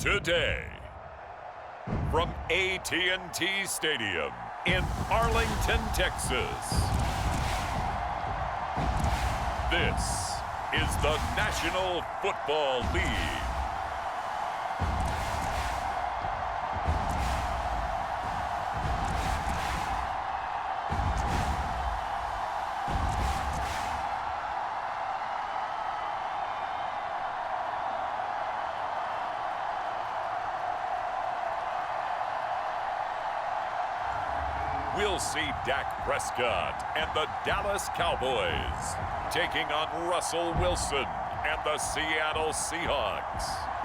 Today, from AT&T Stadium in Arlington, Texas, this is the National Football League. We'll see Dak Prescott and the Dallas Cowboys taking on Russell Wilson and the Seattle Seahawks.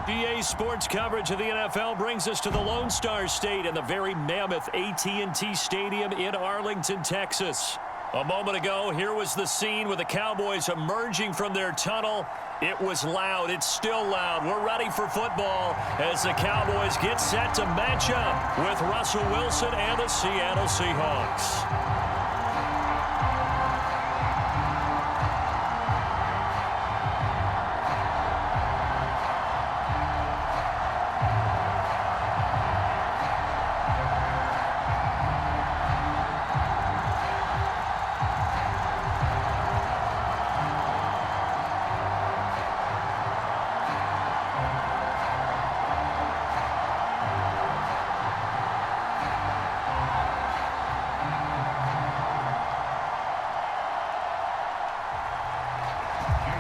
EA Sports coverage of the NFL brings us to the Lone Star State and the very mammoth AT&T Stadium in Arlington, Texas. A moment ago, here was the scene with the Cowboys emerging from their tunnel. It was loud. It's still loud. We're ready for football as the Cowboys get set to match up with Russell Wilson and the Seattle Seahawks.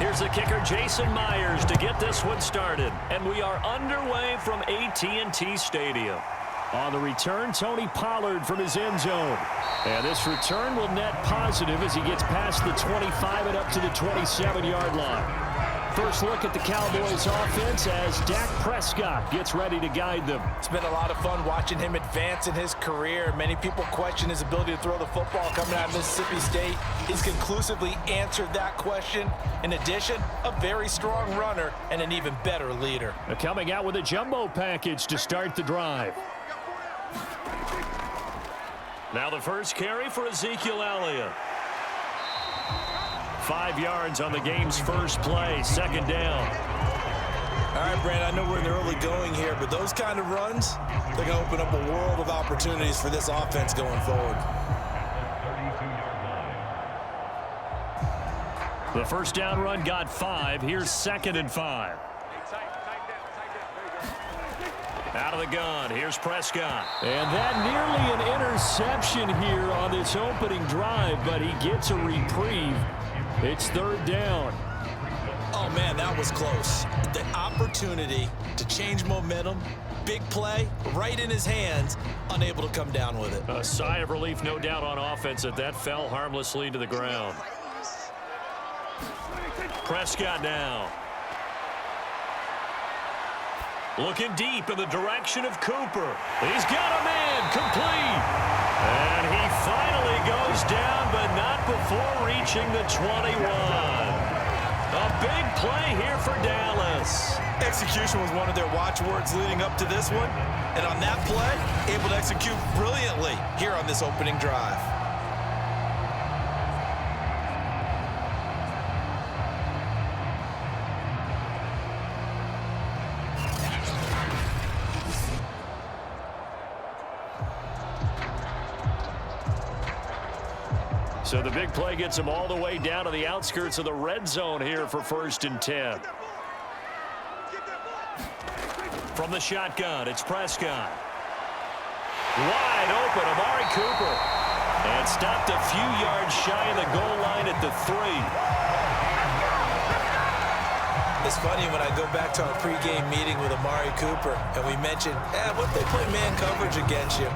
Here's the kicker, Jason Myers, to get this one started. And we are underway from AT&T Stadium. On the return, Tony Pollard from his end zone. And this return will net positive as he gets past the 25 and up to the 27-yard line. First look at the Cowboys offense as Dak Prescott gets ready to guide them. It's been a lot of fun watching him advance in his career. Many people question his ability to throw the football coming out of Mississippi State. He's conclusively answered that question. In addition, a very strong runner and an even better leader. Coming out with a jumbo package to start the drive. Now the first carry for Ezekiel Elliott. 5 yards on the game's first play, second down. All right, Brand, I know we're in the early going here, but those kind of runs, they're going to open up a world of opportunities for this offense going forward. The first down run got 5. Here's 2nd and 5. Out of the gun, here's Prescott. And that nearly an interception here on this opening drive, but he gets a reprieve. It's 3rd down. Oh, man, that was close. The opportunity to change momentum, big play, right in his hands, unable to come down with it. A sigh of relief, no doubt, on offense that fell harmlessly to the ground. Prescott now. Looking deep in the direction of Cooper. He's got a man complete. And he finally goes down, but not before reaching the 21. A big play here for Dallas. Execution was one of their watchwords leading up to this one. And on that play, able to execute brilliantly here on this opening drive. So the big play gets him all the way down to the outskirts of the red zone here for 1st and 10. From the shotgun, it's Prescott. Wide open, Amari Cooper. And stopped a few yards shy of the goal line at the 3. It's funny when I go back to our pregame meeting with Amari Cooper, and we mentioned, what they play man coverage against you.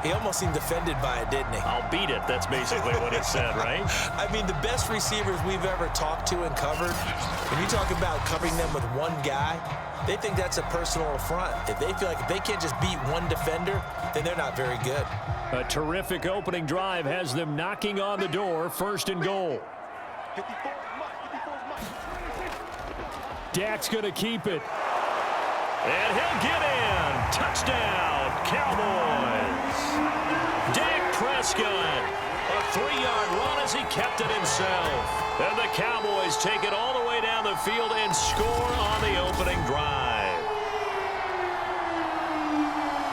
He almost seemed offended by it, didn't he? I'll beat it. That's basically what it said, right? I mean, the best receivers we've ever talked to and covered, when you talk about covering them with one guy, they think that's a personal affront. If they feel like if they can't just beat one defender, then they're not very good. A terrific opening drive has them knocking on the door, 1st and goal. Dak's going to keep it. And he'll get in. Touchdown, Cowboys. Dak Prescott, a 3-yard run as he kept it himself. And the Cowboys take it all the way down the field and score on the opening drive.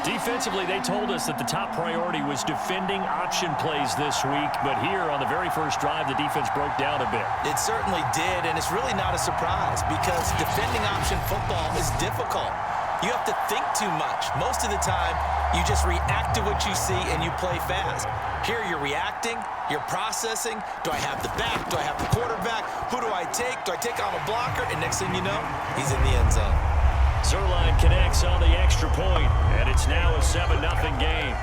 Defensively, they told us that the top priority was defending option plays this week, but here on the very first drive, the defense broke down a bit. It certainly did, and it's really not a surprise because defending option football is difficult. You have to think too much. Most of the time, you just react to what you see and you play fast. Here you're reacting, you're processing. Do I have the back? Do I have the quarterback? Who do I take? Do I take on a blocker? And next thing you know, he's in the end zone. Zuerlein connects on the extra point, and it's now a 7-0 game.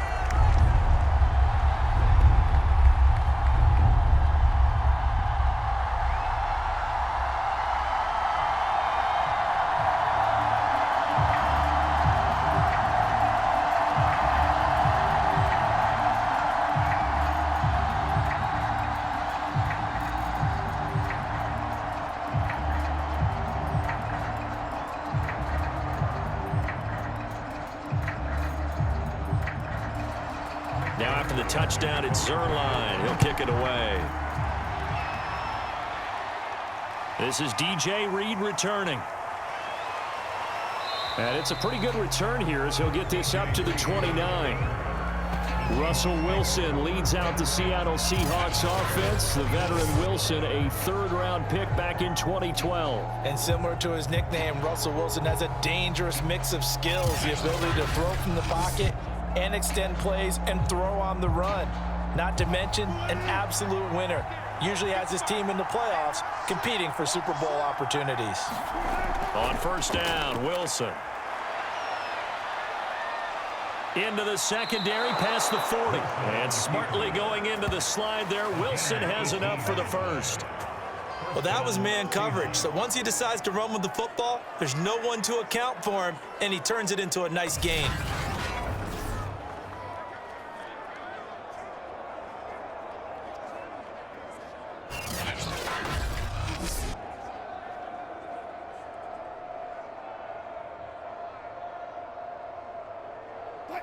Now after the touchdown, it's Zuerlein. He'll kick it away. This is DJ Reed returning. And it's a pretty good return here as he'll get this up to the 29. Russell Wilson leads out the Seattle Seahawks offense. The veteran Wilson, a third-round pick back in 2012. And similar to his nickname, Russell Wilson has a dangerous mix of skills, the ability to throw from the pocket and extend plays and throw on the run. Not to mention an absolute winner. Usually has his team in the playoffs competing for Super Bowl opportunities. On first down, Wilson. Into the secondary, past the 40. And smartly going into the slide there, Wilson has enough for the first. Well, that was man coverage. So once he decides to run with the football, there's no one to account for him, and he turns it into a nice gain.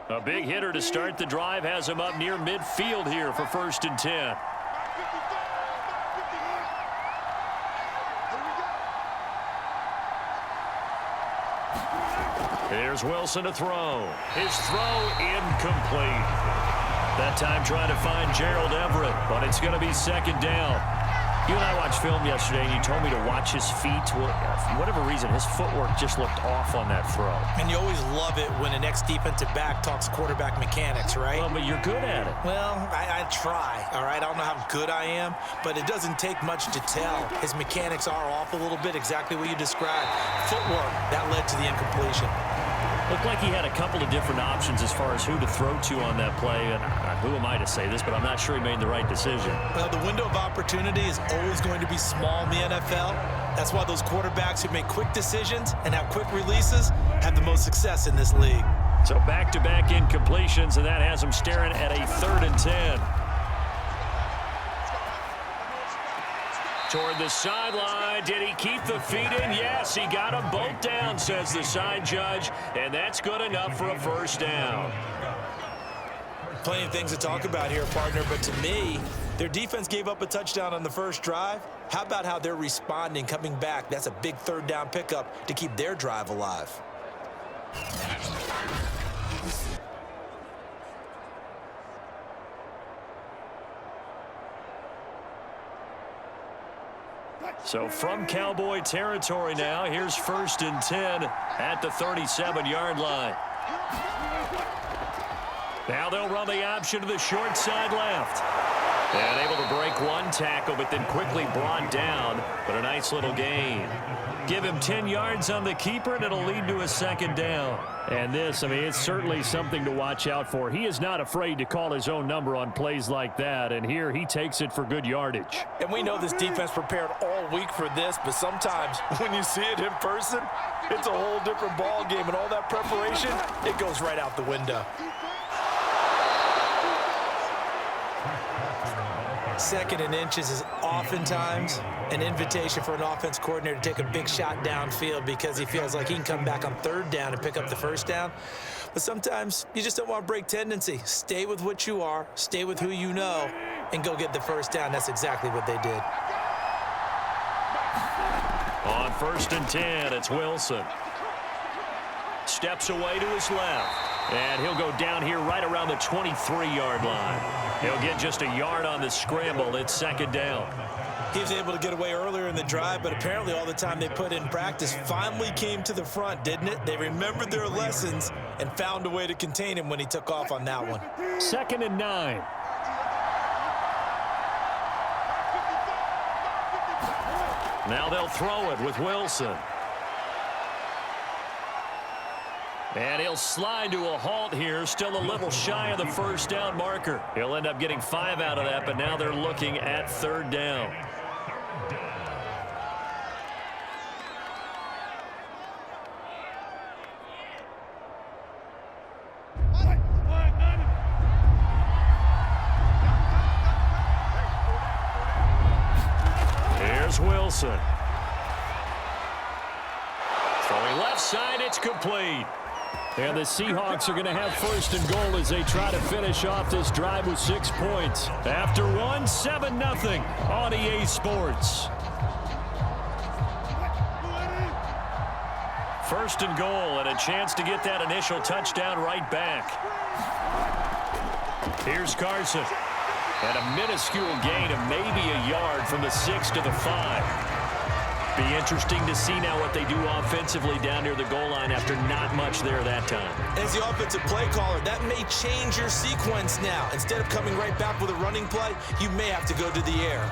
A big hitter to start the drive has him up near midfield here for 1st and 10. Here's Wilson to throw. His throw incomplete. That time trying to find Gerald Everett, but it's going to be 2nd down. You and I watched film yesterday, and you told me to watch his feet. For whatever reason, his footwork just looked off on that throw. And you always love it when an ex-defensive back talks quarterback mechanics, right? Well, but you're good at it. Well, I try, all right? I don't know how good I am, but it doesn't take much to tell. His mechanics are off a little bit, exactly what you described. Footwork, that led to the incompletion. Looked like he had a couple of different options as far as who to throw to on that play. And who am I to say this, but I'm not sure he made the right decision. Well, the window of opportunity is always going to be small in the NFL. That's why those quarterbacks who make quick decisions and have quick releases have the most success in this league. So back-to-back incompletions, and that has him staring at a 3rd and 10. Toward the sideline. Did he keep the feet in? Yes, he got them both down, says the side judge, and that's good enough for a 1st down. Plenty of things to talk about here, partner, but to me, their defense gave up a touchdown on the first drive. How about how they're responding, coming back? That's a big 3rd down pickup to keep their drive alive. So from Cowboy territory now, here's 1st and 10 at the 37-yard line. Now they'll run the option to the short side left. And able to break one tackle, but then quickly brought down. But a nice little gain. Give him 10 yards on the keeper, and it'll lead to a 2nd down. And this, I mean, it's certainly something to watch out for. He is not afraid to call his own number on plays like that, and here he takes it for good yardage. And we know this defense prepared all week for this, but sometimes when you see it in person, it's a whole different ball game, and all that preparation, it goes right out the window. 2nd and inches is oftentimes an invitation for an offense coordinator to take a big shot downfield because he feels like he can come back on 3rd down and pick up the 1st down. But sometimes you just don't want to break tendency. Stay with what you are, stay with who you know, and go get the 1st down. That's exactly what they did. On 1st and 10, it's Wilson. Steps away to his left. And he'll go down here right around the 23-yard line. He'll get just a yard on the scramble. It's second down. He was able to get away earlier in the drive, but apparently all the time they put in practice finally came to the front, didn't it? They remembered their lessons and found a way to contain him when he took off on that one. 2nd and 9. Now they'll throw it with Wilson. And he'll slide to a halt here, still a little shy of the first down marker. He'll end up getting 5 out of that, but now they're looking at 3rd down. Here's Wilson. Throwing left side, it's complete. And the Seahawks are going to have 1st and goal as they try to finish off this drive with 6 points. After one, 7-0 on EA Sports. 1st and goal and a chance to get that initial touchdown right back. Here's Carson. And a minuscule gain of maybe a yard from the 6 to the 5. Be interesting to see now what they do offensively down near the goal line after not much there that time. As the offensive play caller, that may change your sequence now. Instead of coming right back with a running play, you may have to go to the air.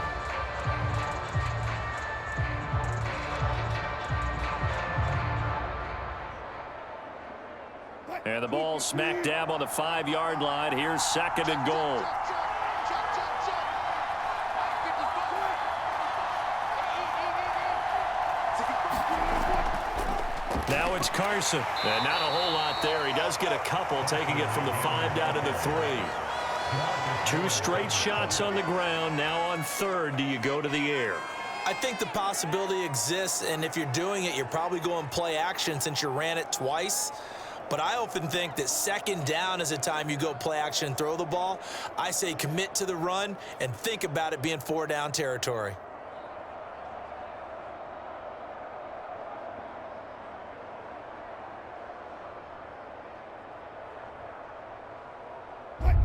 And the ball smack dab on the 5-yard line. Here's 2nd and goal. Now it's Carson. And not a whole lot there. He does get a couple, taking it from the 5 down to the 3. 2 straight shots on the ground. Now on 3rd, do you go to the air? I think the possibility exists, and if you're doing it, you're probably going play action since you ran it twice. But I often think that 2nd down is a time you go play action and throw the ball. I say commit to the run and think about it being 4-down territory.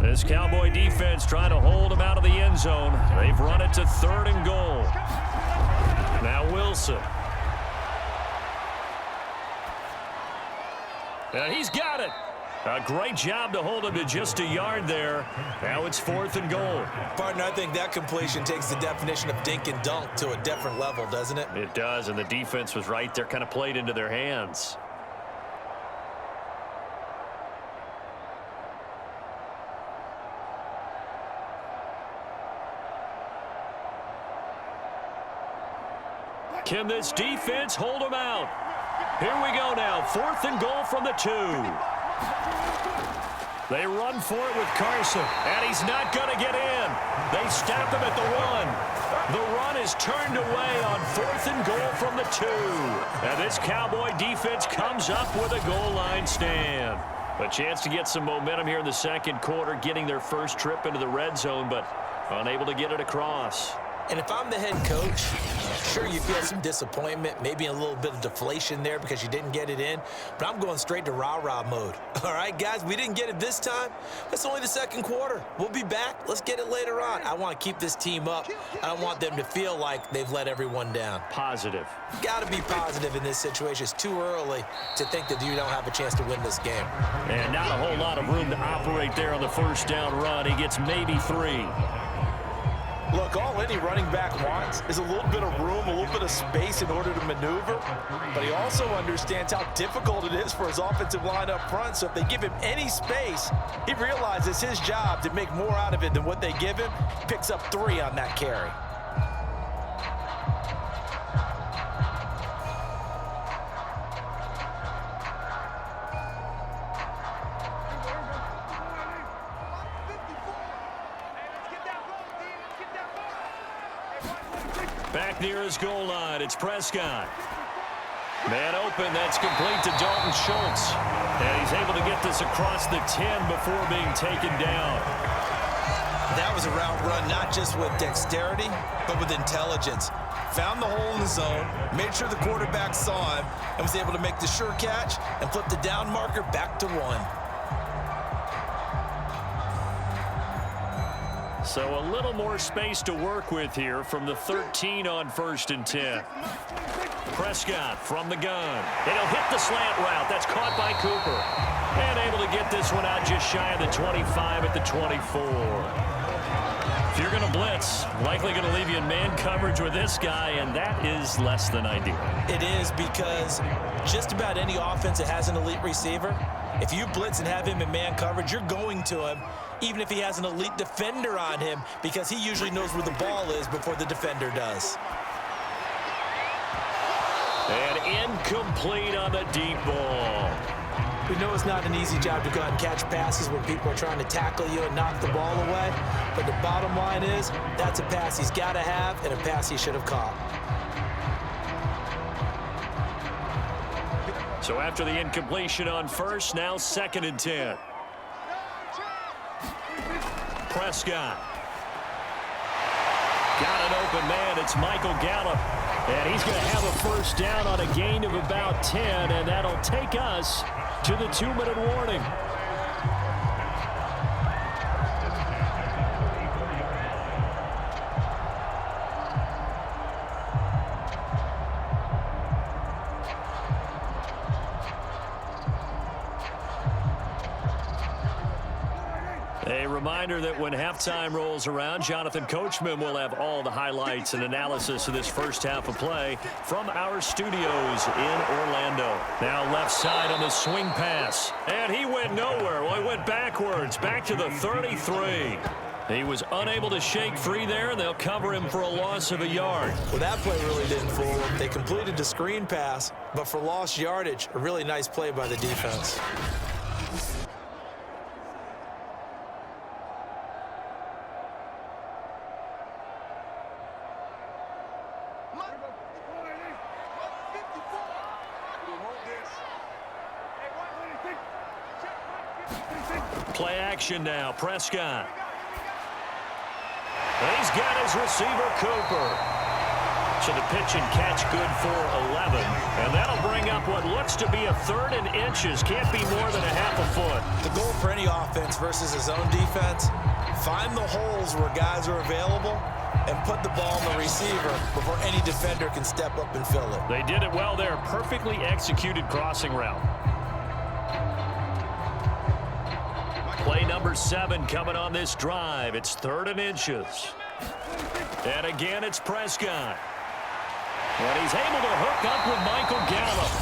This Cowboy defense trying to hold him out of the end zone. They've run it to 3rd and goal. Now Wilson. And he's got it. A great job to hold him to just a yard there. Now it's 4th and goal. Partner, I think that completion takes the definition of dink and dunk to a different level, doesn't it? It does, and the defense was right there, kind of played into their hands. Can this defense hold them out? Here we go now. 4th and goal from the 2. They run for it with Carson, and he's not going to get in. They stop him at the 1. The run is turned away on 4th and goal from the 2. And this Cowboy defense comes up with a goal line stand. A chance to get some momentum here in the 2nd quarter, getting their first trip into the red zone, but unable to get it across. And if I'm the head coach, sure, you feel some disappointment, maybe a little bit of deflation there because you didn't get it in, but I'm going straight to rah-rah mode. All right, guys, we didn't get it this time. That's only the 2nd quarter. We'll be back. Let's get it later on. I want to keep this team up. I don't want them to feel like they've let everyone down. Positive. Got to be positive in this situation. It's too early to think that you don't have a chance to win this game. And not a whole lot of room to operate there on the 1st down run. He gets maybe 3. Look, all any running back wants is a little bit of room, a little bit of space in order to maneuver, but he also understands how difficult it is for his offensive line up front, so if they give him any space, he realizes his job to make more out of it than what they give him, picks up 3 on that carry. Back near his goal line, it's Prescott. Man open, that's complete to Dalton Schultz. And he's able to get this across the 10 before being taken down. That was a route run not just with dexterity, but with intelligence. Found the hole in the zone, made sure the quarterback saw him, and was able to make the sure catch and flip the down marker back to 1. So a little more space to work with here from the 13 on 1st and 10. Prescott from the gun. It'll hit the slant route. That's caught by Cooper. And able to get this one out just shy of the 25 at the 24. If you're going to blitz, likely going to leave you in man coverage with this guy, and that is less than ideal. It is, because just about any offense that has an elite receiver, if you blitz and have him in man coverage, you're going to him, even if he has an elite defender on him, because he usually knows where the ball is before the defender does. And incomplete on the deep ball. We know it's not an easy job to go out and catch passes when people are trying to tackle you and knock the ball away, but the bottom line is that's a pass he's got to have and a pass he should have caught. So after the incompletion on 1st, now 2nd and 10. Prescott. Got an open man. It's Michael Gallup. And he's going to have a 1st down on a gain of about 10, and that'll take us to the 2-minute warning. A reminder that when halftime rolls around, Jonathan Coachman will have all the highlights and analysis of this first half of play from our studios in Orlando. Now left side on the swing pass. And he went nowhere. Well, he went backwards, back to the 33. He was unable to shake free there, and they'll cover him for a loss of a yard. Well, that play really didn't fool him. They completed the screen pass, but for lost yardage, a really nice play by the defense. Play action now, Prescott. And he's got his receiver, Cooper. So the pitch and catch good for 11. And that'll bring up what looks to be a 3rd and inches. Can't be more than a half a foot. The goal for any offense versus his own defense, find the holes where guys are available and put the ball on the receiver before any defender can step up and fill it. They did it well there. Perfectly executed crossing route. Play number 7 coming on this drive. It's 3rd and inches. And again, it's Prescott. And he's able to hook up with Michael Gallup.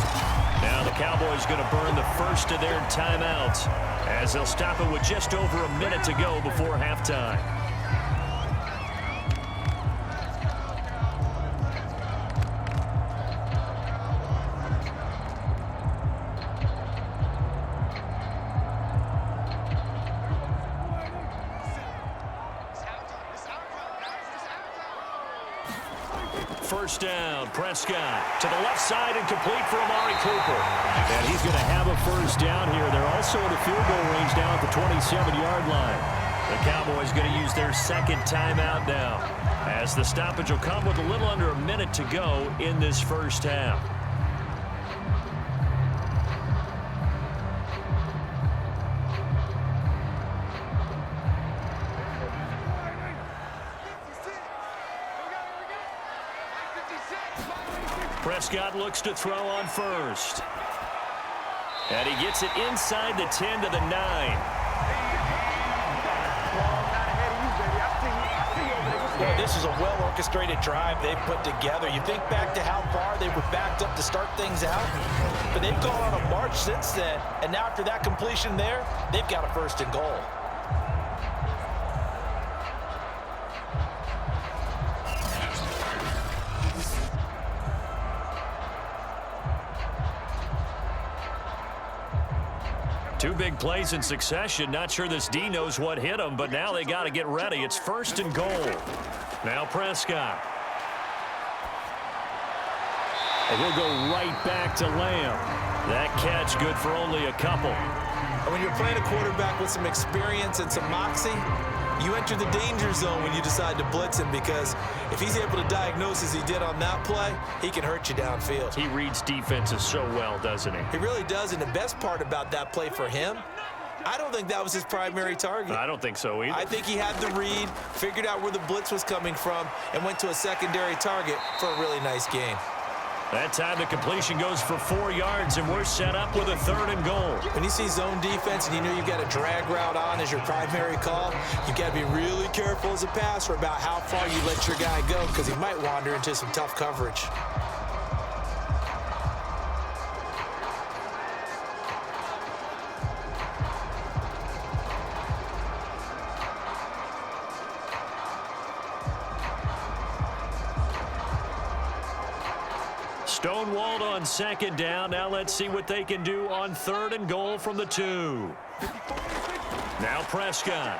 Now the Cowboys going to burn the first of their timeouts as they'll stop it with just over a minute to go before halftime. First down, Prescott to the left side and complete for Amari Cooper. And he's going to have a 1st down here. They're also in the field goal range down at the 27-yard line. The Cowboys going to use their 2nd timeout now, as the stoppage will come with a little under a minute to go in this first half. Prescott looks to throw on 1st. And he gets it inside the 10 to the 9. Yeah, this is a well-orchestrated drive they've put together. You think back to how far they were backed up to start things out, but they've gone on a march since then, and now after that completion there, they've got a 1st and goal. Two big plays in succession. Not sure this D knows what hit him, but now they got to get ready. It's 1st and goal. Now Prescott. And he'll go right back to Lamb. That catch good for only a couple. And when you're playing a quarterback with some experience and some moxie, you enter the danger zone when you decide to blitz him, because if he's able to diagnose as he did on that play, he can hurt you downfield. He reads defenses so well, doesn't he? He really does, and the best part about that play for him I don't think that was his primary target. I don't think so either. I think he had the read, figured out where the blitz was coming from, and went to a secondary target for a really nice gain. That time the completion goes for 4 yards, and we're set up with a 3rd and goal. When you see zone defense and you know you've got a drag route on as your primary call, you've got to be really careful as a passer about how far you let your guy go because he might wander into some tough coverage. Stonewalled on 2nd down. Now let's see what they can do on 3rd and goal from the 2. Now Prescott.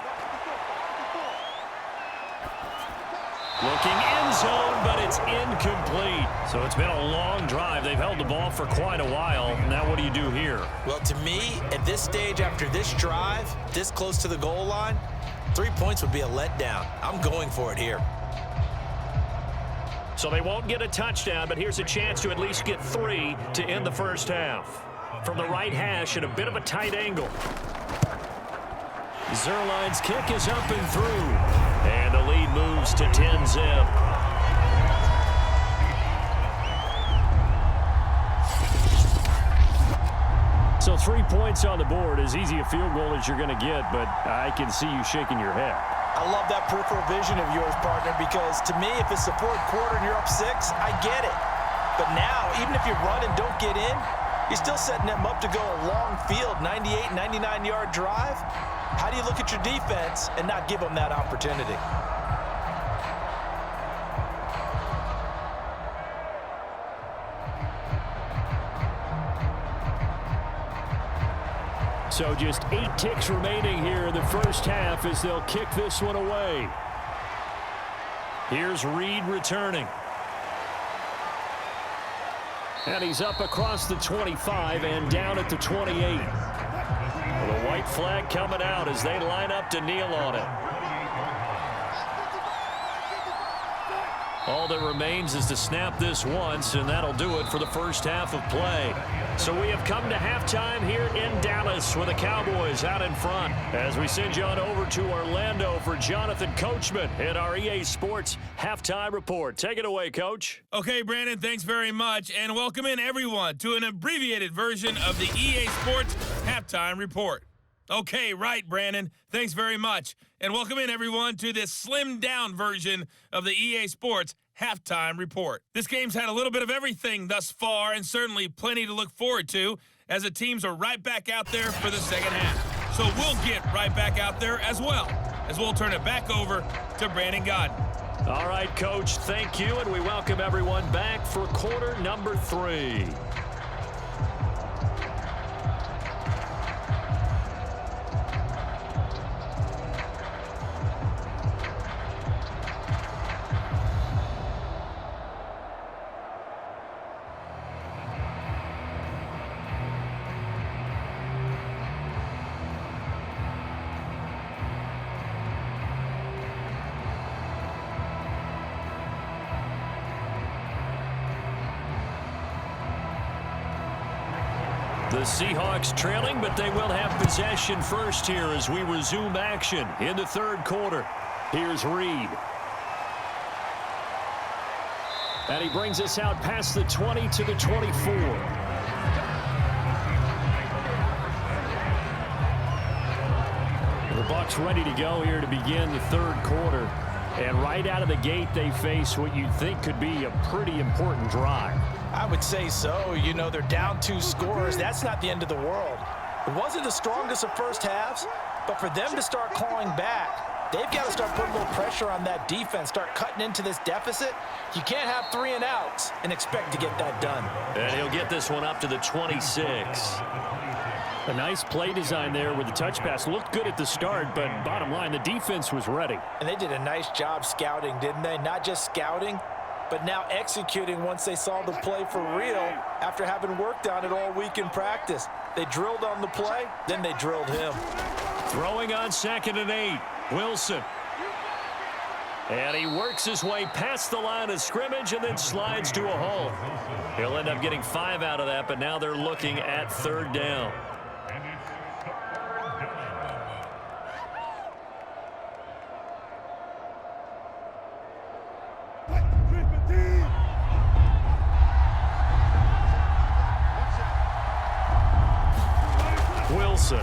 Looking end zone, but it's incomplete. So it's been a long drive. They've held the ball for quite a while. Now what do you do here? Well, to me, at this stage, after this drive, this close to the goal line, 3 points would be a letdown. I'm going for it here. So they won't get a touchdown, but here's a chance to at least get 3 to end the first half. From the right hash at a bit of a tight angle. Zuerlein's kick is up and through. And the lead moves to 10-zip. So 3 points on the board, as easy a field goal as you're going to get, but I can see you shaking your head. I love that peripheral vision of yours, partner, because to me, if it's the 4th quarter and you're up 6, I get it. But now, even if you run and don't get in, you're still setting them up to go a long field, 98, 99-yard drive. How do you look at your defense and not give them that opportunity? So just 8 ticks remaining here in the first half as they'll kick this one away. Here's Reed returning. And he's up across the 25 and down at the 28. The white flag coming out as they line up to kneel on it. All that remains is to snap this once, and that'll do it for the first half of play. So we have come to halftime here in Dallas with the Cowboys out in front as we send you on over to Orlando for Jonathan Coachman in our EA Sports Halftime Report. Take it away, Coach. Okay, Brandon, thanks very much, and welcome in everyone to an abbreviated version of the EA Sports Halftime Report. Okay, right, Brandon. Thanks very much. And welcome in, everyone, to this slimmed-down version of the EA Sports Halftime Report. This game's had a little bit of everything thus far, and certainly plenty to look forward to, as the teams are right back out there for the second half. So we'll get right back out there as well, as we'll turn it back over to Brandon Gaudin. All right, Coach, thank you, and we welcome everyone back for quarter number 3. The Seahawks trailing, but they will have possession first here as we resume action in the 3rd quarter. Here's Reed. And he brings us out past the 20 to the 24. The Bucs ready to go here to begin the 3rd quarter. And right out of the gate, they face what you'd think could be a pretty important drive. I would say so. You know, they're down 2 scores. That's not the end of the world. It wasn't the strongest of first halves, but for them to start clawing back, they've got to start putting a little pressure on that defense, start cutting into this deficit. You can't have 3 and outs and expect to get that done. And he'll get this one up to the 26. A nice play design there with the touch pass. Looked good at the start, but bottom line, the defense was ready. And they did a nice job scouting, didn't they? Not just scouting, but now executing once they saw the play for real after having worked on it all week in practice. They drilled on the play, then they drilled him. Throwing on 2nd and 8, Wilson. And he works his way past the line of scrimmage and then slides to a halt. He'll end up getting 5 out of that, but now they're looking at 3rd down. Wilson.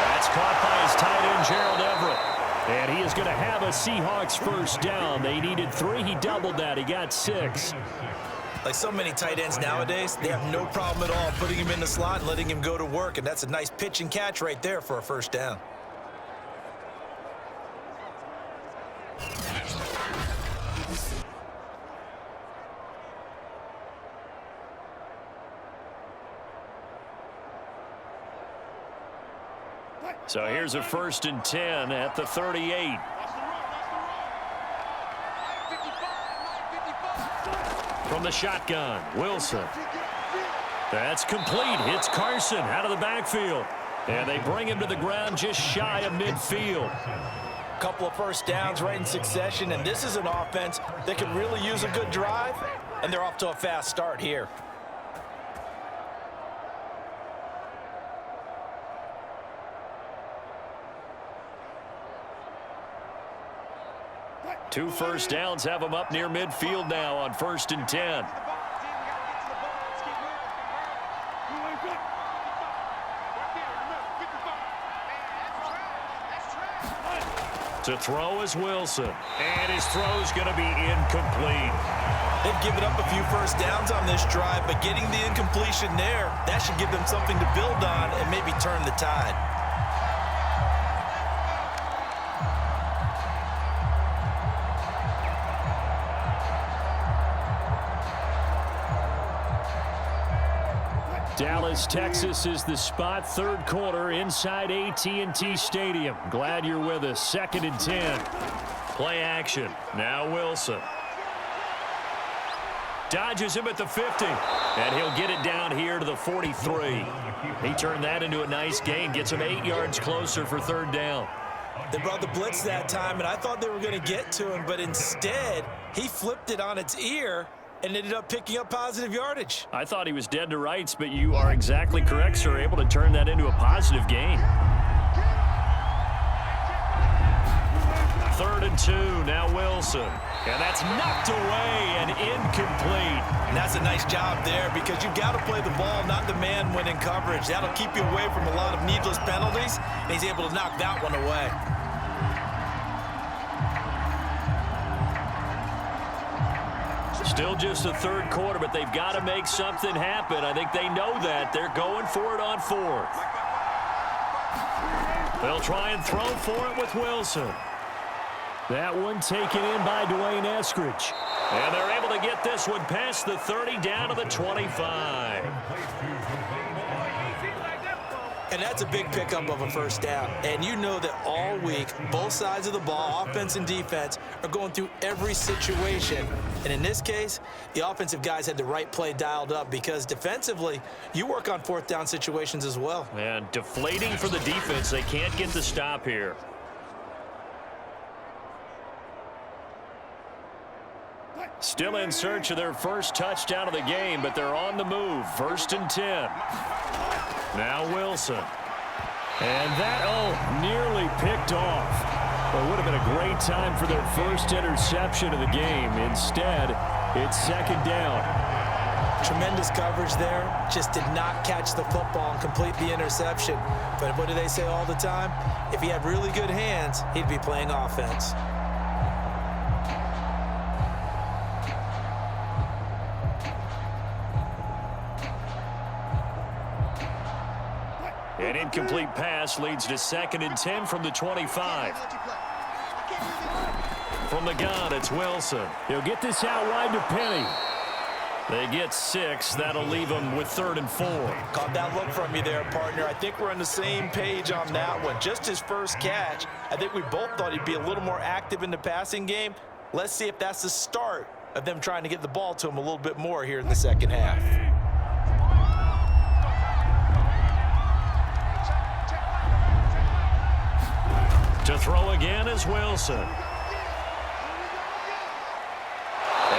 That's caught by his tight end, Gerald Everett. And he is going to have a Seahawks first down. They needed 3. He doubled that. He got 6. Like so many tight ends nowadays, they have no problem at all putting him in the slot and letting him go to work. And that's a nice pitch and catch right there for a first down. So here's a 1st and 10 at the 38. From the shotgun, Wilson. That's complete. Hits Carson out of the backfield. And they bring him to the ground just shy of midfield. Couple of first downs right in succession, and this is an offense that could really use a good drive, and they're off to a fast start here. Two first downs have them up near midfield now on 1st and 10. To throw is Wilson. And his throw's going to be incomplete. They've given up a few first downs on this drive, but getting the incompletion there, that should give them something to build on and maybe turn the tide. Dallas, Texas is the spot. 3rd quarter inside AT&T Stadium. Glad you're with us. 2nd and 10. Play action. Now Wilson. Dodges him at the 50. And he'll get it down here to the 43. He turned that into a nice gain. Gets him 8 yards closer for 3rd down. They brought the blitz that time, and I thought they were going to get to him, but instead, he flipped it on its ear and ended up picking up positive yardage. I thought he was dead to rights, but you are exactly correct, sir. Able to turn that into a positive gain. 3rd and 2, now Wilson. And that's knocked away and incomplete. And that's a nice job there because you've got to play the ball, not the man when in coverage. That'll keep you away from a lot of needless penalties, and he's able to knock that one away. Still just the 3rd quarter, but they've got to make something happen. I think they know that. They're going for it on 4th. They'll try and throw for it with Wilson. That one taken in by Dwayne Eskridge. And they're able to get this one past the 30 down to the 25. And that's a big pickup of a first down. And you know that all week, both sides of the ball, offense and defense, are going through every situation. And in this case, the offensive guys had the right play dialed up because defensively, you work on 4th down situations as well. And deflating for the defense. They can't get the stop here. Still in search of their first touchdown of the game, but they're on the move. 1st and 10. Now Wilson. And that, nearly picked off. Well, it would have been a great time for their first interception of the game. Instead, it's 2nd down. Tremendous coverage there. Just did not catch the football and complete the interception. But what do they say all the time? If he had really good hands, he'd be playing offense. An incomplete pass leads to 2nd and 10 from the 25. From the gun, it's Wilson. He'll get this out wide to Penny. They get 6. That'll leave them with 3rd and 4. Caught that look from you there, partner. I think we're on the same page on that one. Just his first catch. I think we both thought he'd be a little more active in the passing game. Let's see if that's the start of them trying to get the ball to him a little bit more here in the second half. To throw again is Wilson. And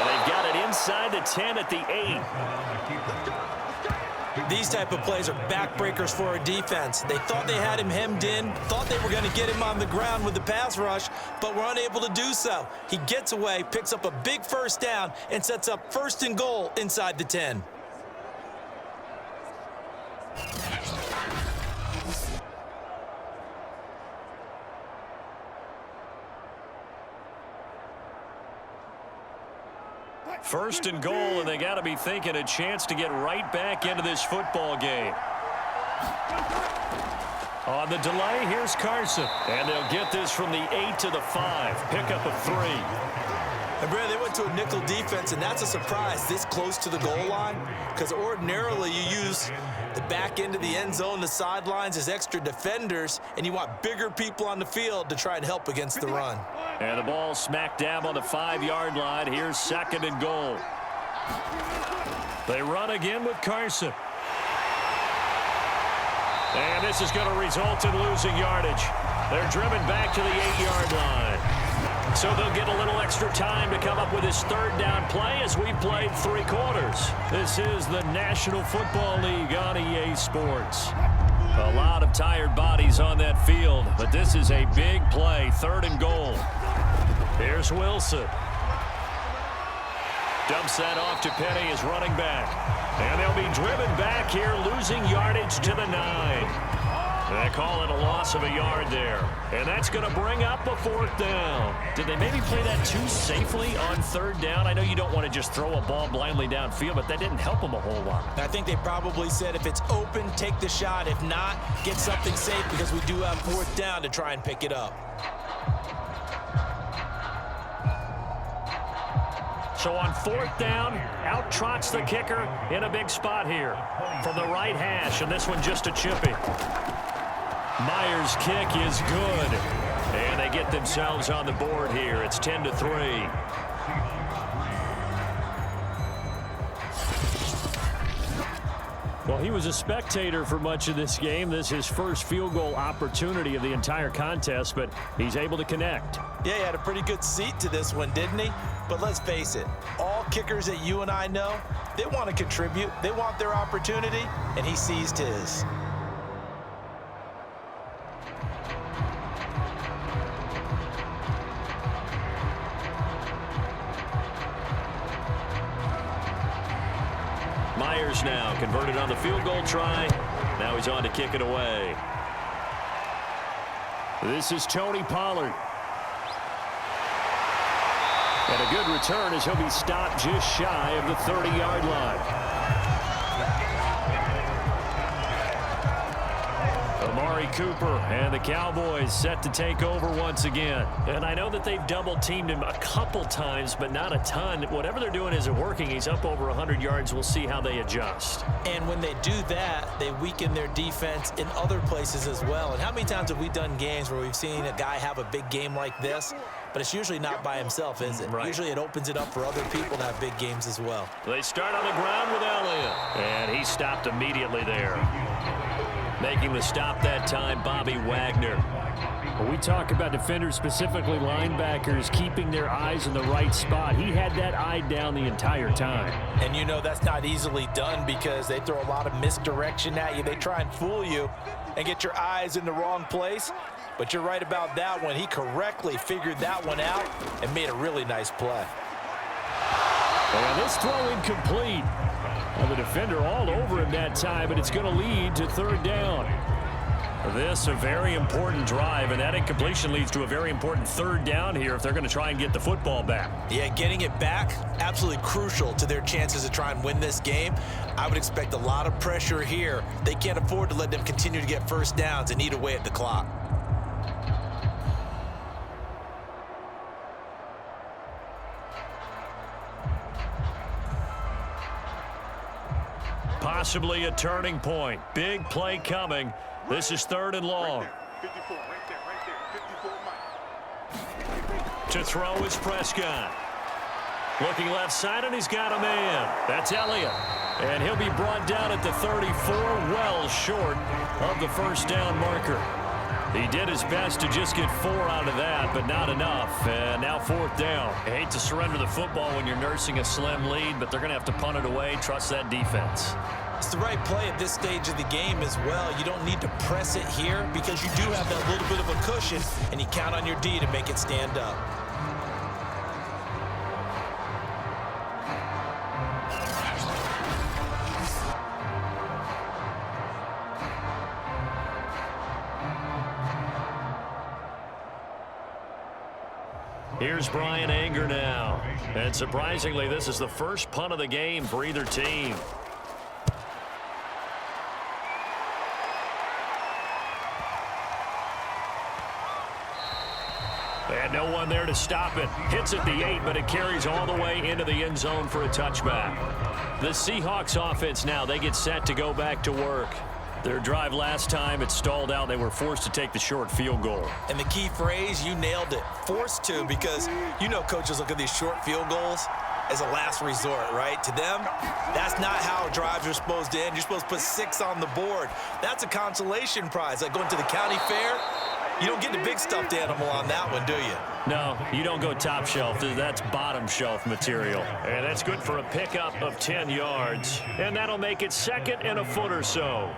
they've got it inside the 10 at the 8. These type of plays are backbreakers for a defense. They thought they had him hemmed in, thought they were going to get him on the ground with the pass rush, but were unable to do so. He gets away, picks up a big first down, and sets up 1st and goal inside the 10. First and goal, and they got to be thinking a chance to get right back into this football game. On the delay, here's Carson. And they'll get this from the 8 to the 5. Pickup of 3. And Brad, they went to a nickel defense, and that's a surprise this close to the goal line, because ordinarily you use the back end of the end zone, the sidelines as extra defenders, and you want bigger people on the field to try and help against the run. And the ball smack dab on the 5-yard line. Here's second and goal. They run again with Carson. And this is going to result in losing yardage. They're driven back to the 8-yard line. So they'll get a little extra time to come up with his third down play as we played 3 quarters. This is the National Football League on EA Sports. A lot of tired bodies on that field, but this is a big play, 3rd and goal. Here's Wilson. Dumps that off to Penny as running back. And they'll be driven back here, losing yardage to the 9. They call it a loss of a yard there. And that's going to bring up a 4th down. Did they maybe play that too safely on 3rd down? I know you don't want to just throw a ball blindly downfield, but that didn't help them a whole lot. I think they probably said if it's open, take the shot. If not, get something safe because we do have 4th down to try and pick it up. So on 4th down, out trots the kicker in a big spot here from the right hash, and this one just a chippy. Myers' kick is good, and they get themselves on the board here. It's 10-3. Well, he was a spectator for much of this game. This is his first field goal opportunity of the entire contest, but he's able to connect. Yeah, he had a pretty good seat to this one, didn't he? But let's face it, all kickers that you and I know, they want to contribute. They want their opportunity, and he seized his. Myers now converted on the field goal try. Now he's on to kick it away. This is Tony Pollard. And a good return as he'll be stopped just shy of the 30-yard line. Amari Cooper and the Cowboys set to take over once again. And I know that they've double-teamed him a couple times, but not a ton. Whatever they're doing isn't working. He's up over 100 yards. We'll see how they adjust. And when they do that, they weaken their defense in other places as well. And how many times have we done games where we've seen a guy have a big game like this, but it's usually not by himself, is it? Right. Usually it opens it up for other people to have big games as well. They start on the ground with Elliott. And he stopped immediately there. Making the stop that time, Bobby Wagner. When we talk about defenders, specifically linebackers, keeping their eyes in the right spot, he had that eye down the entire time. And you know that's not easily done because they throw a lot of misdirection at you. They try and fool you and get your eyes in the wrong place. But you're right about that one. He correctly figured that one out and made a really nice play. And this throw incomplete. Well, the defender all over him that time, but it's going to lead to 3rd down. This a very important drive, and that incompletion leads to a very important 3rd down here if they're going to try and get the football back. Yeah, getting it back, absolutely crucial to their chances to try and win this game. I would expect a lot of pressure here. They can't afford to let them continue to get first downs and eat away at the clock. Possibly a turning point. Big play coming. This is 3rd and long. To throw is Prescott. Looking left side, and he's got a man. That's Elliott. And he'll be brought down at the 34, well short of the first down marker. He did his best to just get 4 out of that, but not enough. And now 4th down. I hate to surrender the football when you're nursing a slim lead, but they're going to have to punt it away. Trust that defense. It's the right play at this stage of the game as well. You don't need to press it here because you do have that little bit of a cushion, and you count on your D to make it stand up. Here's Brian Anger now. And surprisingly, this is the first punt of the game for either team. And no one there to stop it. Hits at the 8, but it carries all the way into the end zone for a touchback. The Seahawks offense now, they get set to go back to work. Their drive last time, it stalled out. They were forced to take the short field goal. And the key phrase, you nailed it, forced to, because you know coaches look at these short field goals as a last resort, right? To them, that's not how drives are supposed to end. You're supposed to put 6 on the board. That's a consolation prize, like going to the county fair. You don't get the big stuffed animal on that one, do you? No, you don't go top shelf. That's bottom shelf material. And that's good for a pickup of 10 yards. And that'll make it 2nd and a foot or so.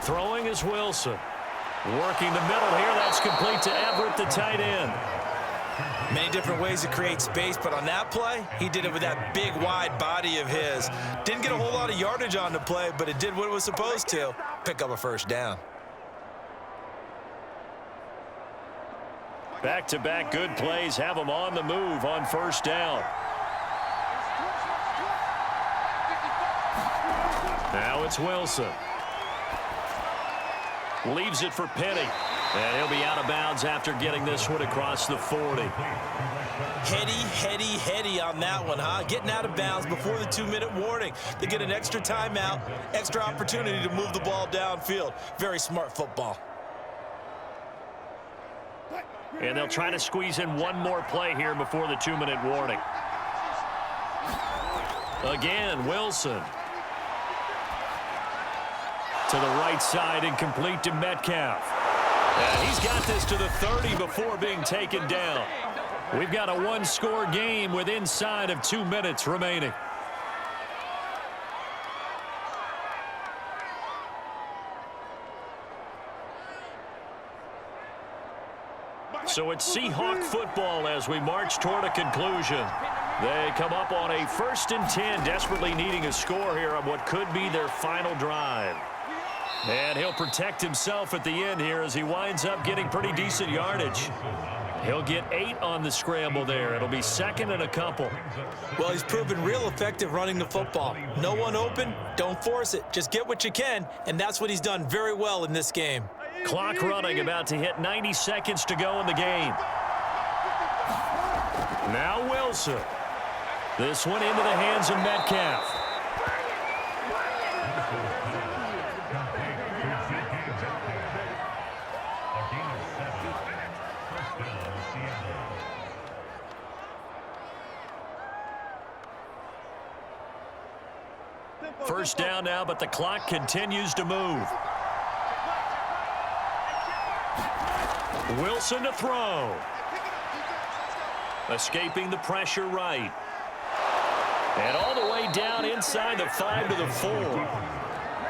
Throwing is Wilson. Working the middle here. That's complete to Everett, the tight end. Many different ways to create space, but on that play, he did it with that big, wide body of his. Didn't get a whole lot of yardage on the play, but it did what it was supposed to. Pick up a first down. Back-to-back good plays have them on the move on first down. Now it's Wilson. Leaves it for Penny. And he'll be out of bounds after getting this one across the 40. Heady on that one, huh? Getting out of bounds before the 2-minute warning. They get an extra timeout, extra opportunity to move the ball downfield. Very smart football. And they'll try to squeeze in one more play here before the 2-minute warning. Again, Wilson. To the right side and complete to Metcalf. And he's got this to the 30 before being taken down. We've got a one-score game with inside of 2 minutes remaining. So it's Seahawk football as we march toward a conclusion. They come up on a 1st and 10, desperately needing a score here on what could be their final drive. And he'll protect himself at the end here as he winds up getting pretty decent yardage. He'll get 8 on the scramble there. It'll be 2nd and a couple. Well, he's proven real effective running the football. No one open, don't force it. Just get what you can, and that's what he's done very well in this game. Clock running, about to hit 90 seconds to go in the game. Now Wilson. This one into the hands of Metcalf. First down now, but the clock continues to move. Wilson to throw. Escaping the pressure right. And all the way down inside the 5 to the 4.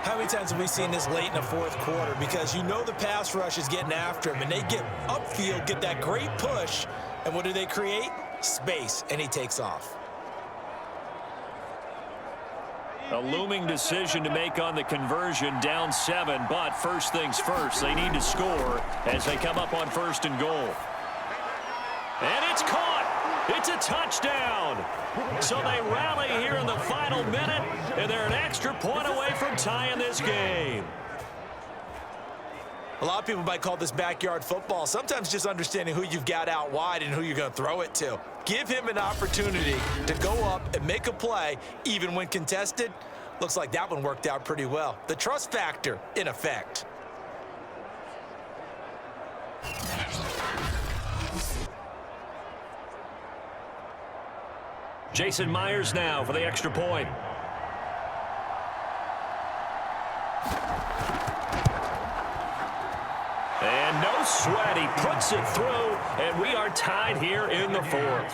How many times have we seen this late in the 4th quarter? Because you know the pass rush is getting after him, and they get upfield, get that great push, and what do they create? Space, and he takes off. A looming decision to make on the conversion, down 7, but first things first, they need to score as they come up on 1st and goal. And it's caught. It's a touchdown. So they rally here in the final minute, and they're an extra point away from tying this game. A lot of people might call this backyard football. Sometimes just understanding who you've got out wide and who you're going to throw it to. Give him an opportunity to go up and make a play, even when contested. Looks like that one worked out pretty well. The trust factor in effect. Jason Myers now for the extra point. And no sweat, he puts it through, and we are tied here in the 4th.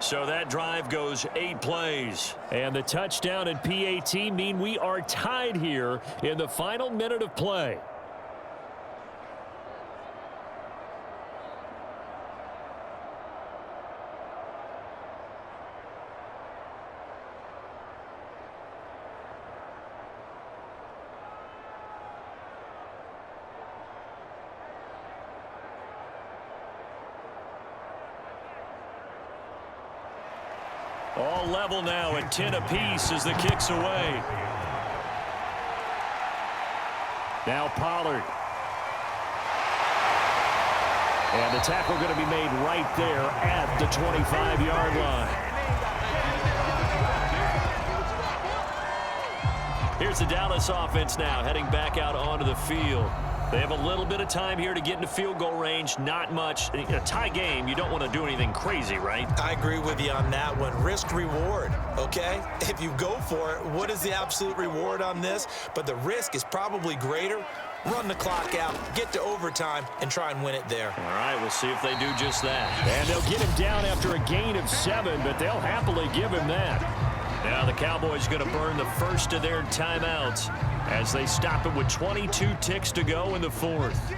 So that drive goes 8 plays. And the touchdown and PAT mean we are tied here in the final minute of play. All level now at 10 apiece as the kick's away. Now Pollard. And the tackle going to be made right there at the 25-yard line. Here's the Dallas offense now heading back out onto the field. They have a little bit of time here to get into field goal range. Not much. In a tie game, you don't want to do anything crazy, right? I agree with you on that one. Risk reward, okay? If you go for it, what is the absolute reward on this? But the risk is probably greater. Run the clock out, get to overtime, and try and win it there. All right, we'll see if they do just that. And they'll get him down after a gain of 7, but they'll happily give him that. Now the Cowboys going to burn the first of their timeouts as they stop it with 22 ticks to go in the fourth.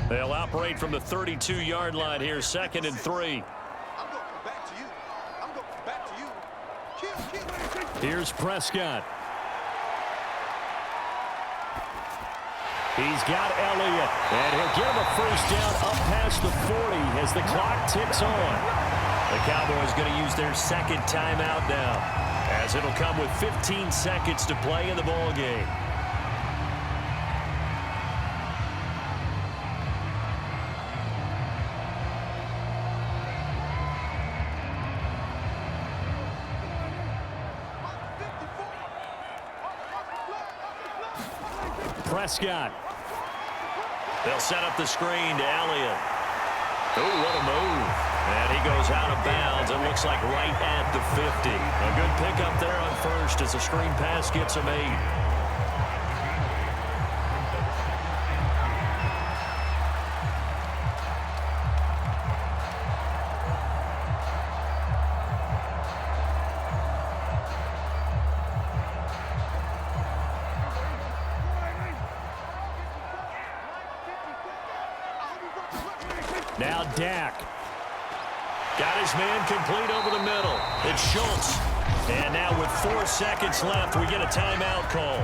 They'll operate from the 32-yard line here, 2nd and 3. Here's Prescott. He's got Elliott, and he'll give him a first down up past the 40 as the clock ticks on. The Cowboys going to use their second timeout now, as it'll come with 15 seconds to play in the ball game. Prescott. They'll set up the screen to Elliott. Oh, what a move. And he goes out of bounds. It looks like right at the 50. A good pickup there on first as the screen pass gets him 8. Now Dak. Got his man complete over the middle. It's Schultz. And now with 4 seconds left, we get a timeout call.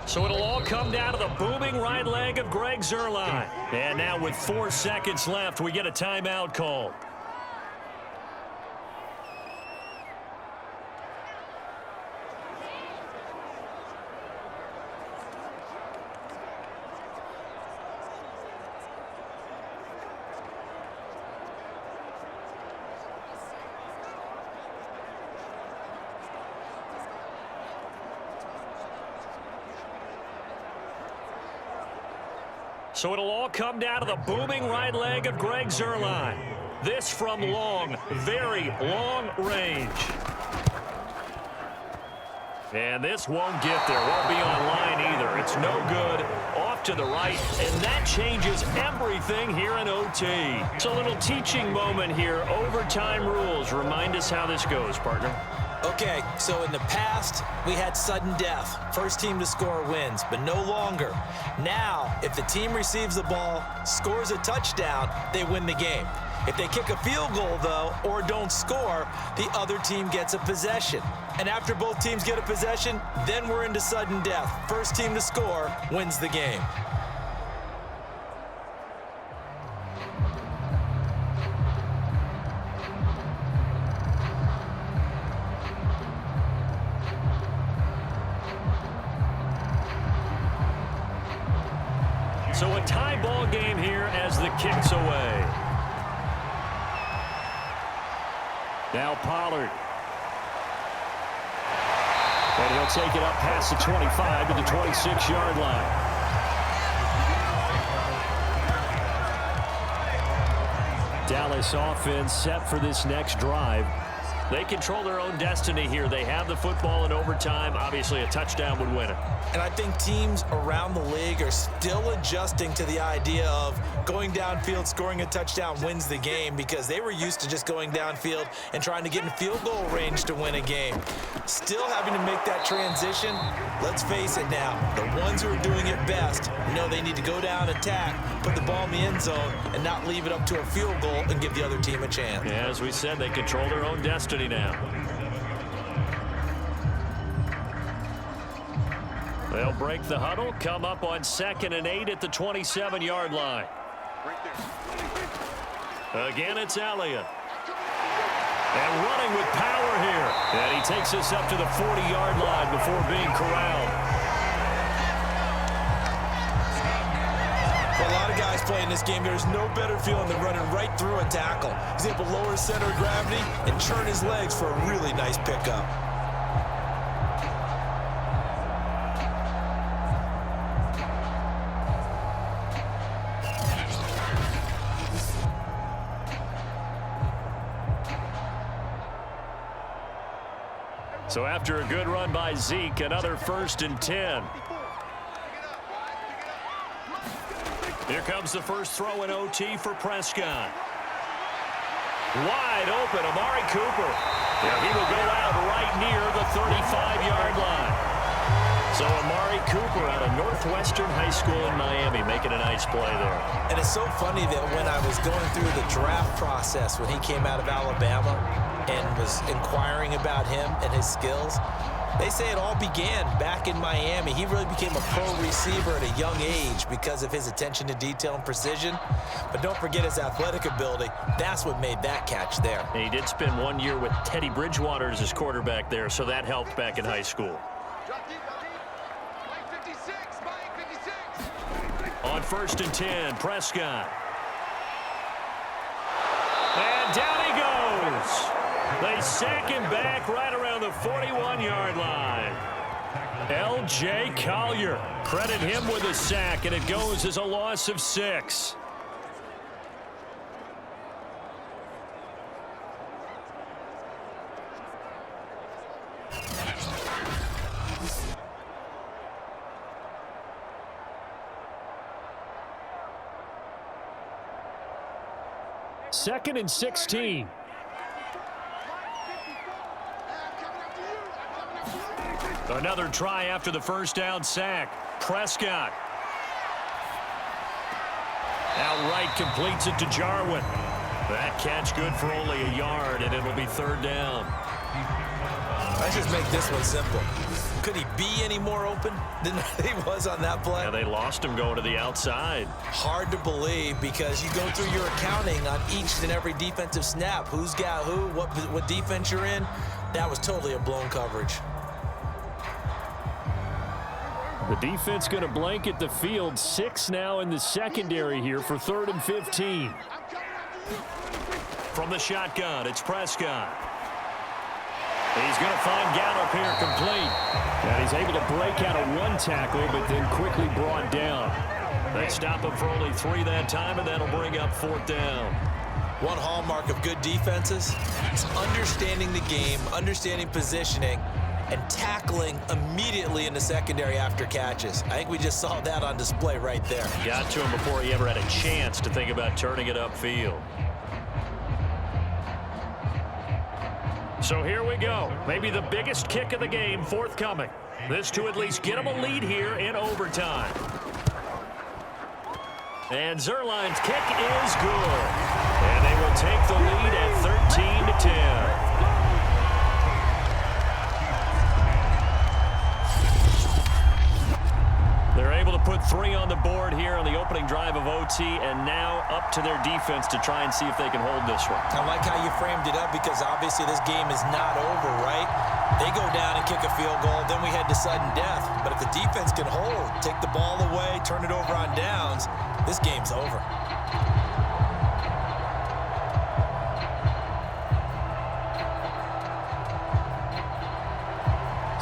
So it'll all come down to the booming right leg of Greg Zuerlein. And now with 4 seconds left, we get a timeout call. So it'll all come down to the booming right leg of Greg Zuerlein. This from long, very long range. And this won't get there. Won't be on line either. It's no good. Off to the right. And that changes everything here in OT. It's a little teaching moment here. Overtime rules. Remind us how this goes, partner. Okay, so in the past, we had sudden death. First team to score wins, but no longer. Now, if the team receives the ball, scores a touchdown, they win the game. If they kick a field goal, though, or don't score, the other team gets a possession. And after both teams get a possession, then we're into sudden death. First team to score wins the game. So a tie ball game here as the kick's away. Now Pollard. And he'll take it up past the 25 to the 26-yard line. Dallas offense set for this next drive. They control their own destiny here. They have the football in overtime. Obviously, a touchdown would win it. And I think teams around the league are still adjusting to the idea of going downfield, scoring a touchdown wins the game, because they were used to just going downfield and trying to get in field goal range to win a game. Still having to make that transition. Let's face it now, the ones who are doing it best know they need to go down, attack, put the ball in the end zone, and not leave it up to a field goal and give the other team a chance. Yeah, as we said, they control their own destiny now. They'll break the huddle, come up on 2nd and 8 at the 27-yard line. Again, it's Elliott. And running with power here. And he takes us up to the 40-yard line before being corralled. For a lot of guys playing this game, there's no better feeling than running right through a tackle. He's able to lower his center of gravity and churn his legs for a really nice pickup. So after a good run by Zeke, another 1st and 10. Here comes the first throw in OT for Prescott. Wide open, Amari Cooper. Yeah, he will go out right near the 35-yard line. So Amari Cooper out of Northwestern High School in Miami making a nice play there. And it's so funny that when I was going through the draft process when he came out of Alabama and was inquiring about him and his skills, they say it all began back in Miami. He really became a pro receiver at a young age because of his attention to detail and precision. But don't forget his athletic ability. That's what made that catch there. And he did spend 1 year with Teddy Bridgewater as his quarterback there, so that helped back in high school. On 1st and 10, Prescott. And down he goes. They sack him back right around the 41-yard line. L.J. Collier. Credit him with a sack, and it goes as a loss of 6. Second and 16. Another try after the first down sack. Prescott. Outright completes it to Jarwin. That catch good for only a yard, and it'll be 3rd down. Let's just make this one simple. Could he be any more open than he was on that play? Yeah, they lost him going to the outside. Hard to believe, because you go through your accounting on each and every defensive snap. Who's got who, what defense you're in. That was totally a blown coverage. The defense going to blanket the field. 6 now in the secondary here for 3rd and 15. From the shotgun, it's Prescott. He's going to find Gallup here complete. And he's able to break out of 1 tackle, but then quickly brought down. They stop him for only 3 that time, and that'll bring up 4th down. One hallmark of good defenses is understanding the game, understanding positioning, and tackling immediately in the secondary after catches. I think we just saw that on display right there. Got to him before he ever had a chance to think about turning it upfield. So here we go. Maybe the biggest kick of the game forthcoming. This to at least get them a lead here in overtime. And Zuerlein's kick is good. And they will take the lead at 13-10. They're able to put 3 on the board here on the opening drive of OT, and now up to their defense to try and see if they can hold this one. I like how you framed it up, because obviously this game is not over, right? They go down and kick a field goal, then we head to sudden death. But if the defense can hold, take the ball away, turn it over on downs, this game's over.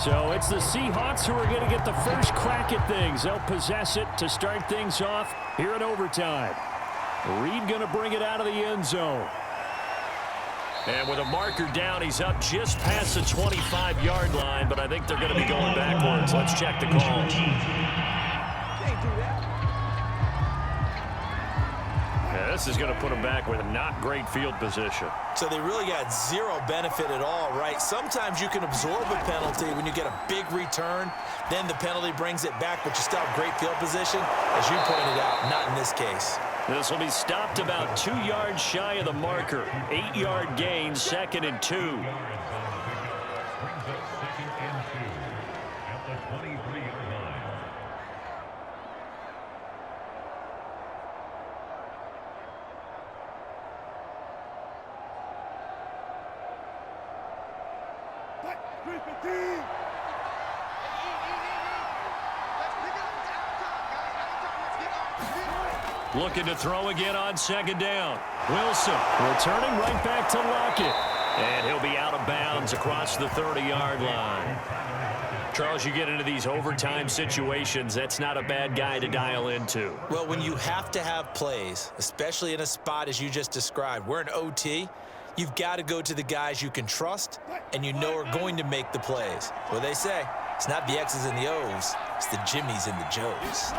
So it's the Seahawks who are going to get the first crack at things. They'll possess it to start things off here in overtime. Reed going to bring it out of the end zone. And with a marker down, he's up just past the 25-yard line, but I think they're going to be going backwards. Let's check the call. Yeah, this is going to put him back with not great field position. So they really got zero benefit at all, right? Sometimes you can absorb a penalty when you get a big return. Then the penalty brings it back, but you still have great field position. As you pointed out, not in this case. This will be stopped about 2 yards shy of the marker. 8-yard gain, 2nd and 2. Looking to throw again on 2nd down. Wilson returning right back to Lockett. And he'll be out of bounds across the 30-yard line. Charles, you get into these overtime situations, that's not a bad guy to dial into. Well, when you have to have plays, especially in a spot as you just described, we're in OT, you've got to go to the guys you can trust and you know are going to make the plays. What they say, it's not the X's and the O's, it's the Jimmies and the Joes.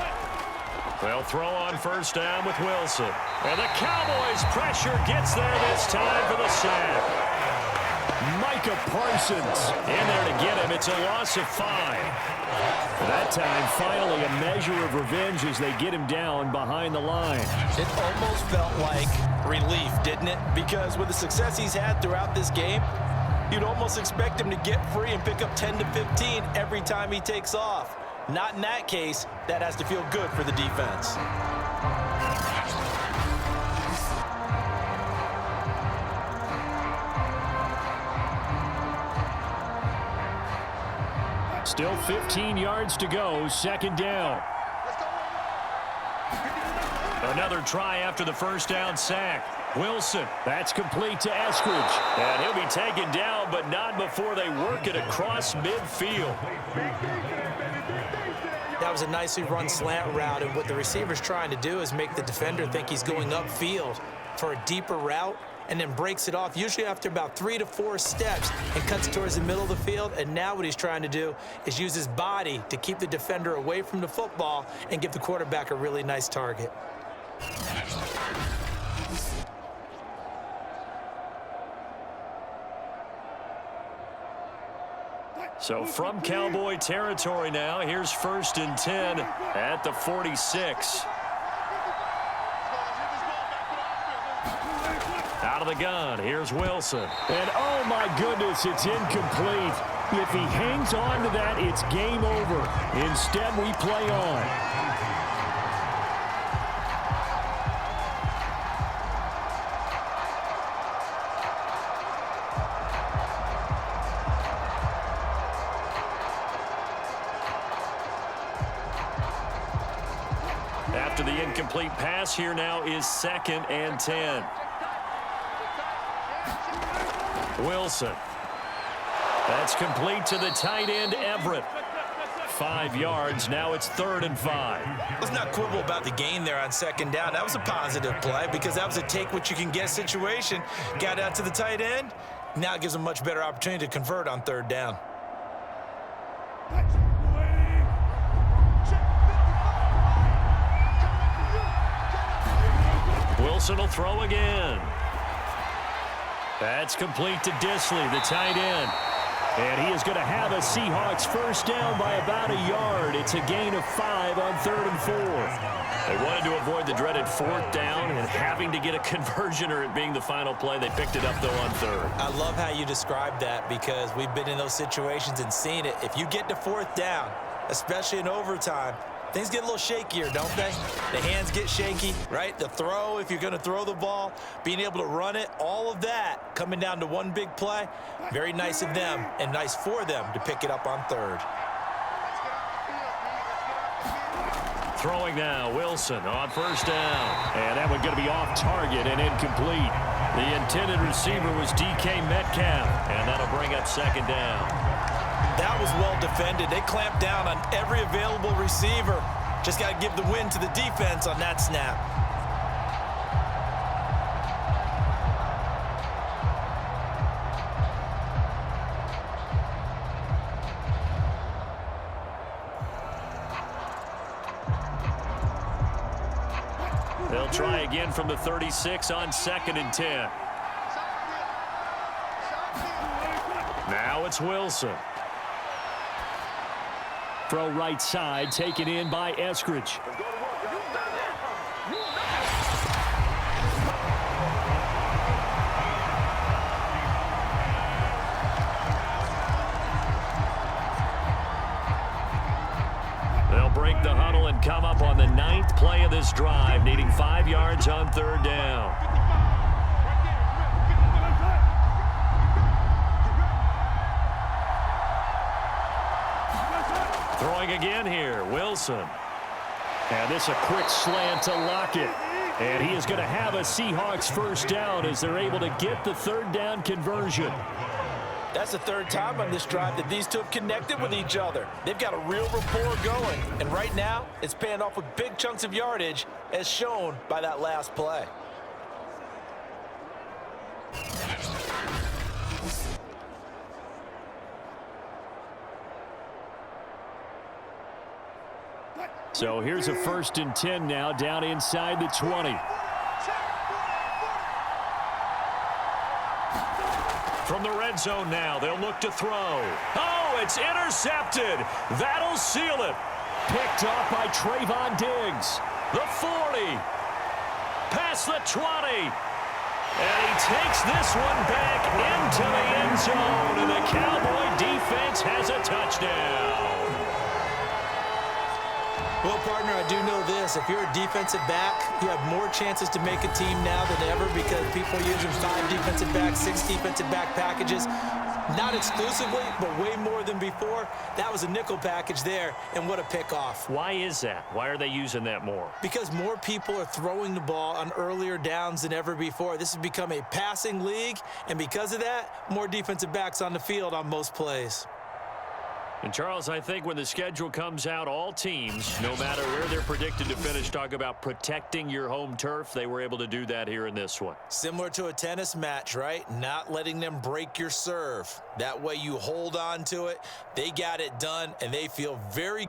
They'll throw on 1st down with Wilson. And the Cowboys' pressure gets there this time for the sack. Micah Parsons in there to get him. It's a loss of 5. That time, finally, a measure of revenge as they get him down behind the line. It almost felt like relief, didn't it? Because with the success he's had throughout this game, you'd almost expect him to get free and pick up 10 to 15 every time he takes off. Not in that case. That has to feel good for the defense. Still 15 yards to go, 2nd down. Another try after the 1st down sack. Wilson, that's complete to Eskridge. And he'll be taken down, but not before they work it across midfield. That was a nicely run slant route, and what the receiver's trying to do is make the defender think he's going upfield for a deeper route and then breaks it off, usually after about 3 to 4 steps, and cuts towards the middle of the field. And now what he's trying to do is use his body to keep the defender away from the football and give the quarterback a really nice target. So from Cowboy territory now, here's 1st and 10 at the 46. Out of the gun, here's Wilson. And oh my goodness, it's incomplete. If he hangs on to that, it's game over. Instead, we play on. After the incomplete pass, here now is 2nd and 10. Wilson. That's complete to the tight end, Everett. 5 yards. Now it's 3rd and 5. Let's not quibble about the gain there on 2nd down. That was a positive play because that was a take-what-you-can-get situation. Got out to the tight end. Now it gives him a much better opportunity to convert on 3rd down. Wilson will throw again. That's complete to Disley, the tight end. And he is going to have a Seahawks 1st down by about a yard. It's a gain of 5 on 3rd and 4. They wanted to avoid the dreaded 4th down and having to get a conversion or it being the final play. They picked it up, though, on 3rd. I love how you described that because we've been in those situations and seen it. If you get to 4th down, especially in overtime, things get a little shakier, don't they? The hands get shaky, right? The throw, if you're going to throw the ball, being able to run it, all of that coming down to one big play. Very nice of them and nice for them to pick it up on 3rd. Throwing now, Wilson on 1st down. And that one going to be off target and incomplete. The intended receiver was DK Metcalf, and that'll bring up 2nd down. That was well defended. They clamped down on every available receiver. Just got to give the win to the defense on that snap. try again from the 36 on 2nd and 10. Now it's Wilson. Throw right side, taken in by Eskridge. They'll break the huddle and come up on the 9th play of this drive, needing 5 yards on 3rd down. Throwing again here, Wilson. And this a quick slant to Lockett. And he is going to have a Seahawks first down as they're able to get the 3rd down conversion. That's the 3rd time on this drive that these two have connected with each other. They've got a real rapport going. And right now, it's paying off with big chunks of yardage, as shown by that last play. So here's a 1st and 10 now, down inside the 20. From the red zone now, they'll look to throw. Oh, it's intercepted. That'll seal it. Picked off by Trayvon Diggs. The 40. Past the 20. And he takes this one back into the end zone. And the Cowboy defense has a touchdown. Well, partner, I do know this. If you're a defensive back, you have more chances to make a team now than ever because people are using 5 defensive backs, 6 defensive back packages. Not exclusively, but way more than before. That was a nickel package there, and what a pickoff. Why is that? Why are they using that more? Because more people are throwing the ball on earlier downs than ever before. This has become a passing league, and because of that, more defensive backs on the field on most plays. And, Charles, I think when the schedule comes out, all teams, no matter where they're predicted to finish, talk about protecting your home turf. They were able to do that here in this one. Similar to a tennis match, right? Not letting them break your serve. That way you hold on to it. They got it done, and they feel very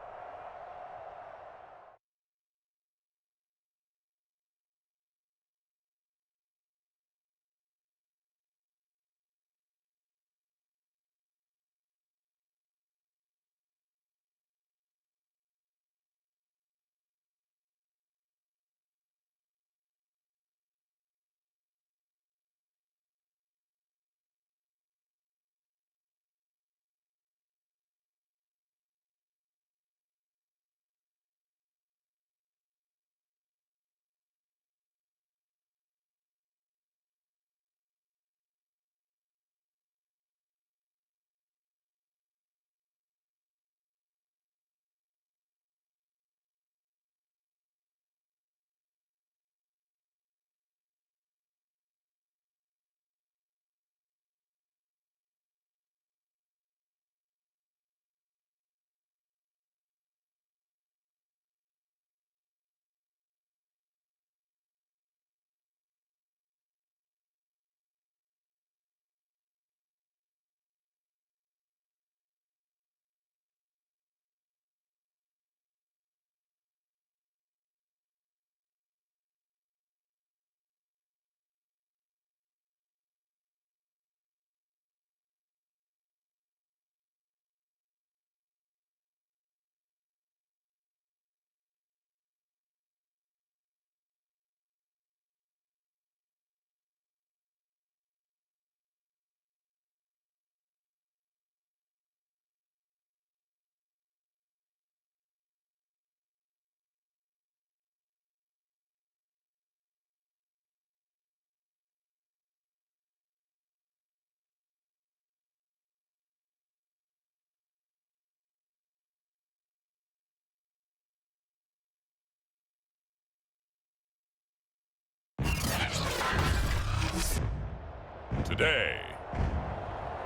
Today,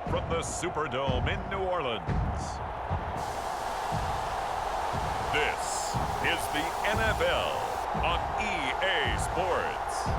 from the Superdome in New Orleans, this is the NFL on EA Sports.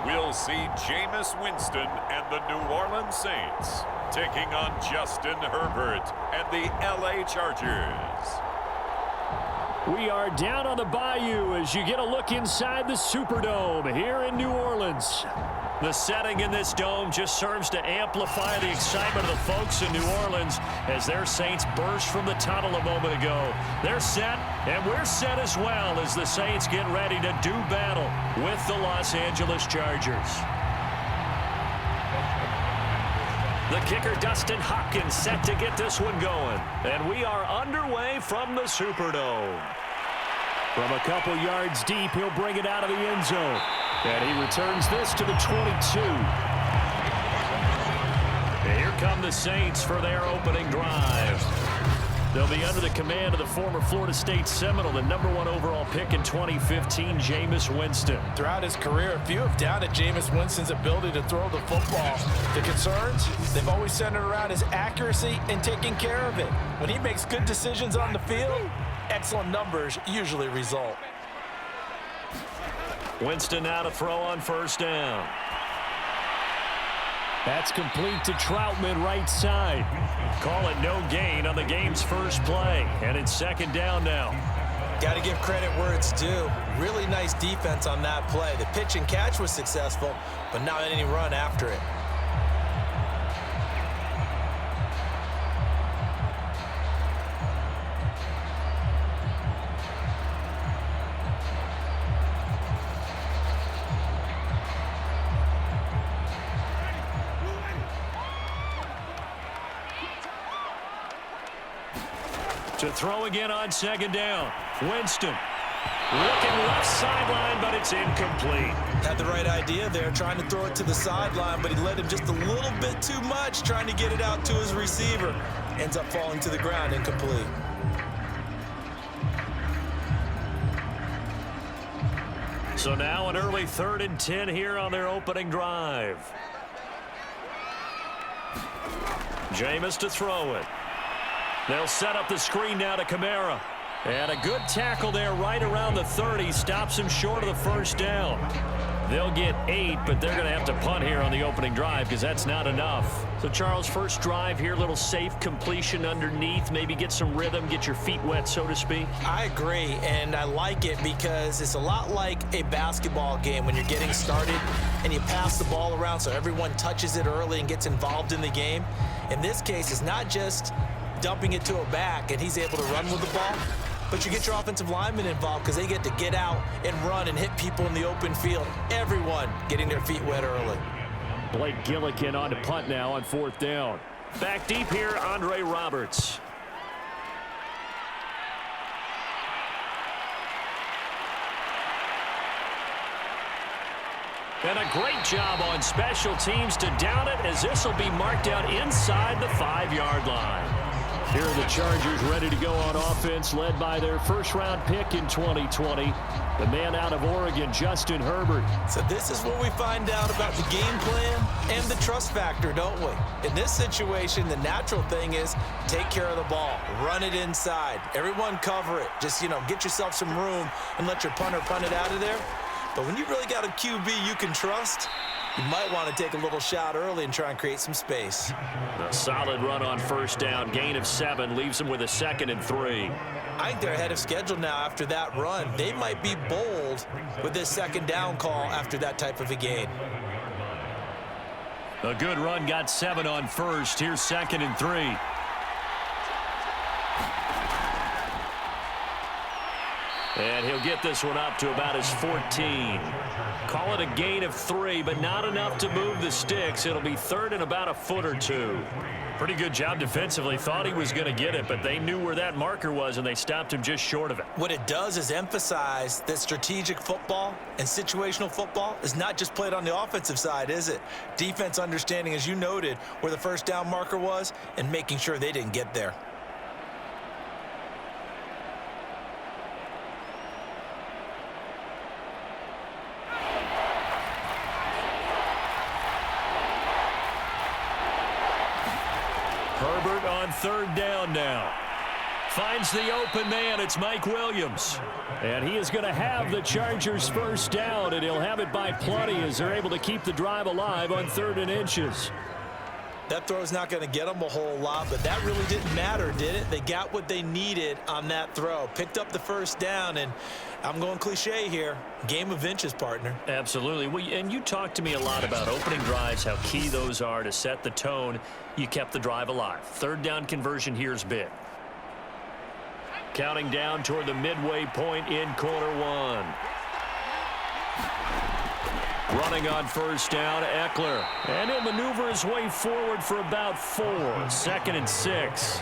we'll see Jameis Winston and the New Orleans Saints taking on Justin Herbert and the LA Chargers. We are down on the bayou as you get a look inside the Superdome here in New Orleans. The setting in this dome just serves to amplify the excitement of the folks in New Orleans as their Saints burst from the tunnel a moment ago. They're set, and we're set as well as the Saints get ready to do battle with the Los Angeles Chargers. The kicker, Dustin Hopkins, set to get this one going. And we are underway from the Superdome. From a couple yards deep, he'll bring it out of the end zone. And he returns this to the 22. And here come the Saints for their opening drive. They'll be under the command of the former Florida State Seminole, the #1 overall pick in 2015, Jameis Winston. Throughout his career, few have doubted Jameis Winston's ability to throw the football. The concerns, they've always centered around his accuracy and taking care of it. When he makes good decisions on the field, excellent numbers usually result. Winston now to throw on first down. That's complete to Troutman, right side. Call it no gain on the game's first play. And it's second down now. Got to give credit where it's due. Really nice defense on that play. The pitch and catch was successful, but not any run after it. To throw again on second down. Winston looking left sideline, but it's incomplete. Had the right idea there, trying to throw it to the sideline, but he led him just a little bit too much, trying to get it out to his receiver. Ends up falling to the ground, incomplete. So now an early 3rd and 10 here on their opening drive. Jameis to throw it. They'll set up the screen now to Kamara. And a good tackle there right around the 30. Stops him short of the first down. They'll get 8, but they're going to have to punt here on the opening drive because that's not enough. So, Charles, first drive here, little safe completion underneath. Maybe get some rhythm, get your feet wet, so to speak. I agree, and I like it because it's a lot like a basketball game when you're getting started and you pass the ball around so everyone touches it early and gets involved in the game. In this case, it's not just dumping it to a back and he's able to run with the ball, but you get your offensive linemen involved because they get to get out and run and hit people in the open field. Everyone getting their feet wet early. Blake Gillikin on to punt now on 4th down. Back deep here, Andre Roberts. And a great job on special teams to down it as this will be marked out inside the 5-yard line. Here are the Chargers ready to go on offense, led by their first-round pick in 2020, the man out of Oregon, Justin Herbert. So this is where we find out about the game plan and the trust factor, don't we? In this situation, the natural thing is take care of the ball, run it inside, everyone cover it. Just, get yourself some room and let your punter punt it out of there. But when you really got a QB you can trust, you might want to take a little shot early and try and create some space. A solid run on first down. Gain of 7 leaves them with a 2nd and 3. I think they're ahead of schedule now after that run. They might be bold with this 2nd down call after that type of a gain. A good run got 7 on first. Here's 2nd and 3. And he'll get this one up to about his 14. Call it a gain of 3, but not enough to move the sticks. It'll be 3rd and about a foot or 2. Pretty good job defensively. Thought he was going to get it, but they knew where that marker was, and they stopped him just short of it. What it does is emphasize that strategic football and situational football is not just played on the offensive side, is it? Defense understanding, as you noted, where the first down marker was and making sure they didn't get there. Herbert on 3rd down now. finds the open man. It's Mike Williams. And he is going to have the Chargers first down, and he'll have it by plenty as they're able to keep the drive alive on 3rd and inches. That throw's not going to get them a whole lot, but that really didn't matter, did it? They got what they needed on that throw. Picked up the first down, and I'm going cliche here. Game of inches, partner. Absolutely. Well, and you talked to me a lot about opening drives, how key those are to set the tone. You kept the drive alive. 3rd down conversion here is big. Counting down toward the midway point in quarter 1. Running on first down, Eckler. And he'll maneuver his way forward for about 4. 2nd and 6.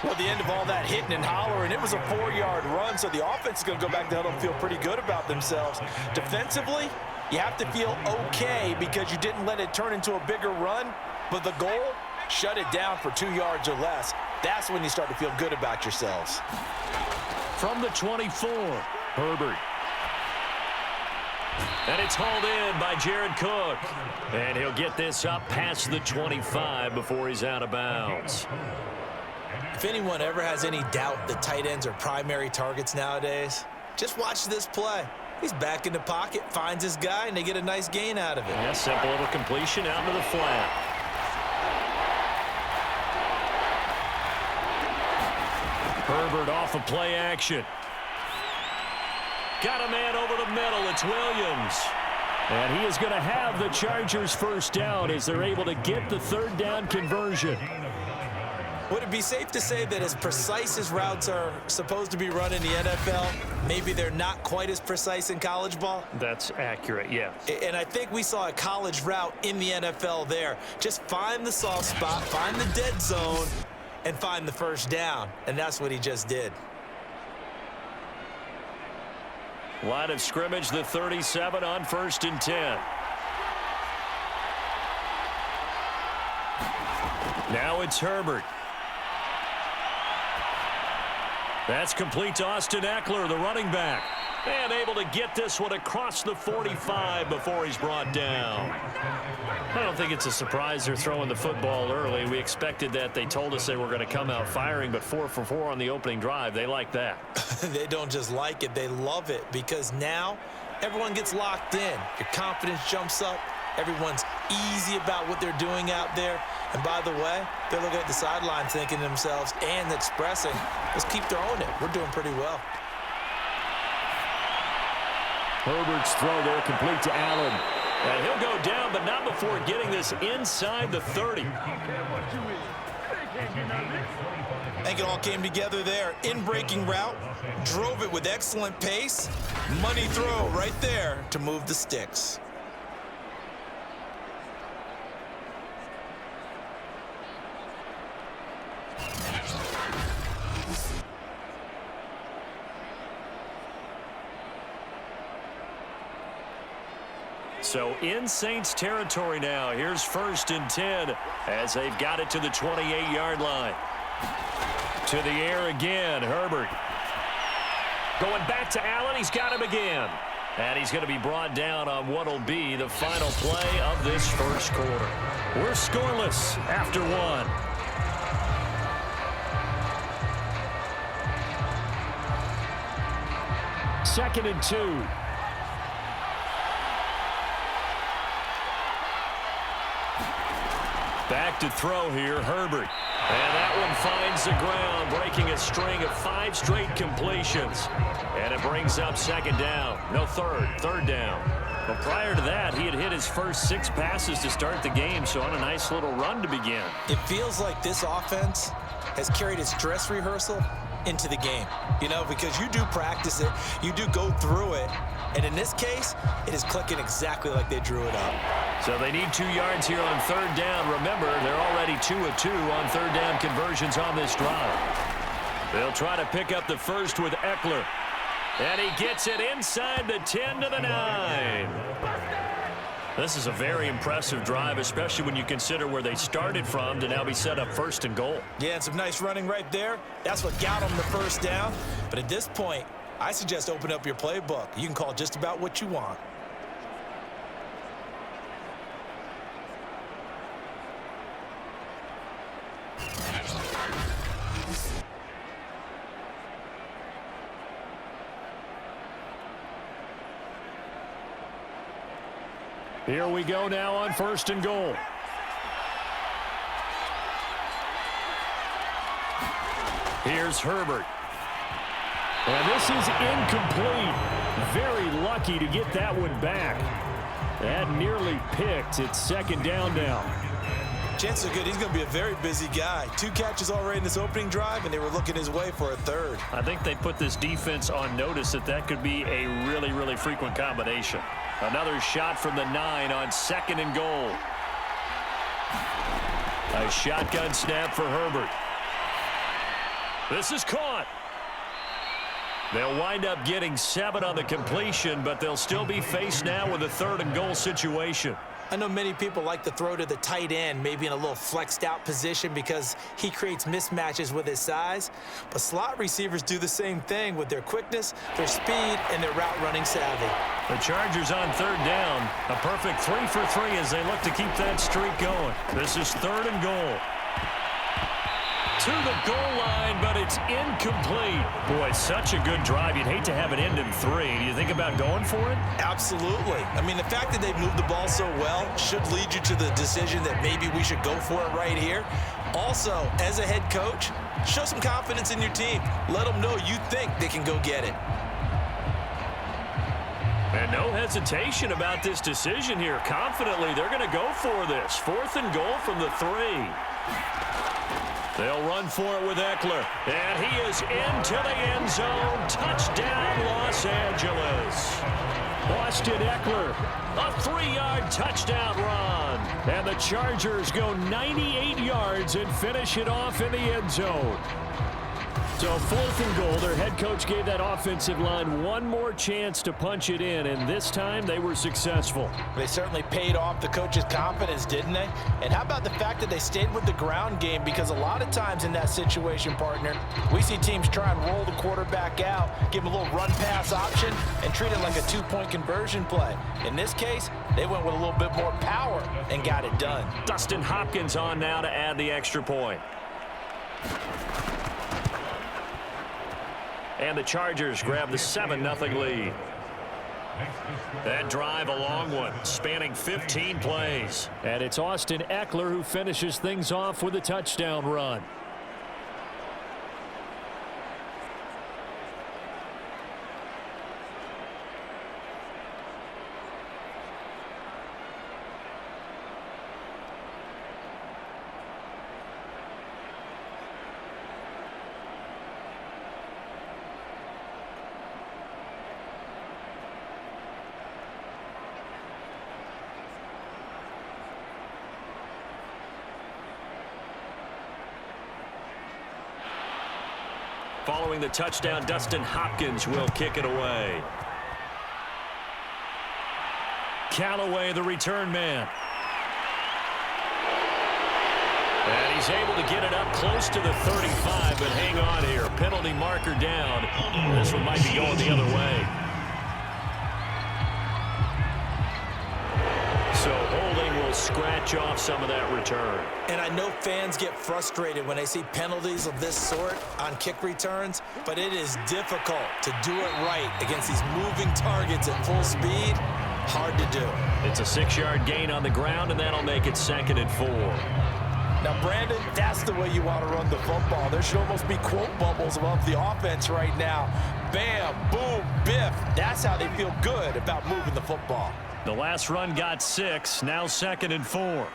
Well, the end of all that hitting and hollering, it was a 4-yard run, so the offense is going to go back to huddle and feel pretty good about themselves. Defensively, you have to feel okay because you didn't let it turn into a bigger run, but the goal, shut it down for 2 yards or less. That's when you start to feel good about yourselves. From the 24, Herbert. And it's hauled in by Jared Cook. And he'll get this up past the 25 before he's out of bounds. If anyone ever has any doubt that tight ends are primary targets nowadays, just watch this play. He's back in the pocket, finds his guy, and they get a nice gain out of it. Yeah, simple little completion out to the flat. Herbert off of play action. Got a man over the middle. It's Williams. And he is going to have the Chargers first down as they're able to get the 3rd down conversion. Would it be safe to say that as precise as routes are supposed to be run in the NFL, maybe they're not quite as precise in college ball? That's accurate, yeah. And I think we saw a college route in the NFL there. Just find the soft spot, find the dead zone, and find the first down. And that's what he just did. Line of scrimmage, the 37 on 1st and 10. Now it's Herbert. That's complete to Austin Eckler, the running back. And able to get this one across the 45 before he's brought down. I don't think it's a surprise they're throwing the football early. We expected that. They told us they were going to come out firing, but 4 for 4 on the opening drive. They like that. They don't just like it, they love it, because now everyone gets locked in. Your confidence jumps up. Everyone's easy about what they're doing out there. And by the way, they're looking at the sideline thinking to themselves and expressing, let's keep throwing it. We're doing pretty well. Herbert's throw there complete to Allen. And he'll go down, but not before getting this inside the 30. I think it all came together there. In-breaking route, drove it with excellent pace. Money throw right there to move the sticks. So in Saints territory now. Here's 1st and 10 as they've got it to the 28-yard line. To the air again, Herbert. Going back to Allen, he's got him again. And he's going to be brought down on what will be the final play of this first quarter. We're scoreless after 1. Second and 2. Back to throw here, Herbert. And that one finds the ground, breaking a string of 5 straight completions. And it brings up 2nd down. No, 3rd down. But prior to that, he had hit his first 6 passes to start the game, so on a nice little run to begin. It feels like this offense has carried its dress rehearsal into the game, you know, because you do practice it, you do go through it, and in this case, it is clicking exactly like they drew it up. So they need 2 yards here on 3rd down. Remember, they're already 2 of 2 on 3rd down conversions on this drive. They'll try to pick up the first with Eckler. And he gets it inside the 10 to the 9. This is a very impressive drive, especially when you consider where they started from to now be set up 1st and goal. Yeah, and some nice running right there. That's what got them the first down. But at this point, I suggest open up your playbook. You can call just about what you want. Here we go now on 1st and goal. Here's Herbert. And this is incomplete. Very lucky to get that one back. That nearly picked. It's 2nd down now. Chances are good he's going to be a very busy guy. 2 catches already in this opening drive, and they were looking his way for a 3rd. I think they put this defense on notice that could be a really, really frequent combination. Another shot from the 9 on 2nd and goal. A shotgun snap for Herbert. This is caught. They'll wind up getting 7 on the completion, but they'll still be faced now with a 3rd and goal situation. I know many people like to throw to the tight end, maybe in a little flexed out position because he creates mismatches with his size. But slot receivers do the same thing with their quickness, their speed, and their route running savvy. The Chargers on 3rd down. A perfect 3 for 3 as they look to keep that streak going. This is 3rd and goal. To the goal line, but it's incomplete. Boy, such a good drive. You'd hate to have it end in 3. Do you think about going for it? Absolutely. I mean, the fact that they've moved the ball so well should lead you to the decision that maybe we should go for it right here. Also, as a head coach, show some confidence in your team. Let them know you think they can go get it. And no hesitation about this decision here. Confidently, they're going to go for this. 4th and goal from the 3. They'll run for it with Eckler. And he is into the end zone. Touchdown, Los Angeles. Austin Eckler, a 3-yard touchdown run. And the Chargers go 98 yards and finish it off in the end zone. So 4th and goal, their head coach gave that offensive line one more chance to punch it in, and this time they were successful. They certainly paid off the coach's confidence, didn't they? And how about the fact that they stayed with the ground game? Because a lot of times in that situation, partner, we see teams try and roll the quarterback out, give him a little run-pass option, and treat it like a 2-point conversion play. In this case, they went with a little bit more power and got it done. Dustin Hopkins on now to add the extra point. And the Chargers grab the 7-0 lead. That drive a long one, spanning 15 plays. And it's Austin Eckler who finishes things off with a touchdown run. Following the touchdown, Dustin Hopkins will kick it away. Callaway, the return man. And he's able to get it up close to the 35, but hang on here. Penalty marker down. This one might be going the other way. So holding will scratch off some of that return. And I know fans get frustrated when they see penalties of this sort on kick returns, but it is difficult to do it right against these moving targets at full speed. Hard to do. It's a 6-yard gain on the ground, and that'll make it 2nd and 4. Now, Brandon, that's the way you want to run the football. There should almost be quote bubbles above the offense right now. Bam, boom, biff. That's how they feel good about moving the football. The last run got 6, now 2nd and 4.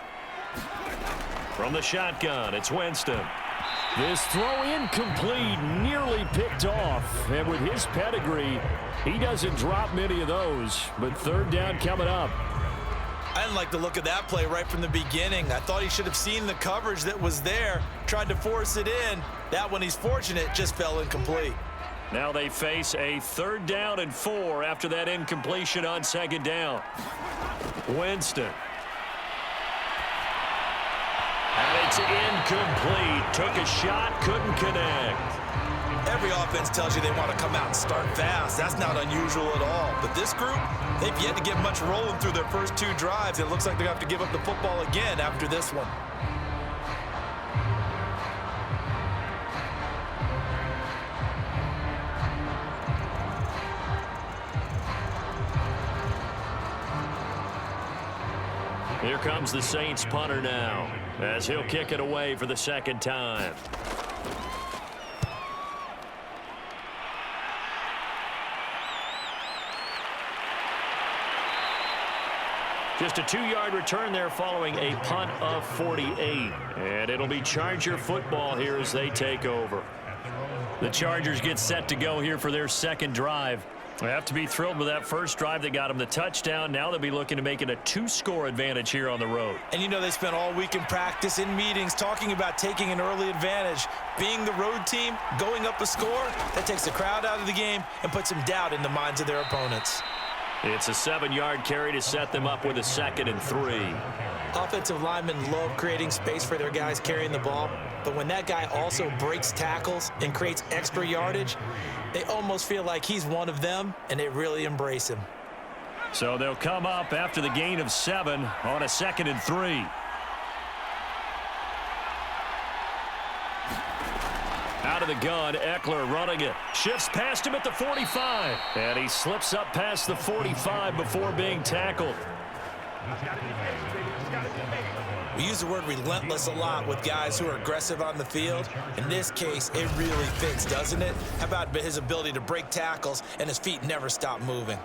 From the shotgun, it's Winston. This throw incomplete, nearly picked off. And with his pedigree, he doesn't drop many of those. But 3rd down coming up. I didn't like the look of that play right from the beginning. I thought he should have seen the coverage that was there, tried to force it in. That one, he's fortunate, just fell incomplete. Now they face a 3rd down and 4 after that incompletion on 2nd down. Winston. And it's incomplete. Took a shot, couldn't connect. Every offense tells you they want to come out and start fast. That's not unusual at all. But this group, they've yet to get much rolling through their first 2 drives. It looks like they're going to have to give up the football again after this one. Here comes the Saints punter now, as he'll kick it away for the second time. Just a 2-yard return there following a punt of 48. And it'll be Charger football here as they take over. The Chargers get set to go here for their second drive. They have to be thrilled with that first drive that got them the touchdown. Now they'll be looking to make it a 2-score advantage here on the road. And you know they spent all week in practice, in meetings, talking about taking an early advantage. Being the road team, going up a score, that takes the crowd out of the game and puts some doubt in the minds of their opponents. It's a 7-yard carry to set them up with a 2nd and 3. Offensive linemen love creating space for their guys carrying the ball, but when that guy also breaks tackles and creates extra yardage, they almost feel like he's one of them, and they really embrace him. So they'll come up after the gain of 7 on a 2nd and 3. Out of the gun, Eckler running it. Shifts past him at the 45. And he slips up past the 45 before being tackled. We use the word relentless a lot with guys who are aggressive on the field. In this case, it really fits, doesn't it? How about his ability to break tackles and his feet never stop moving?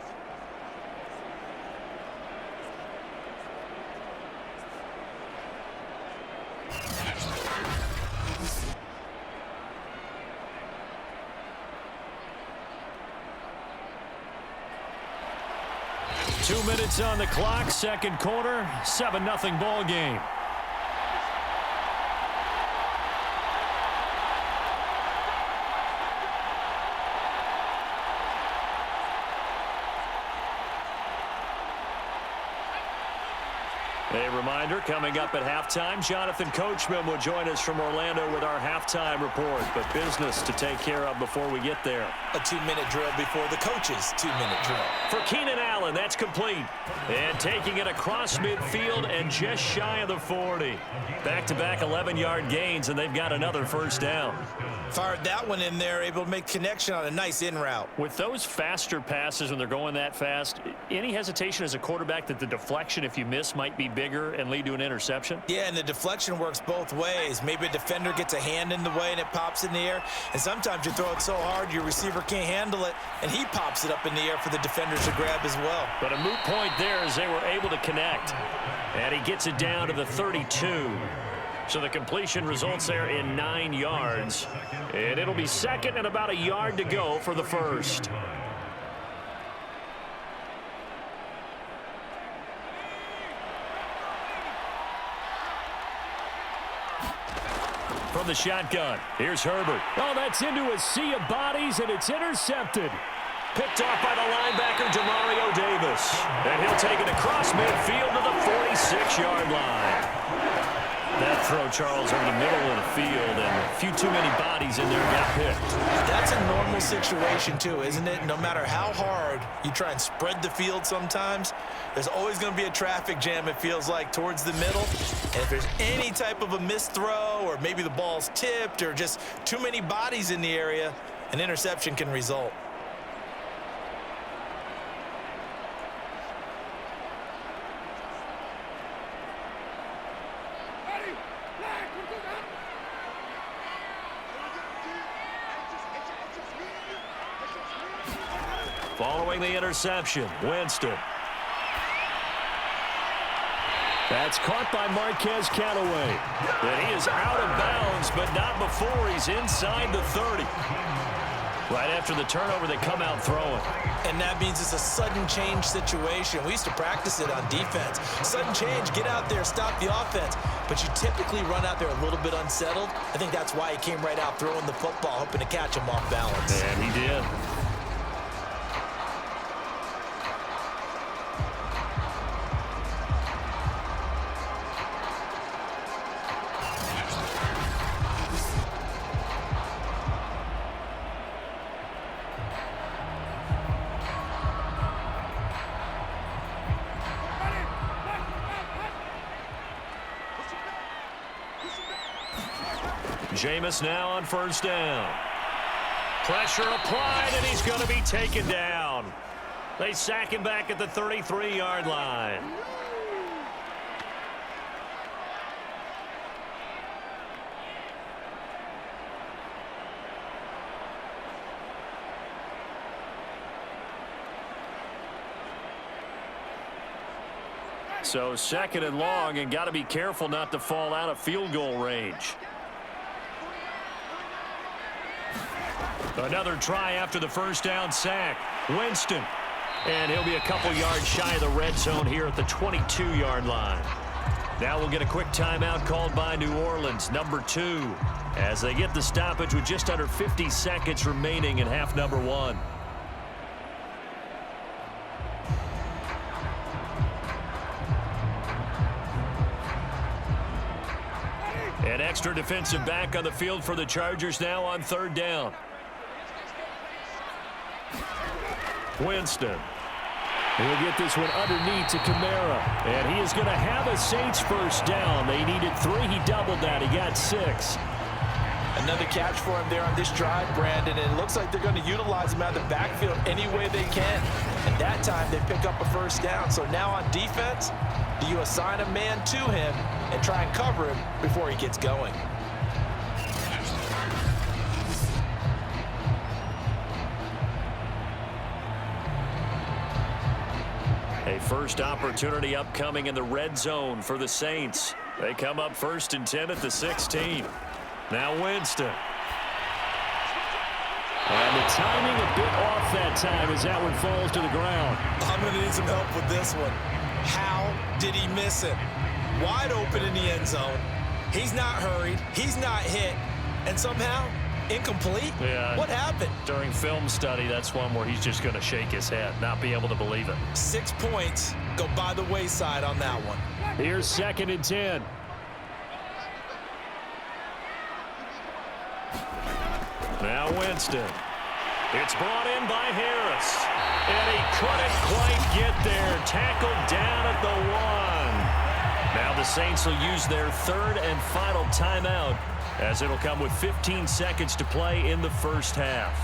Two minutes on the clock, second quarter, 7-0 ball game. A reminder, coming up at halftime, Jonathan Coachman will join us from Orlando with our halftime report, but business to take care of before we get there. A 2-minute drill before the coach's 2-minute drill. For Keenan Allen, that's complete. And taking it across midfield and just shy of the 40. Back-to-back 11-yard gains, and they've got another first down. Fired that one in there, able to make connection on a nice in route. With those faster passes when they're going that fast, any hesitation as a quarterback that the deflection, if you miss, might be bigger and lead to an interception? Yeah, and the deflection works both ways. Maybe a defender gets a hand in the way and it pops in the air. And sometimes you throw it so hard your receiver can't handle it, and he pops it up in the air for the defenders to grab as well. But a moot point there as they were able to connect. And he gets it down to the 32. So the completion results there in 9 yards. And it'll be second and about a yard to go for the first. From the shotgun, here's Herbert. Oh, that's into a sea of bodies, and it's intercepted. Picked off by the linebacker, Demario Davis. And he'll take it across midfield to the 46-yard line. That throw, Charles, over the middle of the field, and a few too many bodies in there got picked. That's a normal situation, too, isn't it? No matter how hard you try and spread the field sometimes, there's always going to be a traffic jam, it feels like, towards the middle. And if there's any type of a missed throw, or maybe the ball's tipped, or just too many bodies in the area, an interception can result. Following the interception, Winston. That's caught by Marquez Callaway. And he is out of bounds, but not before he's inside the 30. Right after the turnover, they come out throwing. And that means it's a sudden change situation. We used to practice it on defense. Sudden change, get out there, stop the offense. But you typically run out there a little bit unsettled. I think that's why he came right out throwing the football, hoping to catch him off balance. And he did. Jameis now on first down. Pressure applied, and he's going to be taken down. They sack him back at the 33-yard line. So 2nd and long, and got to be careful not to fall out of field goal range. Another try after the first down sack. Winston. And he'll be a couple yards shy of the red zone here at the 22-yard line. Now we'll get a quick timeout called by New Orleans, number 2, as they get the stoppage with just under 50 seconds remaining in half number 1. An extra defensive back on the field for the Chargers now on 3rd down. Winston. He'll get this one underneath to Kamara. And he is going to have a Saints first down. They needed 3. He doubled that. He got 6. Another catch for him there on this drive, Brandon. And it looks like they're going to utilize him out of the backfield any way they can. And that time they pick up a first down. So now on defense, do you assign a man to him and try and cover him before he gets going? A first opportunity upcoming in the red zone for the Saints. They come up 1st and 10 at the 16. Now Winston. And the timing a bit off that time as that one falls to the ground. I'm going to need some help with this one. How did he miss it? Wide open in the end zone. He's not hurried. He's not hit. And somehow, incomplete? Yeah. What happened? During film study, that's one where he's just going to shake his head, not be able to believe it. 6 points go by the wayside on that one. Here's 2nd and 10. Now Winston. It's brought in by Harris. And he couldn't quite get there. Tackled down at the 1. Now the Saints will use their 3rd and final timeout, as it'll come with 15 seconds to play in the first half.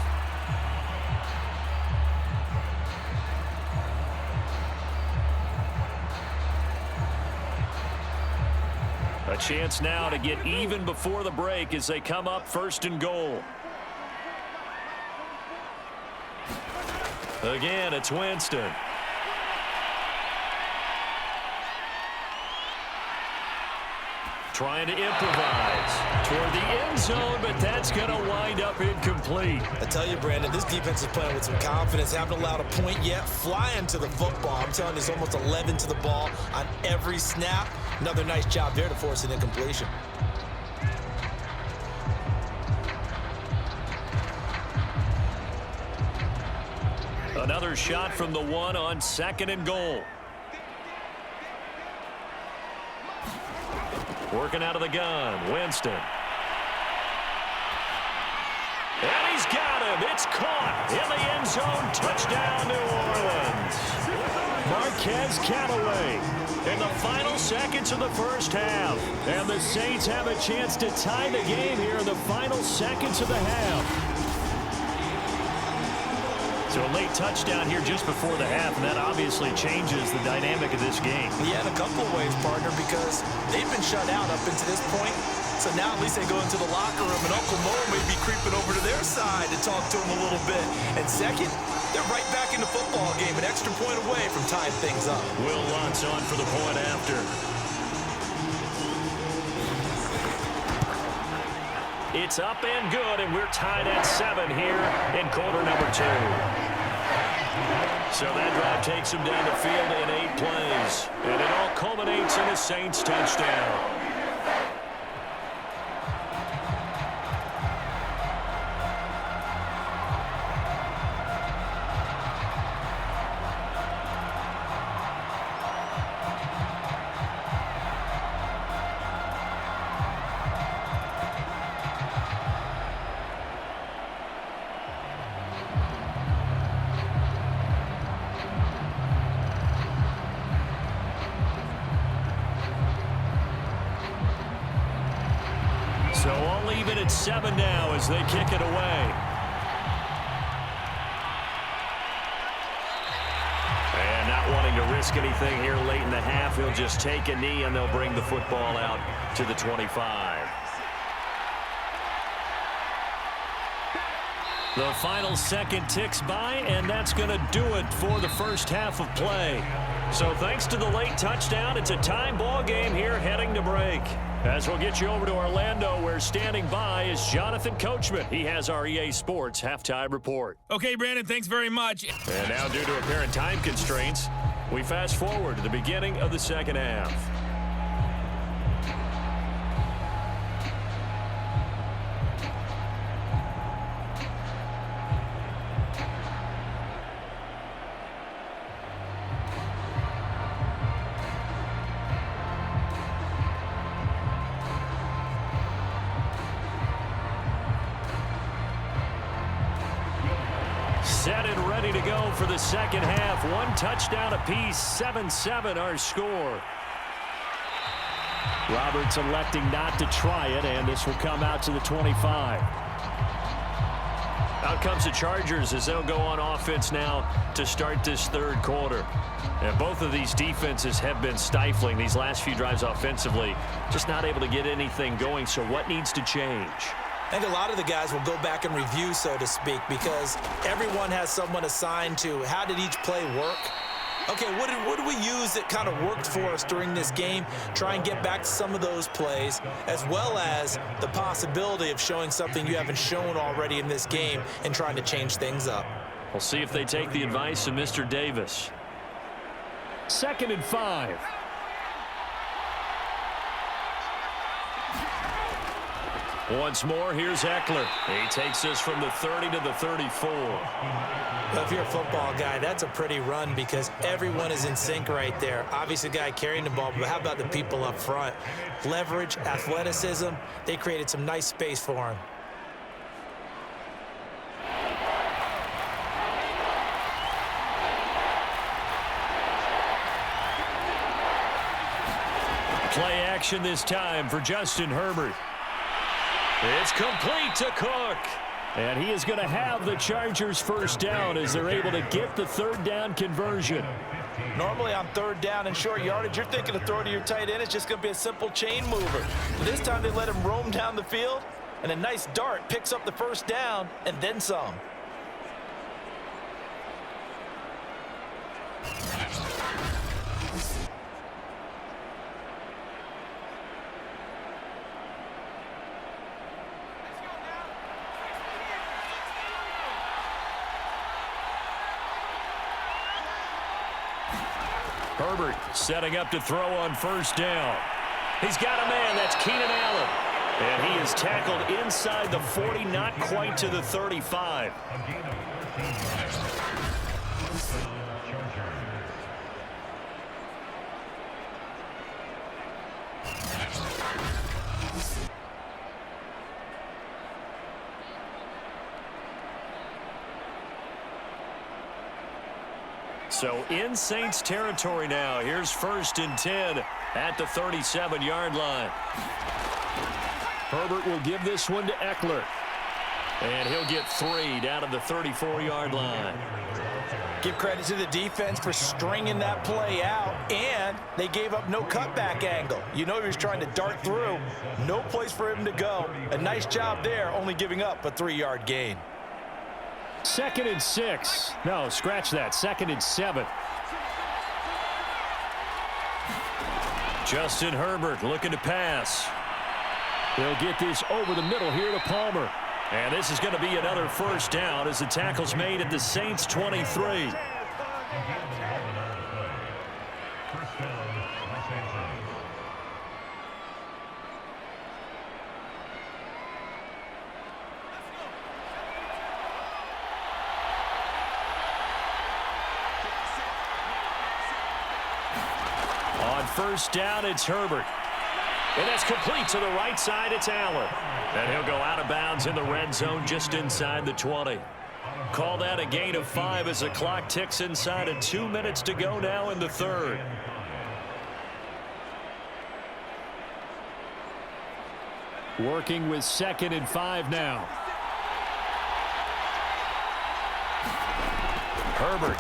A chance now to get even before the break as they come up 1st and goal. Again, it's Winston. Trying to improvise toward the end zone, but that's going to wind up incomplete. I tell you, Brandon, this defense is playing with some confidence. Haven't allowed a point yet. Flying to the football. I'm telling you, it's almost 11 to the ball on every snap. Another nice job there to force an incompletion. Another shot from the 1 on 2nd and goal. Working out of the gun, Winston. And he's got him. It's caught in the end zone. Touchdown, New Orleans. Marquez Callaway in the final seconds of the first half. And the Saints have a chance to tie the game here in the final seconds of the half. So a late touchdown here just before the half, and that obviously changes the dynamic of this game. Yeah, in a couple of ways, partner, because they've been shut out up until this point. So now at least they go into the locker room, and Uncle Mo may be creeping over to their side to talk to him a little bit. And second, they're right back in the football game, an extra point away from tying things up. Will Lutz on for the point after. It's up and good, and we're tied at 7 here in quarter number 2. So that drive takes them down the field in 8 plays. And it all culminates in a Saints touchdown. So all even at 7 now as they kick it away. And not wanting to risk anything here late in the half, he'll just take a knee and they'll bring the football out to the 25. The final second ticks by, and that's going to do it for the first half of play. So thanks to the late touchdown, it's a tie ball game here heading to break. As we'll get you over to Orlando, where standing by is Jonathan Coachman. He has our EA Sports halftime report. Okay, Brandon, thanks very much. And now, due to apparent time constraints, we fast forward to the beginning of the second half. Set and ready to go for the second half. One touchdown apiece, 7-7 our score. Roberts electing not to try it, and this will come out to the 25. Out comes the Chargers as they'll go on offense now to start this third quarter. And both of these defenses have been stifling these last few drives offensively. Just not able to get anything going, so what needs to change? I think a lot of the guys will go back and review, so to speak, because everyone has someone assigned to how did each play work. Okay, what did we use that kind of worked for us during this game? Try and get back to some of those plays, as well as the possibility of showing something you haven't shown already in this game and trying to change things up. We'll see if they take the advice of Mr. Davis. 2nd and 5. Once more, here's Eckler. He takes us from the 30 to the 34. Well, if you're a football guy, that's a pretty run because everyone is in sync right there. Obviously, the guy carrying the ball, but how about the people up front? Leverage, athleticism, they created some nice space for him. Play action this time for Justin Herbert. It's complete to Cook. And he is going to have the Chargers first down as they're able to get the third down conversion. Normally on third down and short yardage, you're thinking of throw to your tight end. It's just going to be a simple chain mover. But this time they let him roam down the field, and a nice dart picks up the first down and then some. Herbert setting up to throw on first down. He's got a man. That's Keenan Allen. And he is tackled inside the 40, not quite to the 35. So in Saints territory now. Here's 1st and 10 at the 37-yard line. Herbert will give this one to Eckler. And he'll get 3 down to the 34-yard line. Give credit to the defense for stringing that play out, and they gave up no cutback angle. You know he was trying to dart through. No place for him to go. A nice job there, only giving up a 3-yard gain. 2nd and 6. No, scratch that. 2nd and 7. Justin Herbert looking to pass. They'll get this over the middle here to Palmer. And this is going to be another first down as the tackle's made at the Saints 23. On first down, it's Herbert. And that's complete to the right side. It's Allen. And he'll go out of bounds in the red zone just inside the 20. Call that a gain of 5 as the clock ticks inside of 2 minutes to go now in the third. Working with 2nd and 5 now. Herbert.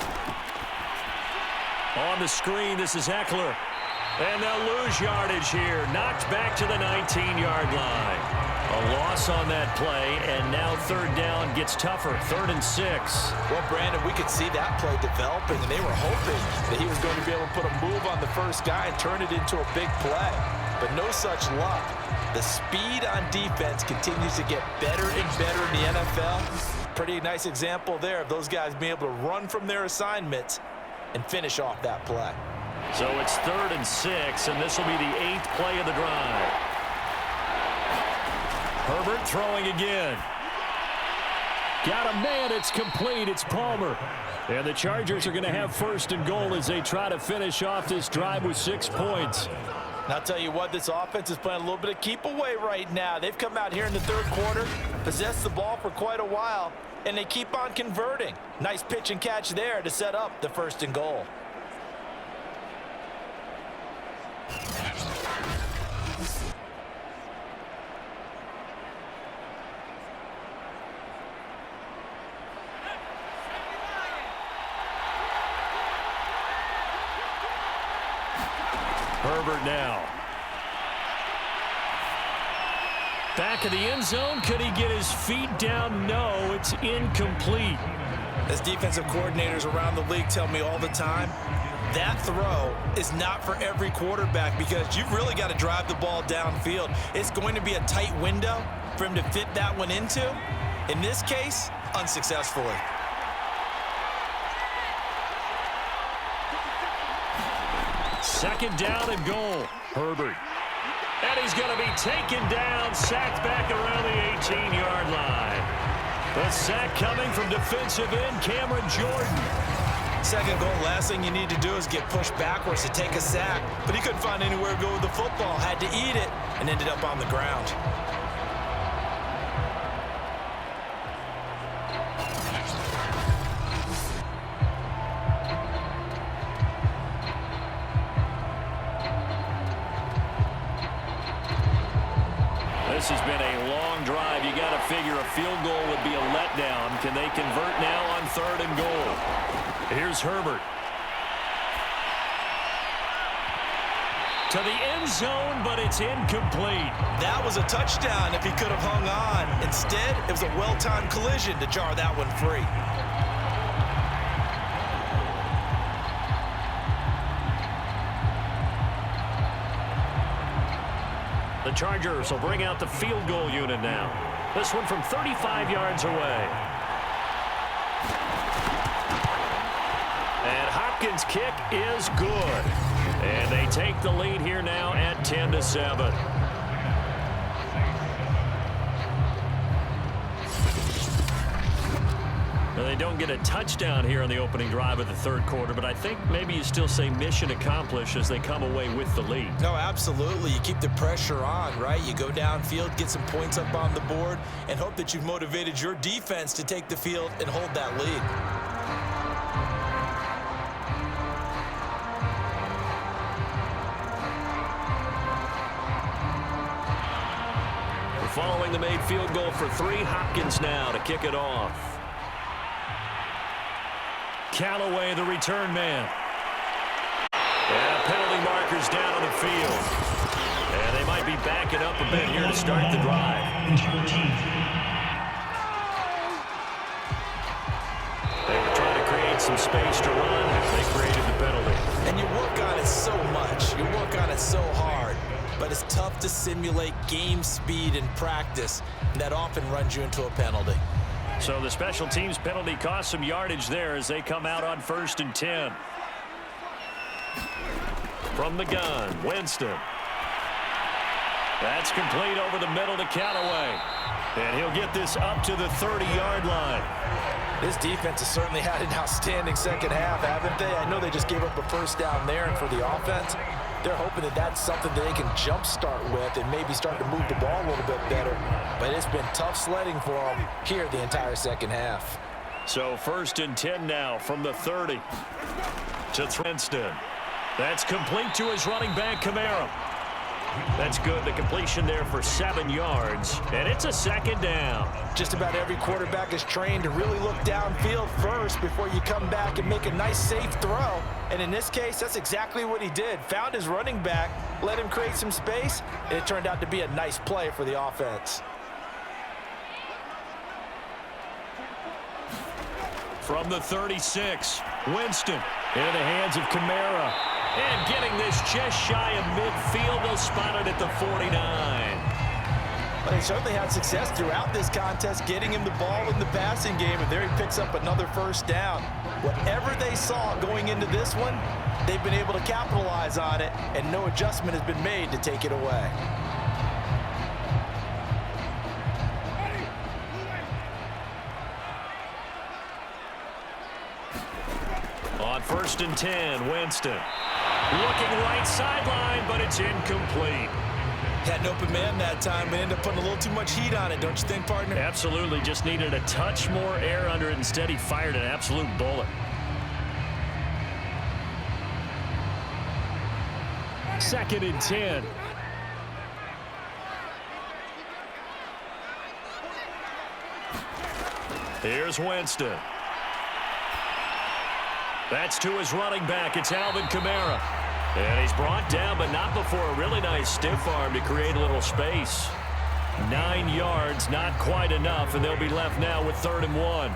On the screen, this is Eckler. And they'll lose yardage here. Knocked back to the 19-yard line. A loss on that play, and now third down gets tougher. 3rd and 6. Well, Brandon, we could see that play developing, and they were hoping that he was going to be able to put a move on the first guy and turn it into a big play. But no such luck. The speed on defense continues to get better and better in the NFL. Pretty nice example there of those guys being able to run from their assignments and finish off that play. So it's 3rd and 6, and this will be the 8th play of the drive. Herbert throwing again. Got a man. It's complete. It's Palmer. And the Chargers are going to have 1st and goal as they try to finish off this drive with 6 points. And I'll tell you what, this offense is playing a little bit of keep away right now. They've come out here in the 3rd quarter, possessed the ball for quite a while, and they keep on converting. Nice pitch and catch there to set up the 1st and goal. Herbert now. Back of the end zone. Could he get his feet down? No, it's incomplete. As defensive coordinators around the league tell me all the time, that throw is not for every quarterback because you've really got to drive the ball downfield. It's going to be a tight window for him to fit that one into. In this case, unsuccessfully. Second down and goal. Herbert. And he's going to be taken down, sacked back around the 18-yard line. The sack coming from defensive end Cameron Jordan. Second goal, last thing you need to do is get pushed backwards to take a sack. But he couldn't find anywhere to go with the football, had to eat it, and ended up on the ground. This has been a long drive. You got to figure a field goal would be a letdown. Can they convert now on 3rd and goal? Here's Herbert. To the end zone, but it's incomplete. That was a touchdown if he could have hung on. Instead, it was a well-timed collision to jar that one free. The Chargers will bring out the field goal unit now. This one from 35 yards away. And Hopkins' kick is good. And they take the lead here now at 10-7. Well, they don't get a touchdown here on the opening drive of the 3rd quarter, but I think maybe you still say mission accomplished as they come away with the lead. No, absolutely. You keep the pressure on, right? You go downfield, get some points up on the board, and hope that you've motivated your defense to take the field and hold that lead. Following the made field goal for 3, Hopkins now to kick it off. Callaway, the return man. And penalty markers down on the field. And they might be backing up a bit here to start the drive. They were trying to create some space to run. They created the penalty. And you work on it so much. You work on it so hard. But it's tough to simulate game speed in practice, and that often runs you into a penalty. So the special teams penalty cost some yardage there as they come out on 1st and 10. From the gun, Winston. That's complete over the middle to Callaway. And he'll get this up to the 30-yard line. This defense has certainly had an outstanding second half, haven't they? I know they just gave up a first down there, and for the offense, they're hoping that that's something that they can jumpstart with and maybe start to move the ball a little bit better. But it's been tough sledding for them here the entire second half. So 1st and 10 now from the 30 to Winston. That's complete to his running back, Kamara. That's good. The completion there for 7 yards. And it's a second down. Just about every quarterback is trained to really look downfield first before you come back and make a nice, safe throw. And in this case, that's exactly what he did. Found his running back, let him create some space, and it turned out to be a nice play for the offense. from the 36. Winston in the hands of Kamara. And getting this just shy of midfield. They'll spot it at the 49. But they certainly had success throughout this contest getting him the ball in the passing game, and there he picks up another first down. Whatever they saw going into this one, they've been able to capitalize on it, and no adjustment has been made to take it away. On 1st and 10, Winston. Looking right sideline, but it's incomplete. Had an open man that time, but ended up putting a little too much heat on it, don't you think, partner? Absolutely. Just needed a touch more air under it. Instead, he fired an absolute bullet. Second and 10. Here's Winston. That's to his running back. It's Alvin Kamara. And he's brought down, but not before a really nice stiff arm to create a little space. 9 yards, not quite enough, and they'll be left now with 3rd and 1.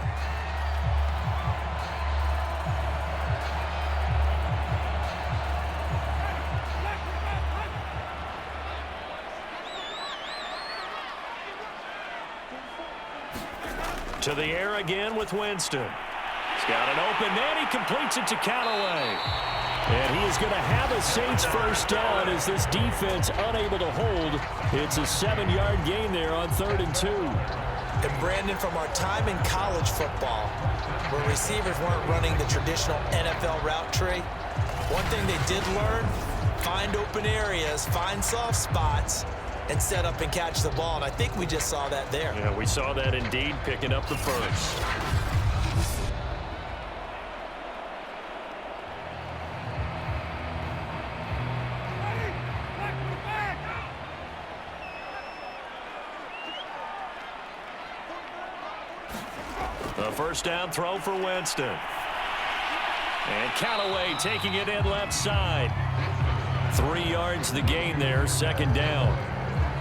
To the air again with Winston. He's got an open man. He completes it to Callaway. And he is going to have a Saints first down as this defense unable to hold. It's a 7-yard gain there on 3rd and 2. And Brandon, from our time in college football, where receivers weren't running the traditional NFL route tree, one thing they did learn, find open areas, find soft spots, and set up and catch the ball. And I think we just saw that there. Yeah, we saw that indeed, picking up the first. The first down throw for Winston. And Callaway taking it in left side. 3 yards the gain there, 2nd down.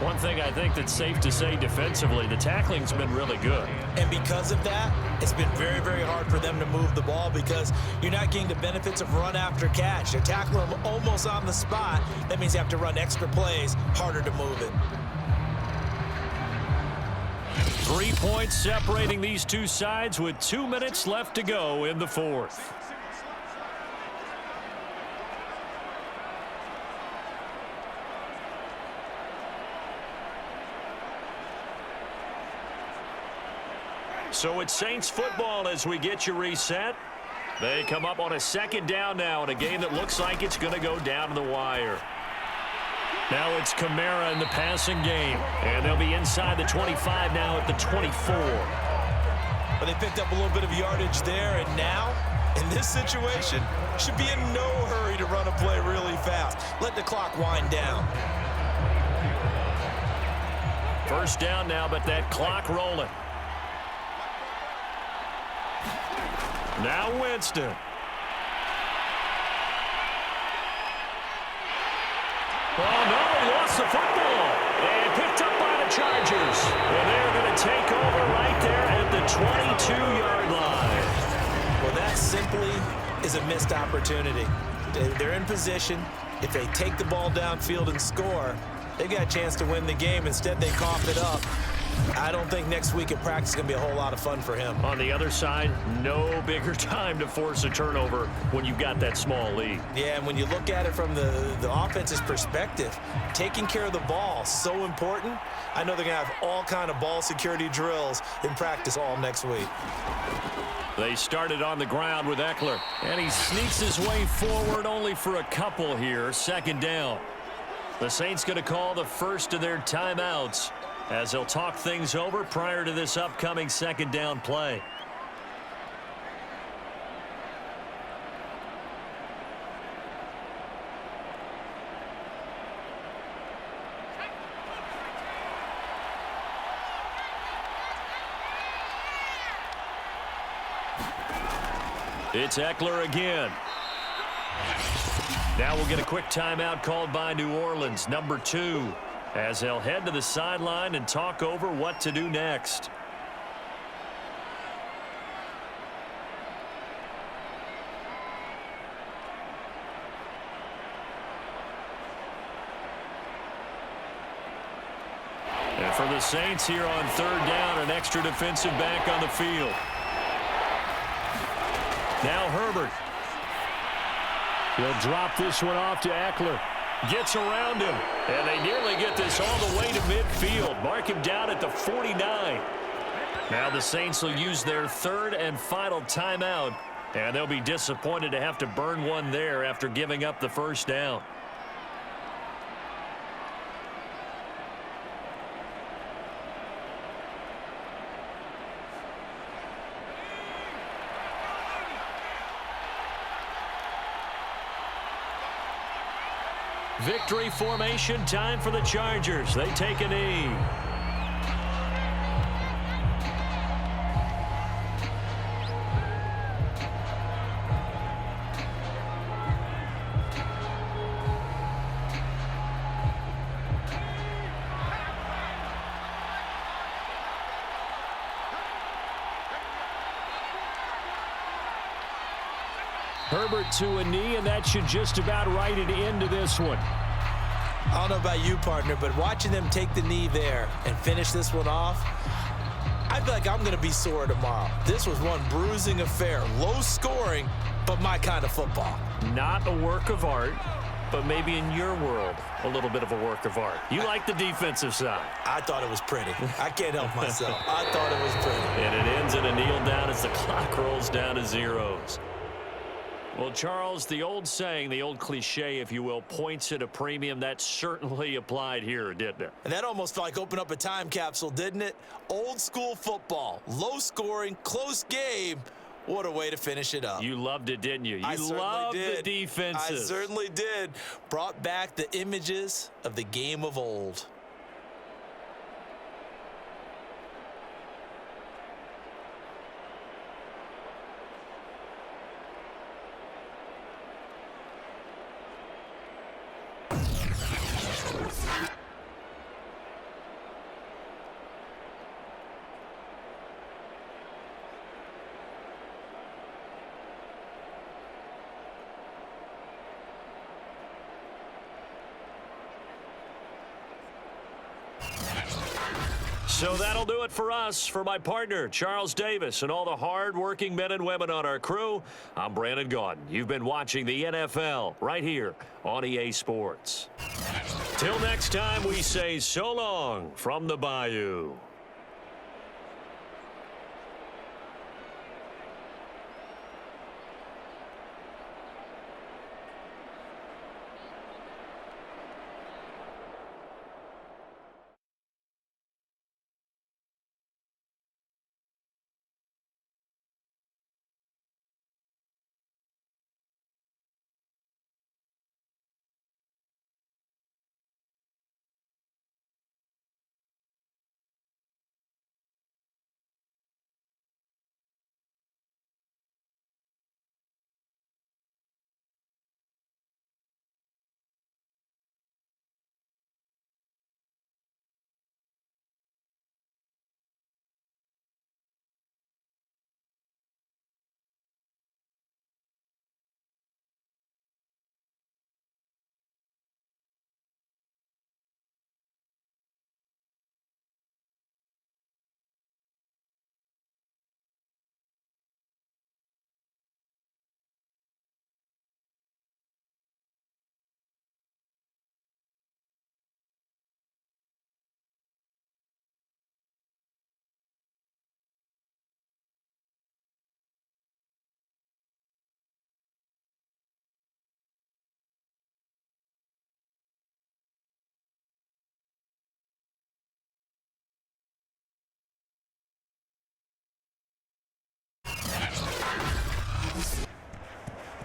One thing I think that's safe to say defensively, the tackling's been really good. And because of that, it's been very, very hard for them to move the ball because you're not getting the benefits of run after catch. They're tackling them almost on the spot. That means you have to run extra plays, harder to move it. 3 points separating these two sides with 2 minutes left to go in the 4th. So it's Saints football as we get you reset. They come up on a 2nd down now in a game that looks like it's going to go down to the wire. Now it's Kamara in the passing game. And they'll be inside the 25 now at the 24. But they picked up a little bit of yardage there, and now, in this situation, should be in no hurry to run a play really fast. Let the clock wind down. First down now, but that clock rolling. Now Winston. Oh, no, he lost the football. And picked up by the Chargers. And they're going to take over right there at the 22-yard line. Well, that simply is a missed opportunity. They're in position. If they take the ball downfield and score, they've got a chance to win the game. Instead, they cough it up. I don't think next week at practice is going to be a whole lot of fun for him. On the other side, no bigger time to force a turnover when you've got that small lead. Yeah, and when you look at it from the offense's perspective, taking care of the ball, so important. I know they're going to have all kind of ball security drills in practice all next week. They started on the ground with Eckler, and he sneaks his way forward only for a couple here. 2nd down. The Saints going to call the first of their timeouts as they'll talk things over prior to this upcoming 2nd down play. It's Eckler again. Now we'll get a quick timeout called by New Orleans, number 2. As they'll head to the sideline and talk over what to do next. And for the Saints here on third down, an extra defensive back on the field. Now Herbert. He'll drop this one off to Eckler. Gets around him. And they nearly get this all the way to midfield. Mark him down at the 49. Now the Saints will use their third and final timeout. And they'll be disappointed to have to burn one there after giving up the first down. Victory formation, time for the Chargers. They take a knee. Herbert to a knee, and that should just about write it into this one. I don't know about you, partner, but watching them take the knee there and finish this one off, I feel like I'm going to be sore tomorrow. This was one bruising affair. Low scoring, but my kind of football. Not a work of art, but maybe in your world, a little bit of a work of art. You like the defensive side. I thought it was pretty. I can't help myself. I thought it was pretty. And it ends in a kneel down as the clock rolls down to zeros. Well, Charles, the old saying, the old cliche, if you will, points at a premium. That certainly applied here, didn't it? And that almost felt like opened up a time capsule, didn't it? Old school football, low scoring, close game. What a way to finish it up. You loved it, didn't you? I You certainly loved did. the defenses. I certainly did. Brought back the images of the game of old. So that'll do it for us. For my partner, Charles Davis, and all the hard-working men and women on our crew, I'm Brandon Gaudin. You've been watching the NFL right here on EA Sports. Till next time, we say so long from the Bayou.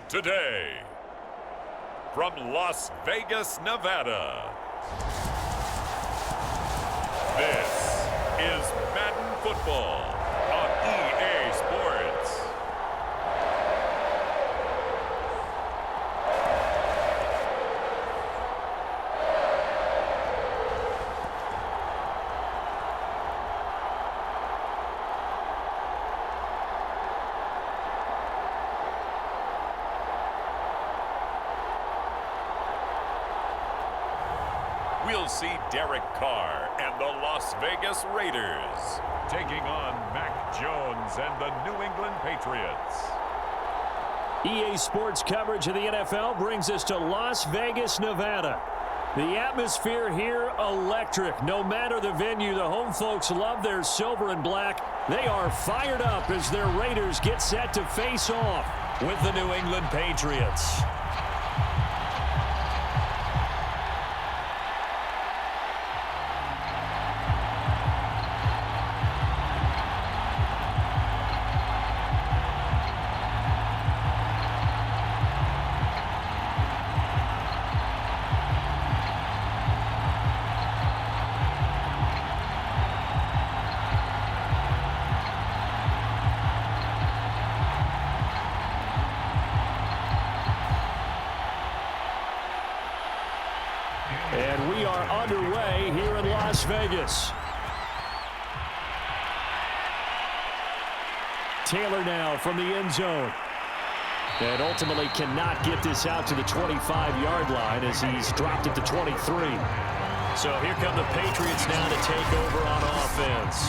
Today, from Las Vegas, Nevada, this is Madden Football on EA Sports. we'll see Derek Carr and the Las Vegas Raiders taking on Mac Jones and the New England Patriots. EA Sports coverage of the NFL brings us to Las Vegas, Nevada. The atmosphere here, electric. No matter the venue, the home folks love their silver and black. They are fired up as their Raiders get set to face off with the New England Patriots. And we are underway here in Las Vegas. Taylor now from the end zone. And ultimately cannot get this out to the 25-yard line as he's dropped it to 23. So here come the Patriots now to take over on offense.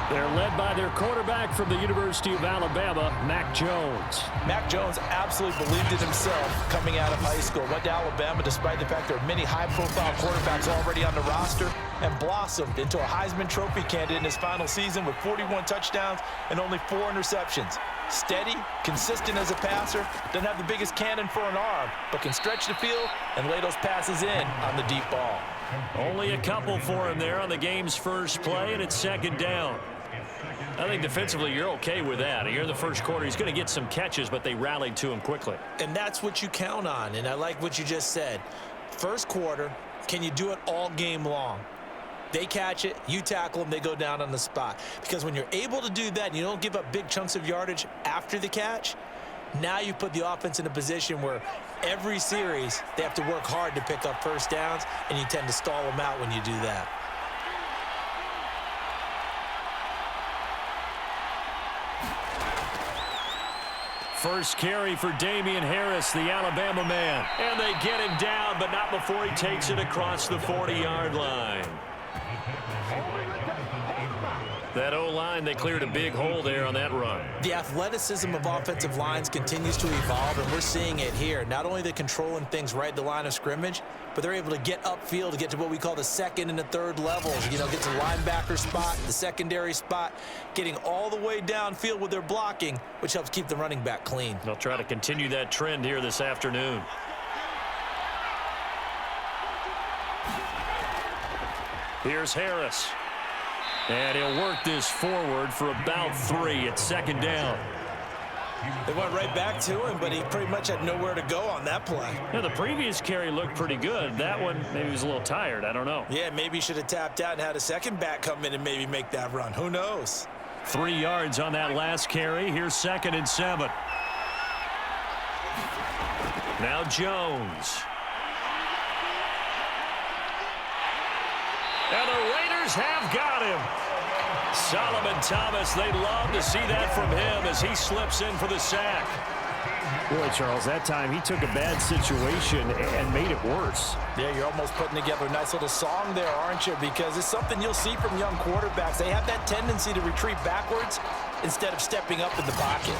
They're led by their quarterback from the University of Alabama, Mac Jones. Mac Jones absolutely believed in himself coming out of high school. Went to Alabama despite the fact there are many high-profile quarterbacks already on the roster, and blossomed into a Heisman Trophy candidate in his final season with 41 touchdowns and only 4 interceptions. Steady, consistent as a passer, doesn't have the biggest cannon for an arm, but can stretch the field and lay those passes in on the deep ball. Only a couple for him there on the game's first play, and it's second down. I think defensively you're okay with that. Here in the first quarter, he's going to get some catches, but they rallied to him quickly. And that's what you count on, and I like what you just said. First quarter, can you do it all game long? They catch it, you tackle them, they go down on the spot. Because when you're able to do that and you don't give up big chunks of yardage after the catch, now you put the offense in a position where every series they have to work hard to pick up first downs, and you tend to stall them out when you do that. First carry for Damian Harris, the Alabama man. And they get him down, but not before he takes it across the 40-yard line. That O-line, they cleared a big hole there on that run. The athleticism of offensive lines continues to evolve, and we're seeing it here. Not only are they controlling things right at the line of scrimmage, but they're able to get upfield to get to what we call the second and the third levels. You know, get to the linebacker spot, the secondary spot, getting all the way downfield with their blocking, which helps keep the running back clean. They'll try to continue that trend here this afternoon. Here's Harris. And he'll work this forward for about 3. It's second down. They went right back to him, but he pretty much had nowhere to go on that play. Yeah, the previous carry looked pretty good. That one, maybe he was a little tired. I don't know. Yeah, maybe he should have tapped out and had a second back come in and maybe make that run. Who knows? 3 yards on that last carry. Here's 2nd and 7. Now Jones. And the Raiders have got him. Solomon Thomas, they'd love to see that from him as he slips in for the sack. Boy, Charles, that time he took a bad situation and made it worse. Yeah, you're almost putting together a nice little song there, aren't you? Because it's something you'll see from young quarterbacks. They have that tendency to retreat backwards instead of stepping up in the pocket.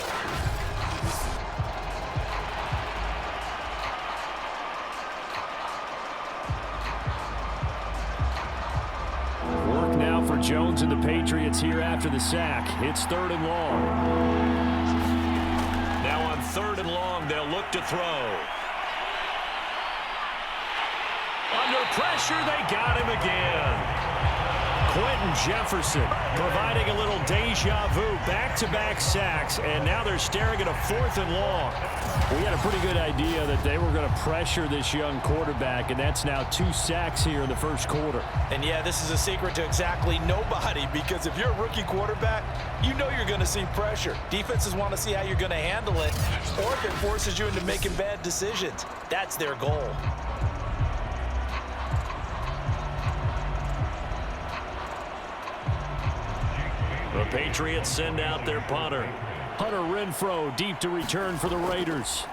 For Jones and the Patriots here after the sack. It's 3rd and long. Now on 3rd and long, they'll look to throw. Under pressure, they got him again. Quentin Jefferson providing a little deja vu, back-to-back sacks, and now they're staring at a 4th and long. We had a pretty good idea that they were going to pressure this young quarterback, and that's now 2 sacks here in the first quarter. And yeah, this is a secret to exactly nobody, because if you're a rookie quarterback, you know you're going to see pressure. Defenses want to see how you're going to handle it, or if it forces you into making bad decisions. That's their goal. The Patriots send out their punter. Hunter Renfrow deep to return for the Raiders.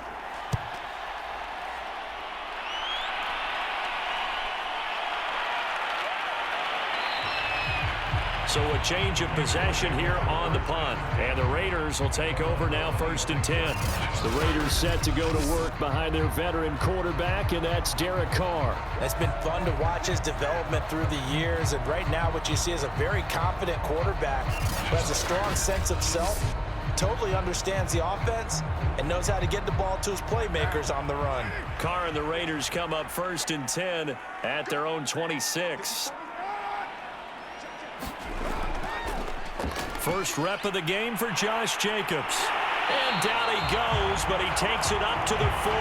So a change of possession here on the punt. And the Raiders will take over now 1st and 10. The Raiders set to go to work behind their veteran quarterback, and that's Derek Carr. It's been fun to watch his development through the years, and right now what you see is a very confident quarterback who has a strong sense of self, totally understands the offense, and knows how to get the ball to his playmakers on the run. Carr and the Raiders come up 1st and 10 at their own 26. First rep of the game for Josh Jacobs. And down he goes, but he takes it up to the 40.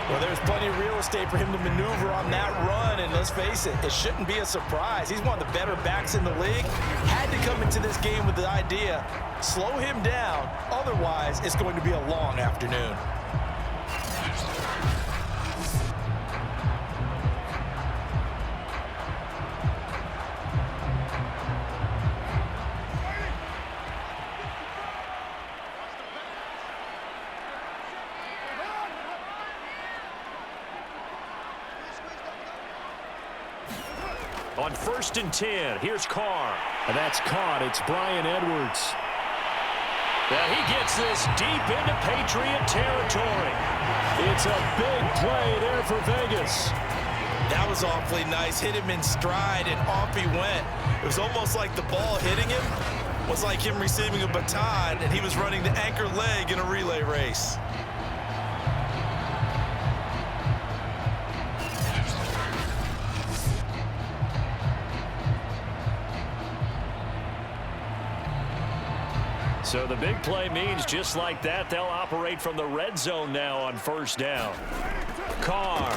Well, there's plenty of real estate for him to maneuver on that run, and let's face it, it shouldn't be a surprise. He's one of the better backs in the league. Had to come into this game with the idea, slow him down, otherwise it's going to be a long afternoon. On 1st and 10, here's Carr. And that's caught. It's Bryan Edwards. Now he gets this deep into Patriot territory. It's a big play there for Vegas. That was awfully nice. Hit him in stride, and off he went. It was almost like the ball hitting him was like him receiving a baton, and he was running the anchor leg in a relay race. So the big play means just like that, they'll operate from the red zone now on 1st down. Carr.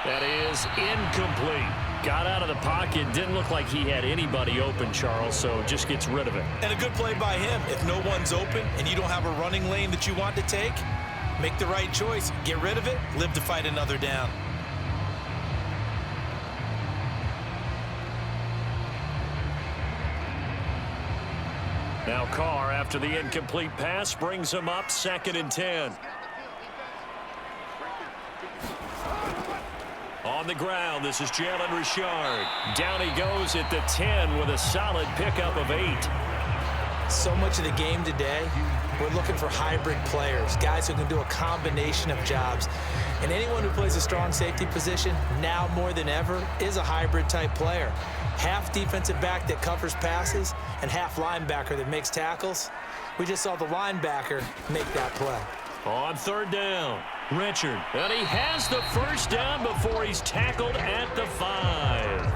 That is incomplete. Got out of the pocket. Didn't look like he had anybody open, Charles, so just gets rid of it. And a good play by him. If no one's open and you don't have a running lane that you want to take, make the right choice. Get rid of it. Live to fight another down. Now Carr, after the incomplete pass, brings him up 2nd and 10. On the ground, this is Jalen Richard. Down he goes at the 10 with a solid pickup of 8. So much of the game today, we're looking for hybrid players, guys who can do a combination of jobs. And anyone who plays a strong safety position, now more than ever, is a hybrid type player. Half defensive back that covers passes and half linebacker that makes tackles. We just saw the linebacker make that play. On 3rd down, Richard. And he has the 1st down before he's tackled at the 5.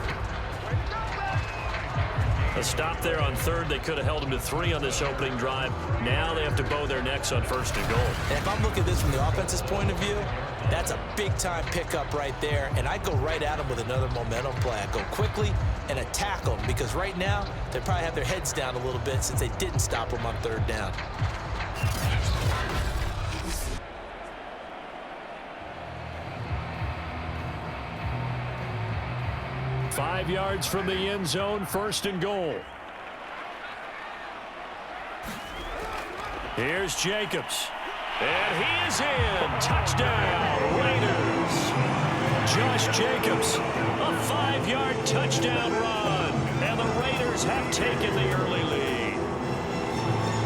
A stop there on 3rd. They could have held him to 3 on this opening drive. Now they have to bow their necks on 1st and goal. And if I'm looking at this from the offense's point of view, that's a big-time pickup right there, and I go right at him with another momentum play. I go quickly and attack them, because right now they probably have their heads down a little bit since they didn't stop them on 3rd down. Five yards from the end zone, 1st and goal. Here's Jacobs. And he is in. Touchdown, Raiders. Josh Jacobs, a 5-yard touchdown run. And the Raiders have taken the early lead.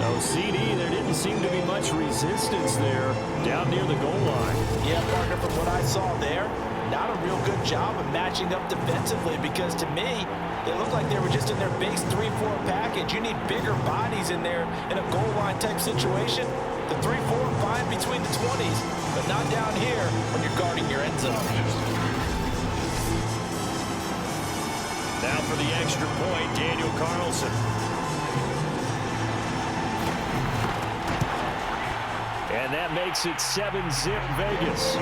No, CD, there didn't seem to be much resistance there down near the goal line. Yeah, partner, from what I saw there, not a real good job of matching up defensively, because to me, they look like they were just in their base 3-4 package. You need bigger bodies in there in a goal line type situation. The 3-4 fine between the 20s, but not down here when you're guarding your end zone. Now for the extra point, Daniel Carlson. And that makes it 7-zip Vegas.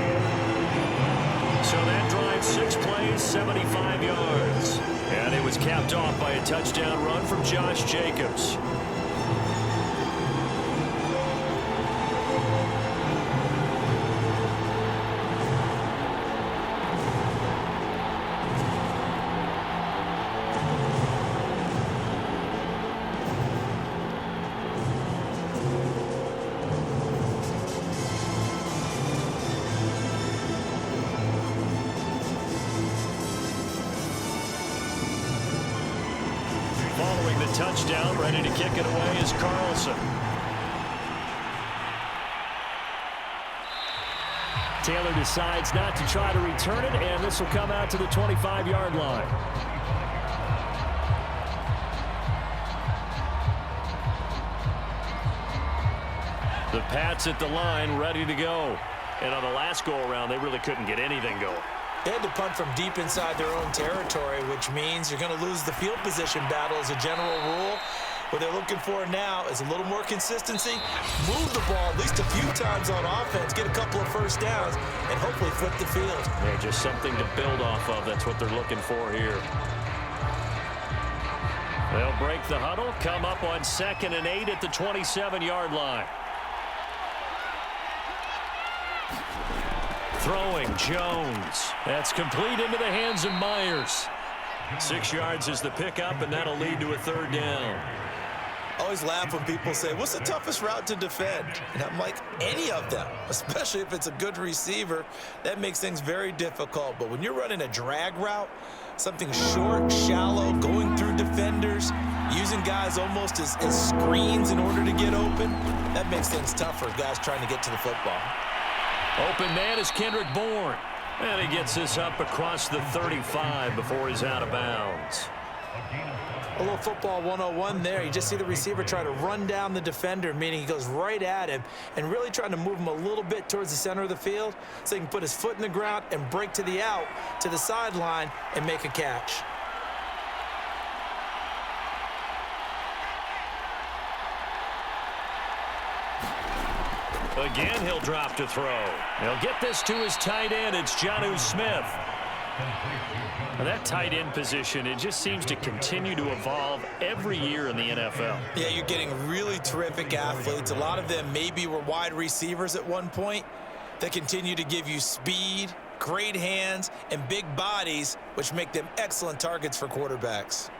So that drive, 6 plays, 75 yards. And it was capped off by a touchdown run from Josh Jacobs. a touchdown. Ready to kick it away is Carlson. Taylor decides not to try to return it, and this will come out to the 25-yard line. The Pats at the line, ready to go. And on the last go-around, they really couldn't get anything going. They had to punt from deep inside their own territory, which means you're going to lose the field position battle as a general rule. What they're looking for now is a little more consistency, move the ball at least a few times on offense, get a couple of first downs, and hopefully flip the field. Yeah, just something to build off of. That's what they're looking for here. They'll break the huddle, come up on 2nd and 8 at the 27-yard line. Throwing, Jones. That's complete into the hands of Myers. 6 yards is the pickup, and that'll lead to a 3rd down. I always laugh when people say, what's the toughest route to defend? And I'm like, any of them, especially if it's a good receiver. That makes things very difficult. But when you're running a drag route, something short, shallow, going through defenders, using guys almost as screens in order to get open, that makes things tough for guys trying to get to the football. Open man is Kendrick Bourne. And he gets this up across the 35 before he's out of bounds. A little football 101 there. You just see the receiver try to run down the defender, meaning he goes right at him and really trying to move him a little bit towards the center of the field so he can put his foot in the ground and break to the out, to the sideline, and make a catch. Again, he'll drop to throw. He'll get this to his tight end. It's Jonnu Smith. And that tight end position, it just seems to continue to evolve every year in the NFL. Yeah, you're getting really terrific athletes. A lot of them maybe were wide receivers at one point that continue to give you speed, great hands, and big bodies, which make them excellent targets for quarterbacks.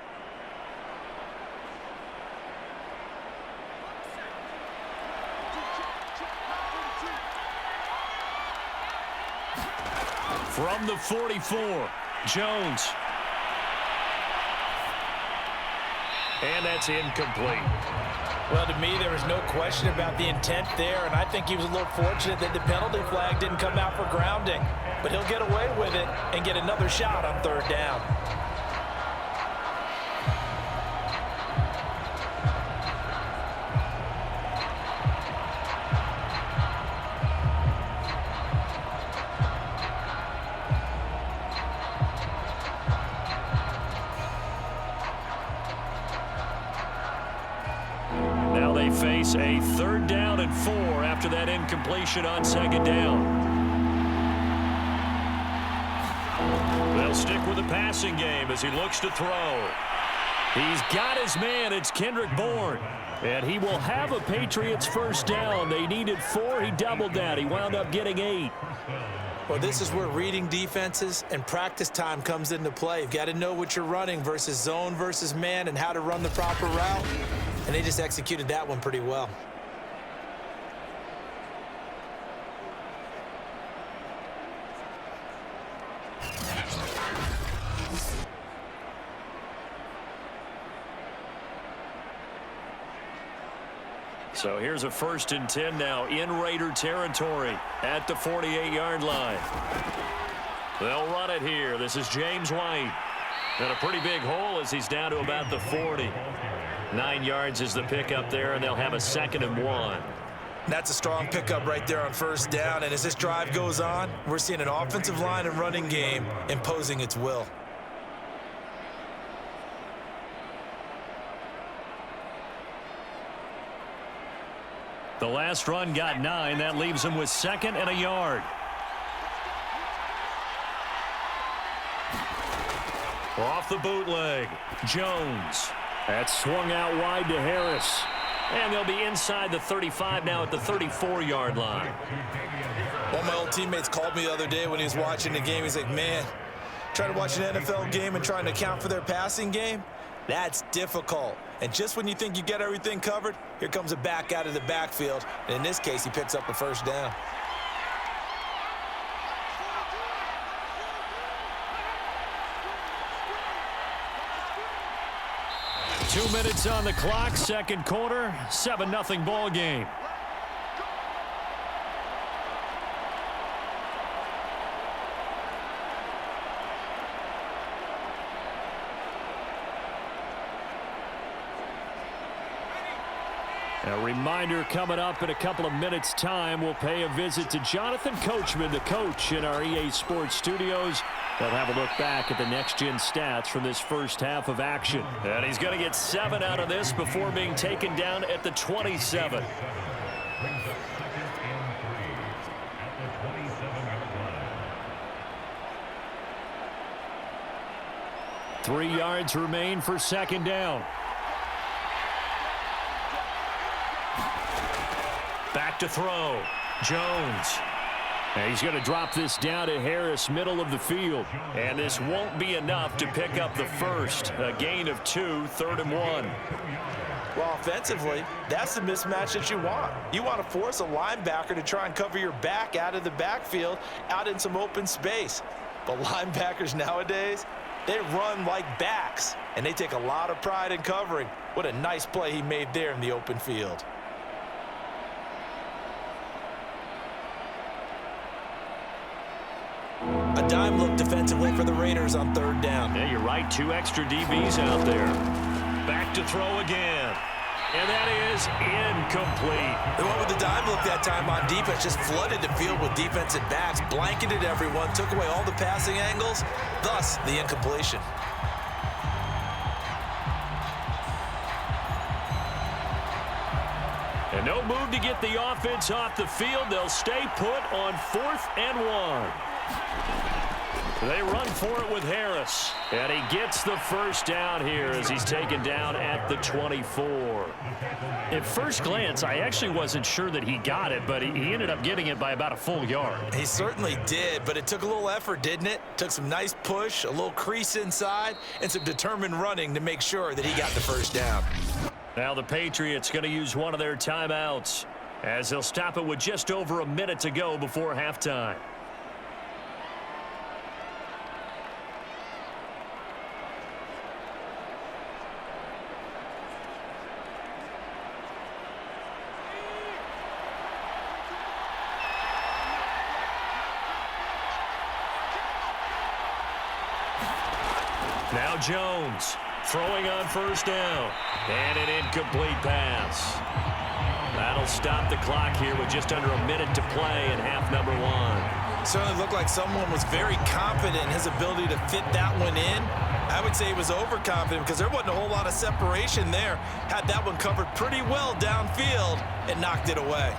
From the 44, Jones. And that's incomplete. Well, to me, there was no question about the intent there, and I think he was a little fortunate that the penalty flag didn't come out for grounding. But he'll get away with it and get another shot on 3rd down. Face a 3rd down and 4 after that incompletion on 2nd down. They'll stick with the passing game as he looks to throw. He's got his man. It's Kendrick Bourne. And he will have a Patriots 1st down. They needed 4. He doubled that. He wound up getting 8. Well, this is where reading defenses and practice time comes into play. You've got to know what you're running versus zone versus man and how to run the proper route. And they just executed that one pretty well. So here's a 1st and 10 now in Raider territory at the 48-yard line. They'll run it here. This is James White. And a pretty big hole as he's down to about the 40. 9 yards is the pickup there, and they'll have a 2nd and 1. That's a strong pickup right there on 1st down. And as this drive goes on, we're seeing an offensive line and running game imposing its will. The last run got 9. That leaves him with 2nd and a yard. Off the bootleg, Jones. That's swung out wide to Harris. And they'll be inside the 35 now at the 34-yard line. One of my old teammates called me the other day when he was watching the game. He's like, man, trying to watch an NFL game and trying to account for their passing game, that's difficult. And just when you think you get everything covered, here comes a back out of the backfield. And in this case, he picks up a 1st down. 2 minutes on the clock, second quarter, 7-0 ball game. A reminder coming up in a couple of minutes' time. We'll pay a visit to Jonathan Coachman, the coach in our EA Sports studios. They'll have a look back at the next-gen stats from this first half of action. And he's going to get 7 out of this before being taken down at the 27. Three yards remain for second down. Back to throw. Jones. And he's going to drop this down to Harris, middle of the field. And this won't be enough to pick up the first. A gain of 2, 3rd and 1. Well, offensively, that's the mismatch that you want. You want to force a linebacker to try and cover your back out of the backfield, out in some open space. But linebackers nowadays, they run like backs, and they take a lot of pride in covering. What a nice play he made there in the open field. A dime look defensively for the Raiders on 3rd down. Yeah, you're right. 2 extra DBs out there. Back to throw again. And that is incomplete. They went with the dime look that time on defense. Just flooded the field with defensive backs. Blanketed everyone. Took away all the passing angles. Thus, the incompletion. And no move to get the offense off the field. They'll stay put on 4th and 1. They run for it with Harris. And he gets the first down here as he's taken down at the 24. At first glance, I actually wasn't sure that he got it, but he ended up getting it by about a full yard. He certainly did, but it took a little effort, didn't it? Took some nice push, a little crease inside, and some determined running to make sure that he got the first down. Now the Patriots going to use one of their timeouts as they'll stop it with just over a minute to go before halftime. Now Jones throwing on 1st down. And an incomplete pass. That'll stop the clock here with just under a minute to play in half number 1. Certainly looked like someone was very confident in his ability to fit that one in. I would say he was overconfident because there wasn't a whole lot of separation there. Had that one covered pretty well downfield and knocked it away.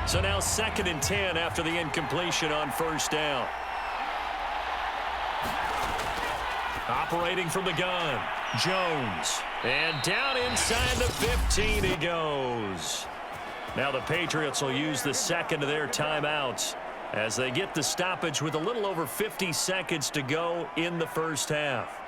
So now 2nd and 10 after the incompletion on 1st down. Operating from the gun, Jones. And down inside the 15 he goes. Now the Patriots will use the second of their timeouts as they get the stoppage with a little over 50 seconds to go in the first half.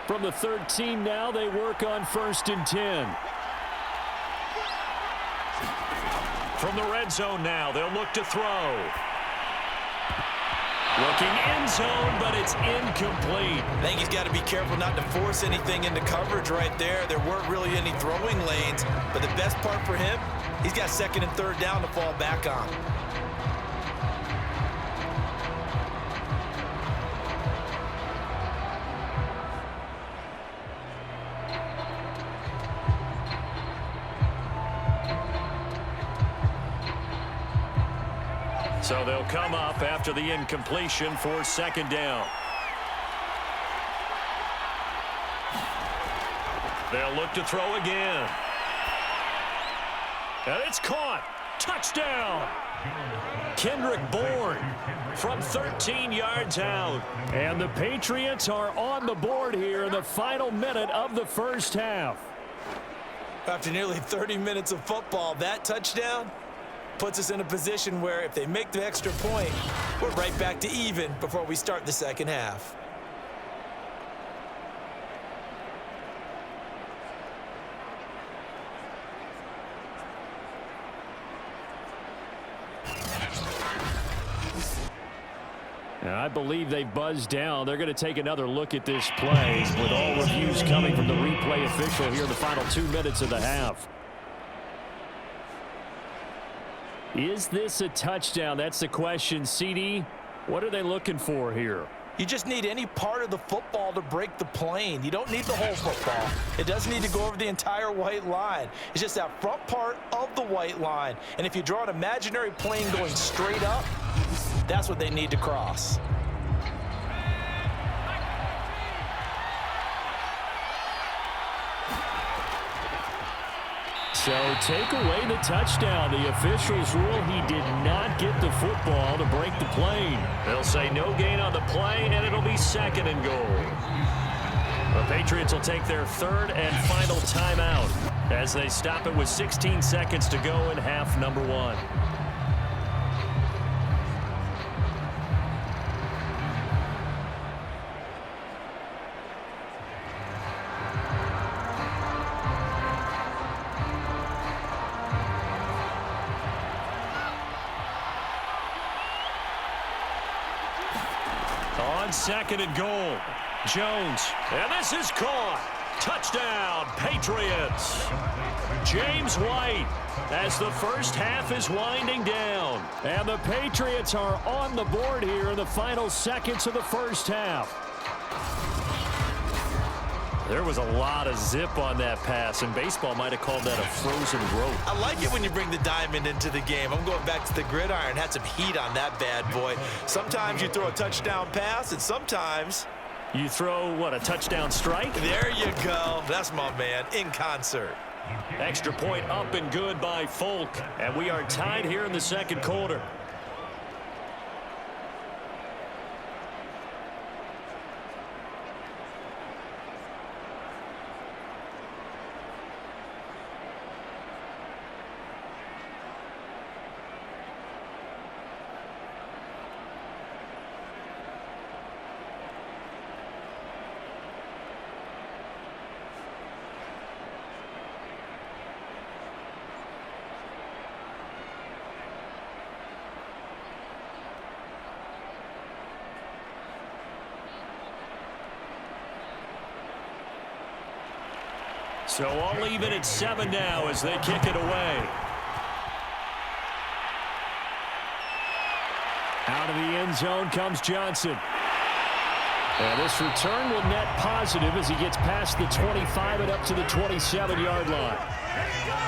From the 13 now, they work on 1st and 10. From the red zone now, they'll look to throw. Looking end zone, but it's incomplete. I think he's got to be careful not to force anything into coverage right there. There weren't really any throwing lanes, but the best part for him, he's got 2nd and 3rd down to fall back on. So they'll come up after the incompletion for 2nd down. They'll look to throw again. And it's caught. Touchdown. Kendrick Bourne from 13 yards out. And the Patriots are on the board here in the final minute of the first half. After nearly 30 minutes of football, that touchdown puts us in a position where if they make the extra point, we're right back to even before we start the second half. I believe they buzzed down. They're going to take another look at this play with all reviews coming from the replay official here in the final 2 minutes of the half. Is this a touchdown? That's the question. CD, what are they looking for here? You just need any part of the football to break the plane. You don't need the whole football. It doesn't need to go over the entire white line. It's just that front part of the white line. And if you draw an imaginary plane going straight up, that's what they need to cross. So take away the touchdown. The officials rule he did not get the football to break the plane. They'll say no gain on the play, and it'll be 2nd and goal. The Patriots will take their 3rd and final timeout as they stop it with 16 seconds to go in half number 1. On 2nd and goal, Jones, and this is caught. Touchdown, Patriots. James White as the first half is winding down. And the Patriots are on the board here in the final seconds of the first half. There was a lot of zip on that pass, and baseball might have called that a frozen rope. I like it when you bring the diamond into the game. I'm going back to the gridiron. Had some heat on that bad boy. Sometimes you throw a touchdown pass, and sometimes you throw, what, a touchdown strike? There you go. That's my man, in concert. Extra point up and good by Folk, and we are tied here in the 2nd quarter. So all even at 7 now as they kick it away. Out of the end zone comes Johnson. And this return will net positive as he gets past the 25 and up to the 27-yard line.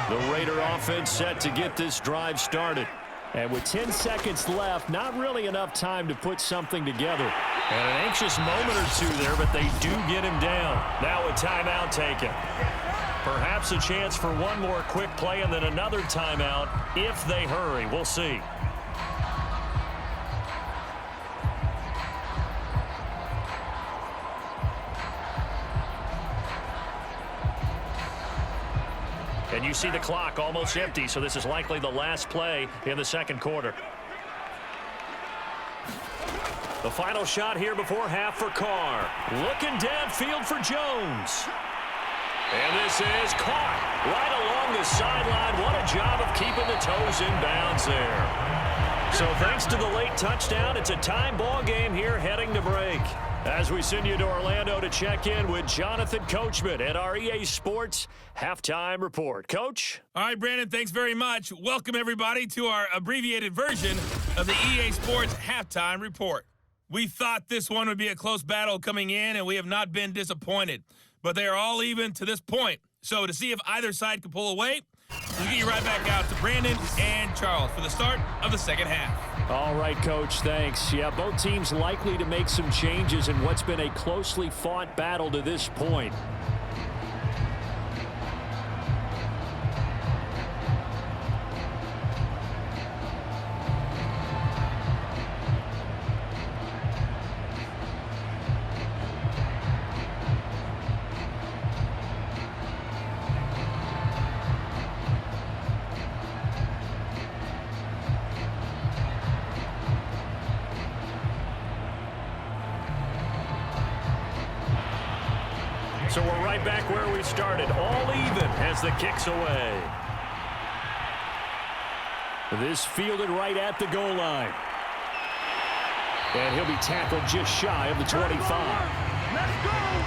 The Raider offense set to get this drive started. And with 10 seconds left, not really enough time to put something together. And an anxious moment or two there, but they do get him down. Now a timeout taken. Perhaps a chance for one more quick play and then another timeout if they hurry. We'll see. And you see the clock almost empty, so this is likely the last play in the 2nd quarter. The final shot here before half for Carr. Looking downfield for Jones. And this is caught right along the sideline. What a job of keeping the toes in bounds there. So thanks to the late touchdown, it's a tie ball game here heading to break. As we send you to Orlando to check in with Jonathan Coachman at our EA Sports Halftime Report. Coach? All right, Brandon, thanks very much. Welcome, everybody, to our abbreviated version of the EA Sports Halftime Report. We thought this one would be a close battle coming in, and we have not been disappointed. But they are all even to this point. So to see if either side can pull away, we'll get you right back out to Brandon and Charles for the start of the 2nd half. All right, Coach, thanks. Yeah, both teams likely to make some changes in what's been a closely fought battle to this point. So we're right back where we started, all even as the kick's away. This fielded right at the goal line. And he'll be tackled just shy of the 25. Let's go.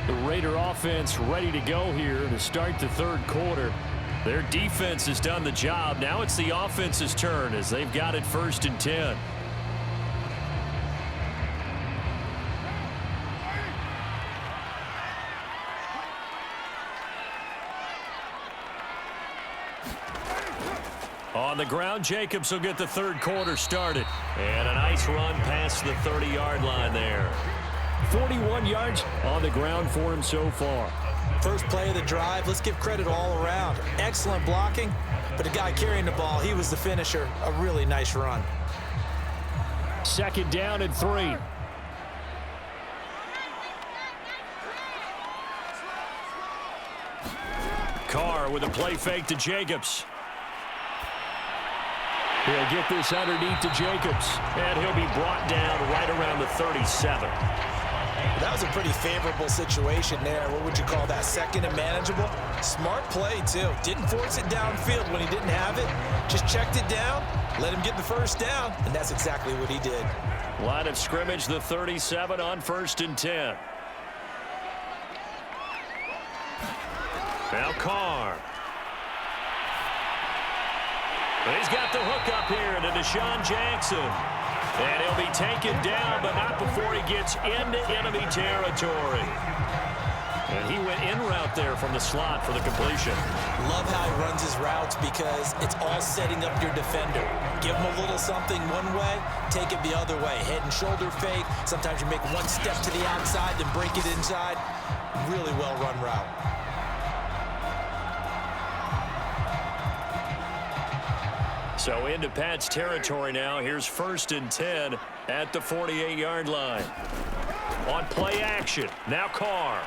The Raider offense ready to go here to start the third quarter. Their defense has done the job. Now it's the offense's turn as they've got it 1st and 10. On the ground, Jacobs will get the third quarter started. And a nice run past the 30-yard line there. 41 yards on the ground for him so far. First play of the drive, let's give credit all around. Excellent blocking, but the guy carrying the ball, he was the finisher. A really nice run. 2nd down and 3. Carr with a play fake to Jacobs. He'll get this underneath to Jacobs. And he'll be brought down right around the 37. That was a pretty favorable situation there. What would you call that? 2nd and manageable? Smart play, too. Didn't force it downfield when he didn't have it. Just checked it down, let him get the first down, and that's exactly what he did. Line of scrimmage, the 37 on 1st and 10. Now Carr. He's got the hook up here to Deshaun Jackson. And he'll be taken down, but not before he gets into enemy territory. And he went in route there from the slot for the completion. Love how he runs his routes because it's all setting up your defender. Give him a little something one way, take it the other way. Head and shoulder fake. Sometimes you make one step to the outside, then break it inside. Really well run route. So into Pat's territory now. Here's 1st and 10 at the 48-yard line. On play action, now Carr.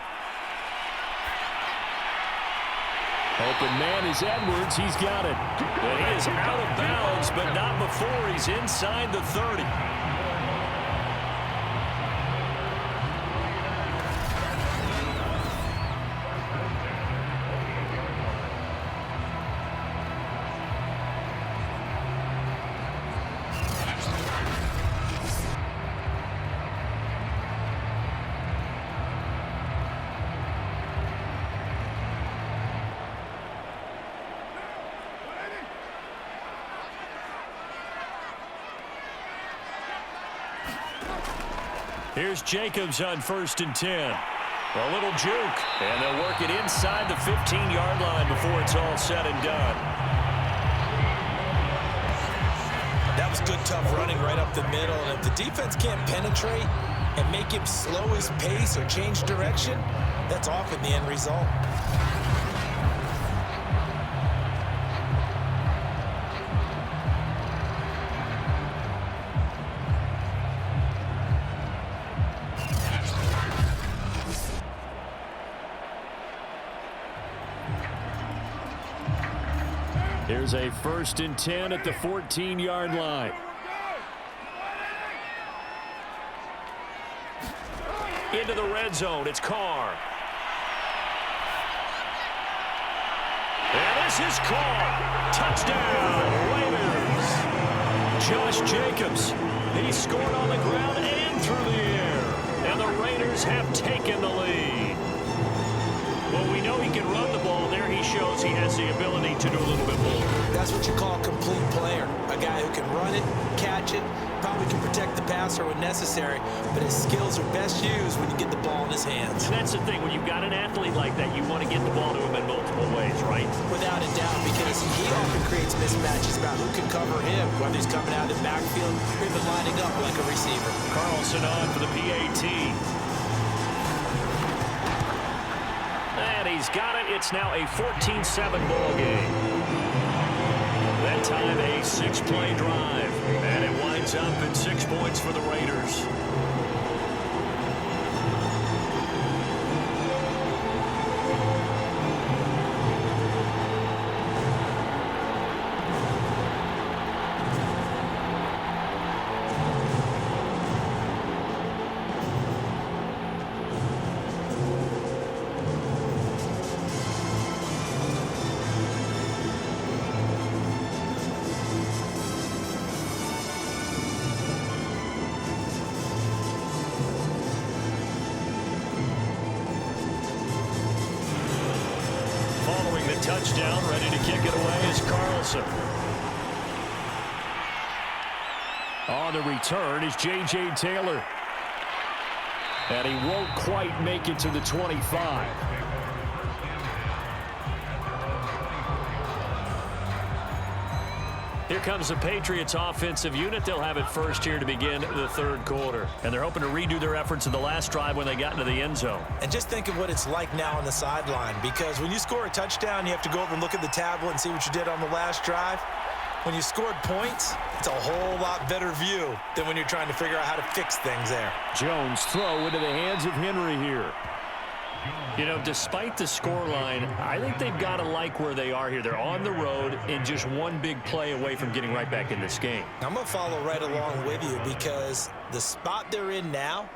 Open man is Edwards. He's got it. And he is out of bounds, but not before he's inside the 30. Here's Jacobs on 1st and 10. A little juke, and they'll work it inside the 15-yard line before it's all said and done. That was good, tough running right up the middle. And if the defense can't penetrate and make him slow his pace or change direction, that's often the end result. Here's a 1st and 10 at the 14-yard line. Into the red zone, it's Carr. And this is Carr. Touchdown, Raiders. Josh Jacobs, he scored on the ground and through the air. And the Raiders have taken the lead. Well, we know he can run the ball. There he shows he has the ability to do a little bit more. That's what you call a complete player. A guy who can run it, catch it, probably can protect the passer when necessary, but his skills are best used when you get the ball in his hands. And that's the thing. When you've got an athlete like that, you want to get the ball to him in multiple ways, right? Without a doubt, because he often creates mismatches about who can cover him, whether he's coming out of the backfield or even lining up like a receiver. Carlson on for the PAT. And he's got it. It's now a 14-7 ball game. That time a 6-play drive. And it winds up at 6 points for the Raiders. following the touchdown. Ready to kick it away is Carlson. On the return is J.J. Taylor. And he won't quite make it to the 25. Here comes the Patriots offensive unit. They'll have it first here to begin the third quarter. And they're hoping to redo their efforts in the last drive when they got into the end zone. And just think of what it's like now on the sideline, because when you score a touchdown, you have to go over and look at the tablet and see what you did on the last drive. When you scored points, it's a whole lot better view than when you're trying to figure out how to fix things there. Jones throw into the hands of Henry here. You know, despite the scoreline, I think they've got to like where they are here. They're on the road and just one big play away from getting right back in this game. I'm going to follow right along with you, because the spot they're in now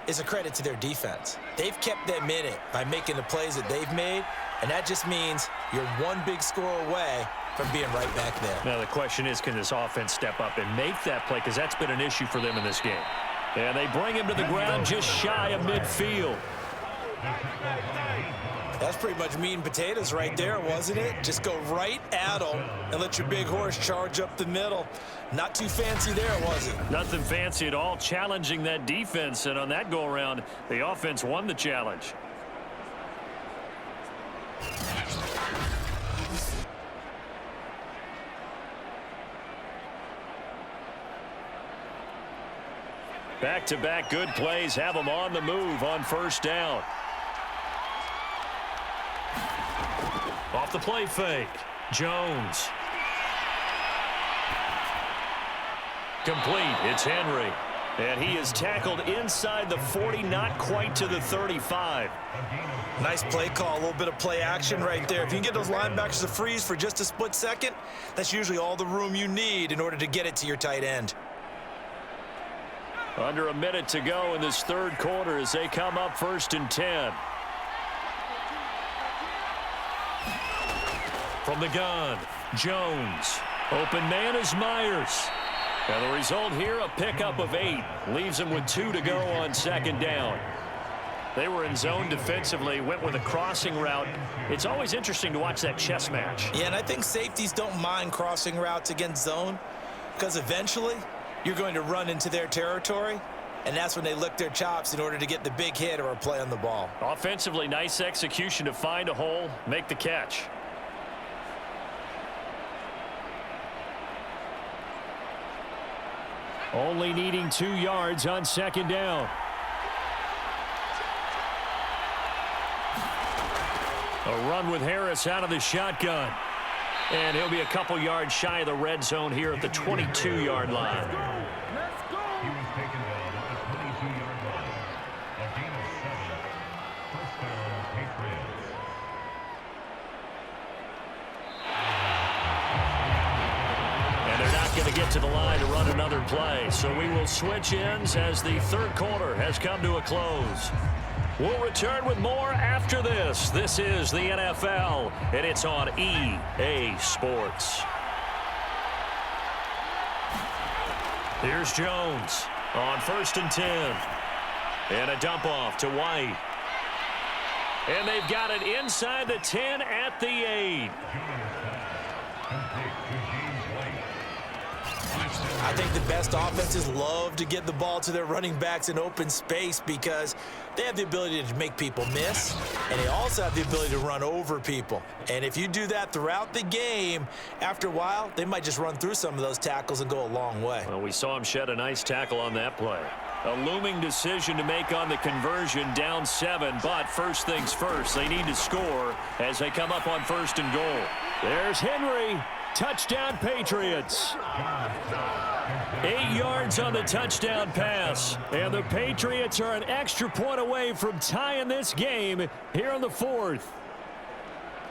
is a credit to their defense. They've kept them in it by making the plays that they've made, and that just means you're one big score away from being right back there. Now, the question is, can this offense step up and make that play? Because that's been an issue for them in this game. And they bring him to the ground just shy of midfield. That's pretty much meat and potatoes right there, wasn't it? Just go right at them and let your big horse charge up the middle. Not too fancy there, was it? Nothing fancy at all, challenging that defense. And on that go-around, the offense won the challenge. Back-to-back good plays have them on the move on first down. Off the play fake, Jones. Complete, it's Henry. And he is tackled inside the 40, not quite to the 35. Nice play call, a little bit of play action right there. If you can get those linebackers to freeze for just a split second, that's usually all the room you need in order to get it to your tight end. Under a minute to go in this third quarter as they come up 1st and 10. From the gun, Jones. Open man is Myers. And the result here, a pickup of 8. Leaves them with 2 to go on second down. They were in zone defensively, went with a crossing route. It's always interesting to watch that chess match. Yeah, and I think safeties don't mind crossing routes against zone, because eventually you're going to run into their territory, and that's when they lick their chops in order to get the big hit or a play on the ball. Offensively, nice execution to find a hole, make the catch. Only needing 2 yards on second down. A run with Harris out of the shotgun. And he'll be a couple yards shy of the red zone here at the 22-yard line. Let's go. He was taken down at the 22-yard line. A gain of 7. First down, Patriots. And they're not going to get to the line to run another play. So we will switch ends as the third quarter has come to a close. We'll return with more after this. This is the NFL, and it's on EA Sports. Here's Jones on 1st and 10. And a dump off to White. And they've got it inside the 10 at the 8. I think the best offenses love to get the ball to their running backs in open space, because they have the ability to make people miss, and they also have the ability to run over people. And if you do that throughout the game, after a while, they might just run through some of those tackles and go a long way. Well, we saw him shed a nice tackle on that play. A looming decision to make on the conversion, down 7, but first things first, they need to score as they come up on 1st and goal. There's Henry. Touchdown, Patriots. 8 yards on the touchdown pass. And the Patriots are an extra point away from tying this game here in the 4th.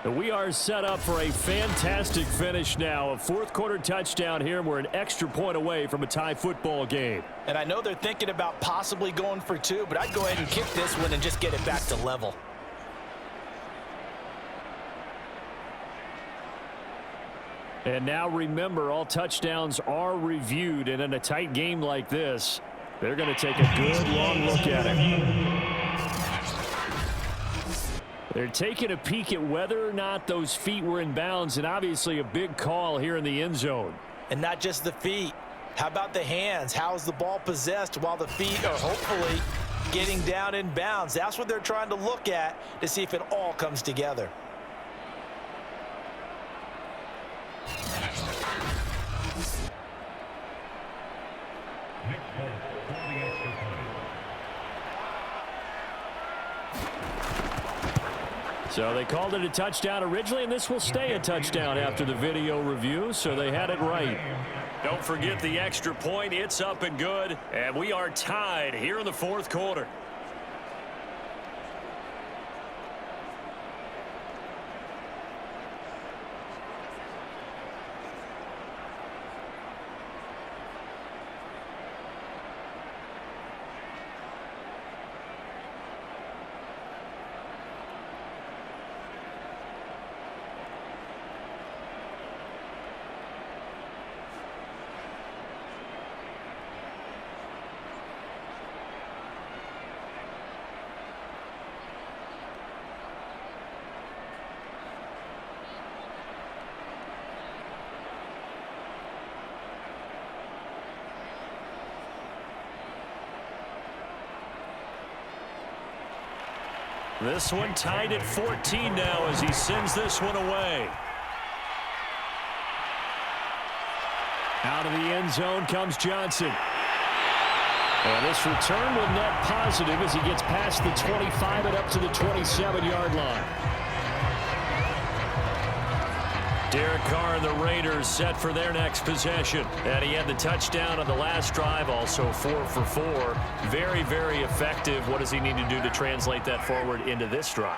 We are set up for a fantastic finish now. A fourth quarter touchdown here. We're an extra point away from a tie football game. And I know they're thinking about possibly going for 2, but I'd go ahead and kick this one and just get it back to level. And now remember, all touchdowns are reviewed, and in a tight game like this, they're going to take a good long look at it. They're taking a peek at whether or not those feet were in bounds, and obviously a big call here in the end zone. And not just the feet. How about the hands? How is the ball possessed while the feet are hopefully getting down in bounds? That's what they're trying to look at to see if it all comes together. Nick Folk for the extra point. So they called it a touchdown originally, and this will stay a touchdown after the video review, so they had it right. Don't forget the extra point. It's up and good, and we are tied here in the fourth quarter. This one tied at 14 now as he sends this one away. Out of the end zone comes Johnson. And this return will net positive as he gets past the 25 and up to the 27-yard line. Derek Carr and the Raiders set for their next possession. And he had the touchdown on the last drive, also 4 for 4. Very, very effective. What does he need to do to translate that forward into this drive?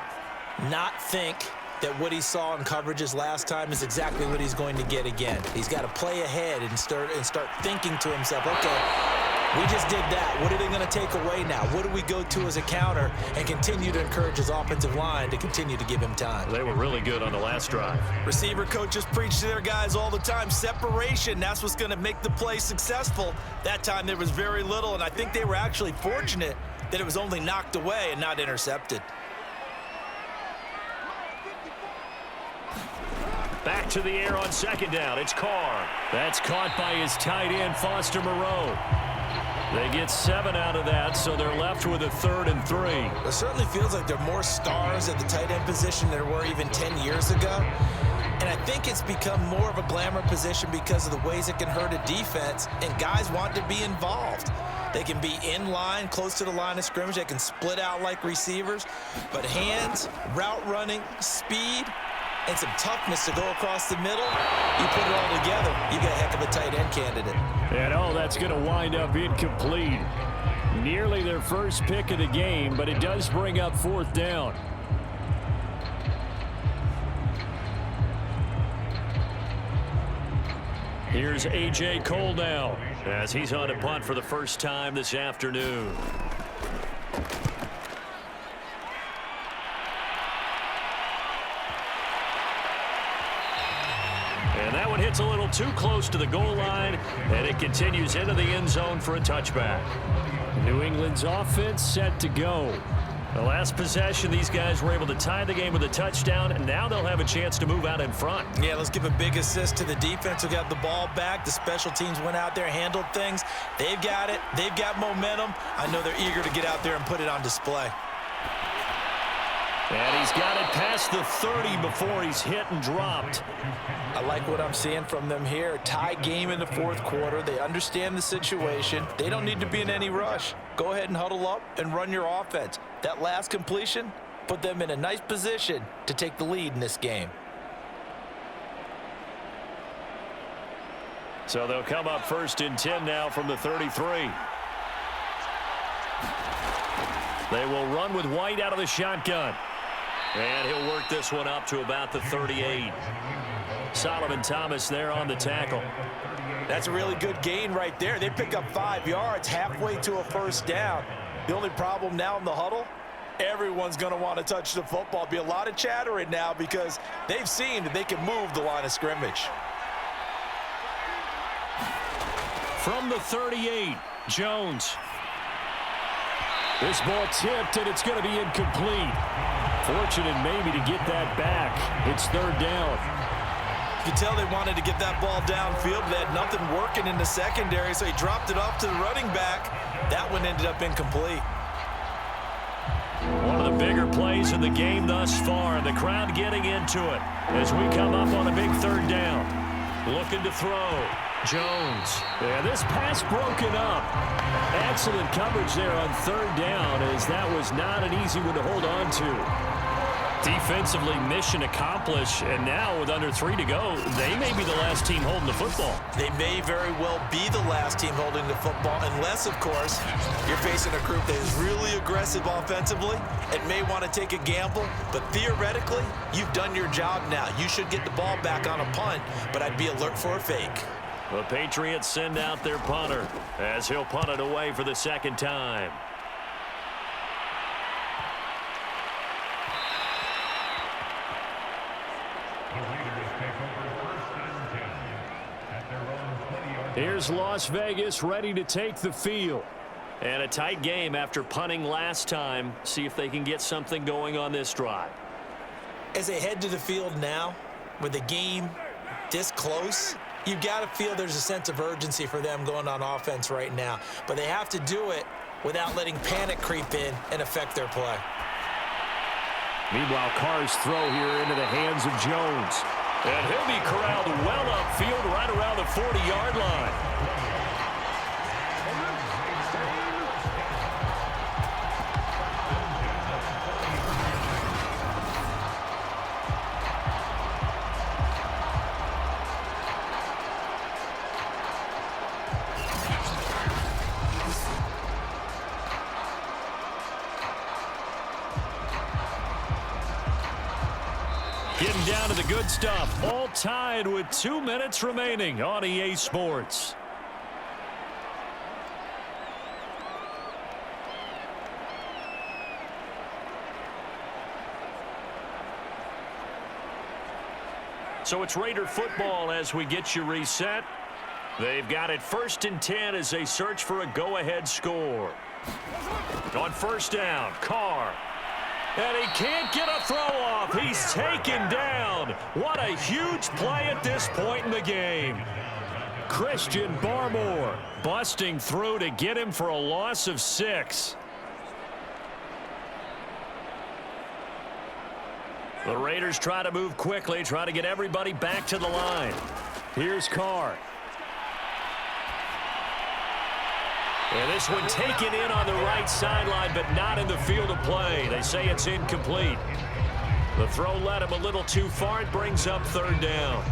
Not think that what he saw in coverages last time is exactly what he's going to get again. He's got to play ahead and start thinking to himself, okay, we just did that. What are they going to take away now? What do we go to as a counter, and continue to encourage his offensive line to continue to give him time? They were really good on the last drive. Receiver coaches preach to their guys all the time. Separation, that's what's going to make the play successful. That time there was very little, and I think they were actually fortunate that it was only knocked away and not intercepted. Back to the air on second down. It's Carr. That's caught by his tight end, Foster Moreau. They get 7 out of that, so they're left with a 3rd and 3. It certainly feels like there are more stars at the tight end position than there were even 10 years ago. And I think it's become more of a glamour position because of the ways it can hurt a defense, and guys want to be involved. They can be in line, close to the line of scrimmage. They can split out like receivers. But hands, route running, speed, and some toughness to go across the middle, you put it all together, you got a heck of a tight end candidate. And that's going to wind up incomplete. Nearly their first pick of the game, but it does bring up 4th down. Here's A.J. Cole now as he's on a punt for the first time this afternoon. And that one hits a little too close to the goal line, and it continues into the end zone for a touchback. New England's offense set to go. The last possession, these guys were able to tie the game with a touchdown, and now they'll have a chance to move out in front. Yeah, let's give a big assist to the defense who got the ball back. The special teams went out there, handled things. They've got it. They've got momentum. I know they're eager to get out there and put it on display. And he's got it past the 30 before he's hit and dropped. I like what I'm seeing from them here. Tie game in the 4th quarter. They understand the situation. They don't need to be in any rush. Go ahead and huddle up and run your offense. That last completion put them in a nice position to take the lead in this game. So they'll come up 1st and 10 now from the 33. They will run with White out of the shotgun. And he'll work this one up to about the 38. Solomon Thomas there on the tackle. That's a really good gain right there. They pick up 5 yards halfway to a 1st down. The only problem now in the huddle, everyone's going to want to touch the football. Be a lot of chattering now because they've seen that they can move the line of scrimmage. From the 38, Jones. This ball tipped, and it's going to be incomplete. Fortunate maybe to get that back. It's third down. You can tell they wanted to get that ball downfield, but they had nothing working in the secondary, so he dropped it off to the running back. That one ended up incomplete. One of the bigger plays in the game thus far, and the crowd getting into it as we come up on a big third down. Looking to throw. Jones. Yeah, this pass broken up. Excellent coverage there on third down, as that was not an easy one to hold on to. Defensively, mission accomplished, and now with under 3 to go, they may be the last team holding the football. They may very well be the last team holding the football, unless, of course, you're facing a group that is really aggressive offensively and may want to take a gamble. But theoretically, you've done your job now. You should get the ball back on a punt, but I'd be alert for a fake. The Patriots send out their punter as he'll punt it away for the second time. Here's Las Vegas ready to take the field. And a tight game after punting last time. See if they can get something going on this drive. As they head to the field now, with the game this close, you've got to feel there's a sense of urgency for them going on offense right now. But they have to do it without letting panic creep in and affect their play. Meanwhile, Carr's throw here into the hands of Jones. And he'll be corralled well upfield right around the 40-yard line. Getting down to the good stuff. All tied with 2 minutes remaining on EA Sports. So it's Raider football as we get you reset. They've got it 1st and 10 as they search for a go-ahead score. On first down, Carr. And he can't get a throw off. He's taken down. What a huge play at this point in the game. Christian Barmore busting through to get him for a loss of 6. The Raiders try to move quickly, try to get everybody back to the line. Here's Carr. And this one taken in on the right sideline, but not in the field of play. They say it's incomplete. The throw led him a little too far. It brings up third down.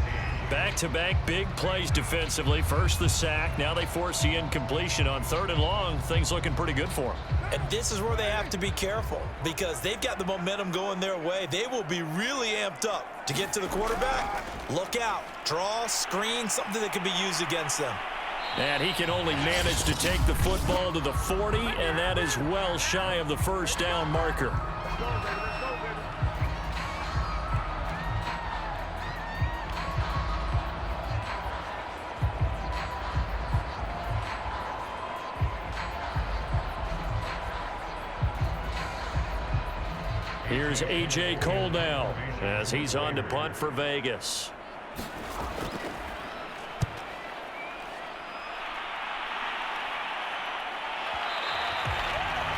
Back-to-back big plays defensively. First the sack. Now they force the incompletion on 3rd and long. Things looking pretty good for them. And this is where they have to be careful because they've got the momentum going their way. They will be really amped up to get to the quarterback. Look out. Draw, screen, something that can be used against them. And he can only manage to take the football to the 40, and that is well shy of the first down marker. Here's A.J. Cole now as he's on to punt for Vegas.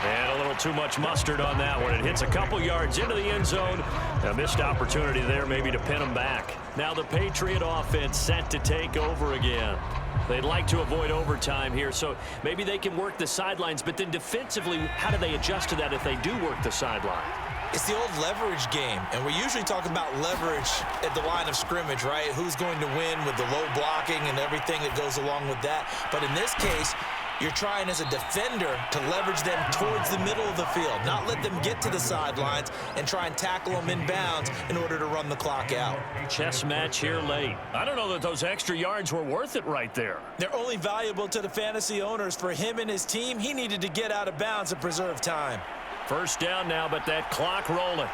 And a little too much mustard on that one. It hits a couple yards into the end zone. A missed opportunity there maybe to pin them back. Now the Patriot offense set to take over again. They'd like to avoid overtime here, so maybe they can work the sidelines. But then defensively, how do they adjust to that if they do work the sideline? It's the old leverage game, and we usually talk about leverage at the line of scrimmage, right? Who's going to win with the low blocking and everything that goes along with that. But in this case, you're trying as a defender to leverage them towards the middle of the field, not let them get to the sidelines and try and tackle them in bounds in order to run the clock out. Chess match here late. I don't know that those extra yards were worth it right there. They're only valuable to the fantasy owners. For him and his team, he needed to get out of bounds and preserve time. First down now, but that clock rolling.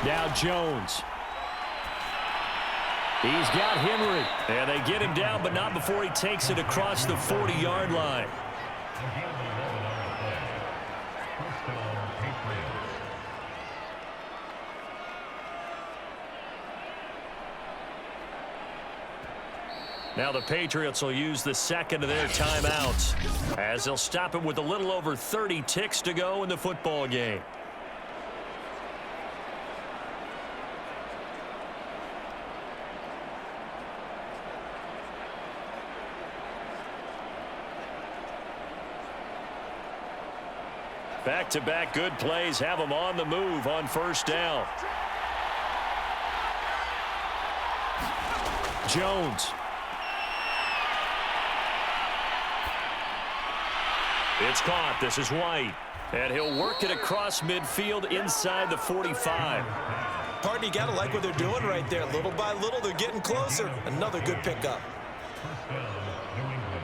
Now Jones. He's got Henry. And they get him down, but not before he takes it across the 40-yard line. A gain of 11 on the play. First down, Patriots. Now the Patriots will use the second of their timeouts as they'll stop it with a little over 30 ticks to go in the football game. Back-to-back good plays have them on the move on first down. Jones. It's caught. This is White. And he'll work it across midfield inside the 45. Partner, you got to like what they're doing right there. Little by little, they're getting closer. Another good pickup. First down, New England.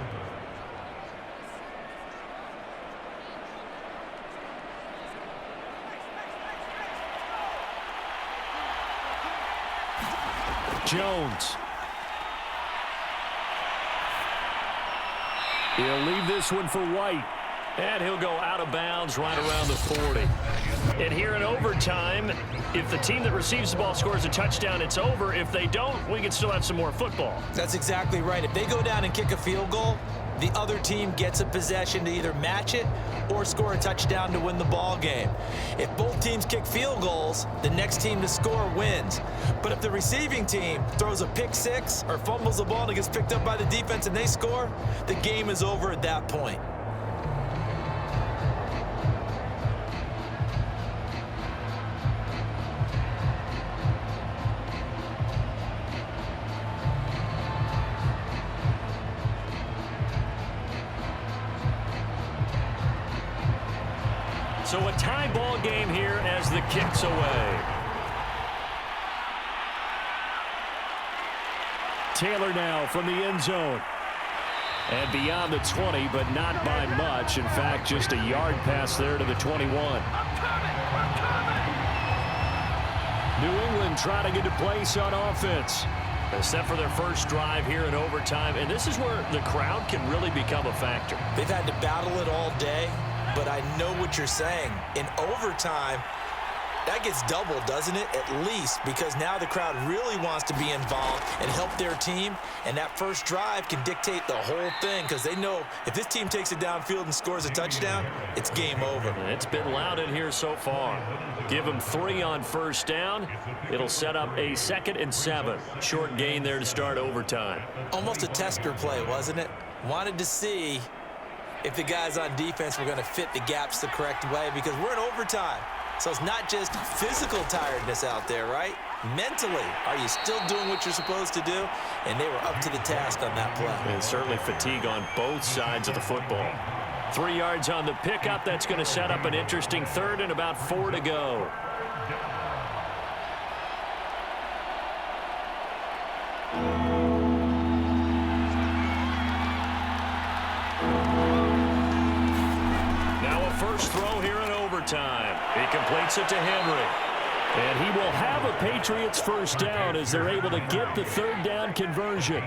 Jones. He'll leave this one for White. And he'll go out of bounds right around the 40. And here in overtime, if the team that receives the ball scores a touchdown, it's over. If they don't, we can still have some more football. That's exactly right. If they go down and kick a field goal, the other team gets a possession to either match it or score a touchdown to win the ball game. If both teams kick field goals, the next team to score wins. But if the receiving team throws a pick six or fumbles the ball and it gets picked up by the defense and they score, the game is over at that point. So a tie ball game here as the kick's away. Taylor now from the end zone. And beyond the 20, but not by much. In fact, just a yard pass there to the 21. New England trying to get to place on offense. Except for their first drive here in overtime. And this is where the crowd can really become a factor. They've had to battle it all day. But I know what you're saying. In overtime, that gets doubled, doesn't it? At least, because now the crowd really wants to be involved and help their team. And that first drive can dictate the whole thing because they know if this team takes it downfield and scores a touchdown, it's game over. It's been loud in here so far. Give them 3 on first down. It'll set up a 2nd and 7. Short gain there to start overtime. Almost a tester play, wasn't it? Wanted to see if the guys on defense were going to fit the gaps the correct way because we're in overtime. So it's not just physical tiredness out there, right? Mentally, are you still doing what you're supposed to do? And they were up to the task on that play. And certainly fatigue on both sides of the football. 3 yards on the pickup. That's going to set up an interesting 3rd and about 4 to go. First throw here in overtime. He completes it to Henry. And he will have a Patriots first down as they're able to get the 3rd down conversion.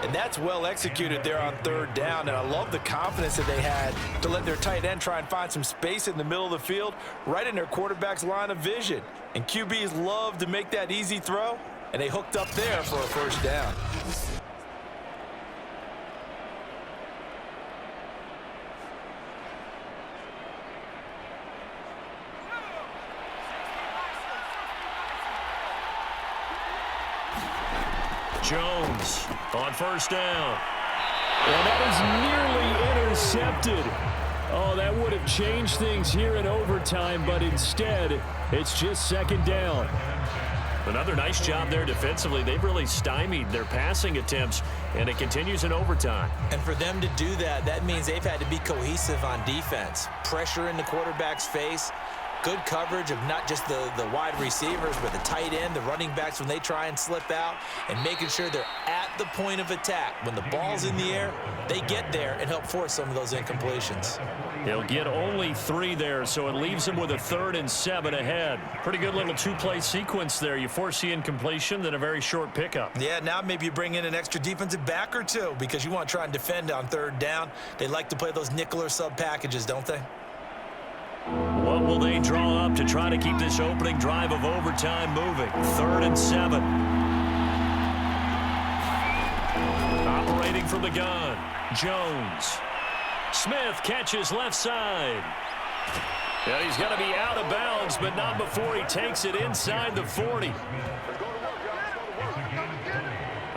And that's well executed there on 3rd down. And I love the confidence that they had to let their tight end try and find some space in the middle of the field, right in their quarterback's line of vision. And QBs love to make that easy throw, and they hooked up there for a first down. Jones on first down. And that is nearly intercepted. Oh, that would have changed things here in overtime, but instead, it's just 2nd down. Another nice job there defensively. They've really stymied their passing attempts, and it continues in overtime. And for them to do that, that means they've had to be cohesive on defense. Pressure in the quarterback's face. Good coverage of not just the wide receivers, but the tight end, the running backs when they try and slip out, and making sure they're at the point of attack. When the ball's in the air, they get there and help force some of those incompletions. He'll get only 3 there, so it leaves him with a 3rd and 7 ahead. Pretty good little 2-play sequence there. You force the incompletion, then a very short pickup. Yeah, now maybe you bring in an extra defensive back or two because you want to try and defend on 3rd down. They like to play those nickel or sub packages, don't they? What will they draw up to try to keep this opening drive of overtime moving? 3rd and 7. Operating from the gun, Jones. Smith catches left side. And he's going to be out of bounds, but not before he takes it inside the 40.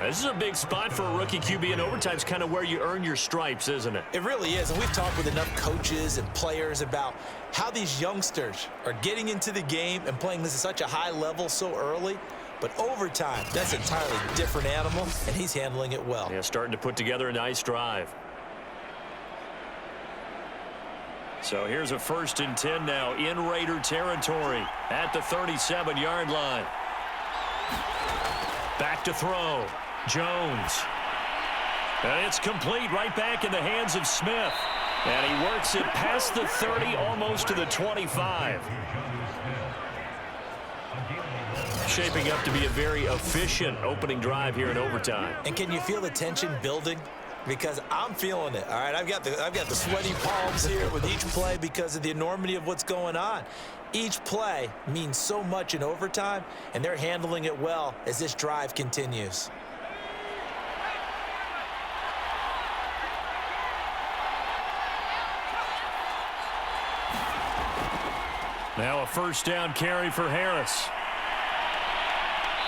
This is a big spot for a rookie QB, and overtime's kind of where you earn your stripes, isn't it? It really is, and we've talked with enough coaches and players about how these youngsters are getting into the game and playing this at such a high level so early. But overtime, that's an entirely different animal, and he's handling it well. Yeah, starting to put together a nice drive. So here's a 1st and 10 now in Raider territory at the 37-yard line. Back to throw. Jones. And it's complete right back in the hands of Smith. And he works it past the 30, almost to the 25. Shaping up to be a very efficient opening drive here in overtime. And can you feel the tension building? Because I'm feeling it. All right, I've got the sweaty palms here with each play because of the enormity of what's going on. Each play means so much in overtime, and they're handling it well as this drive continues. Now a 1st down carry for Harris.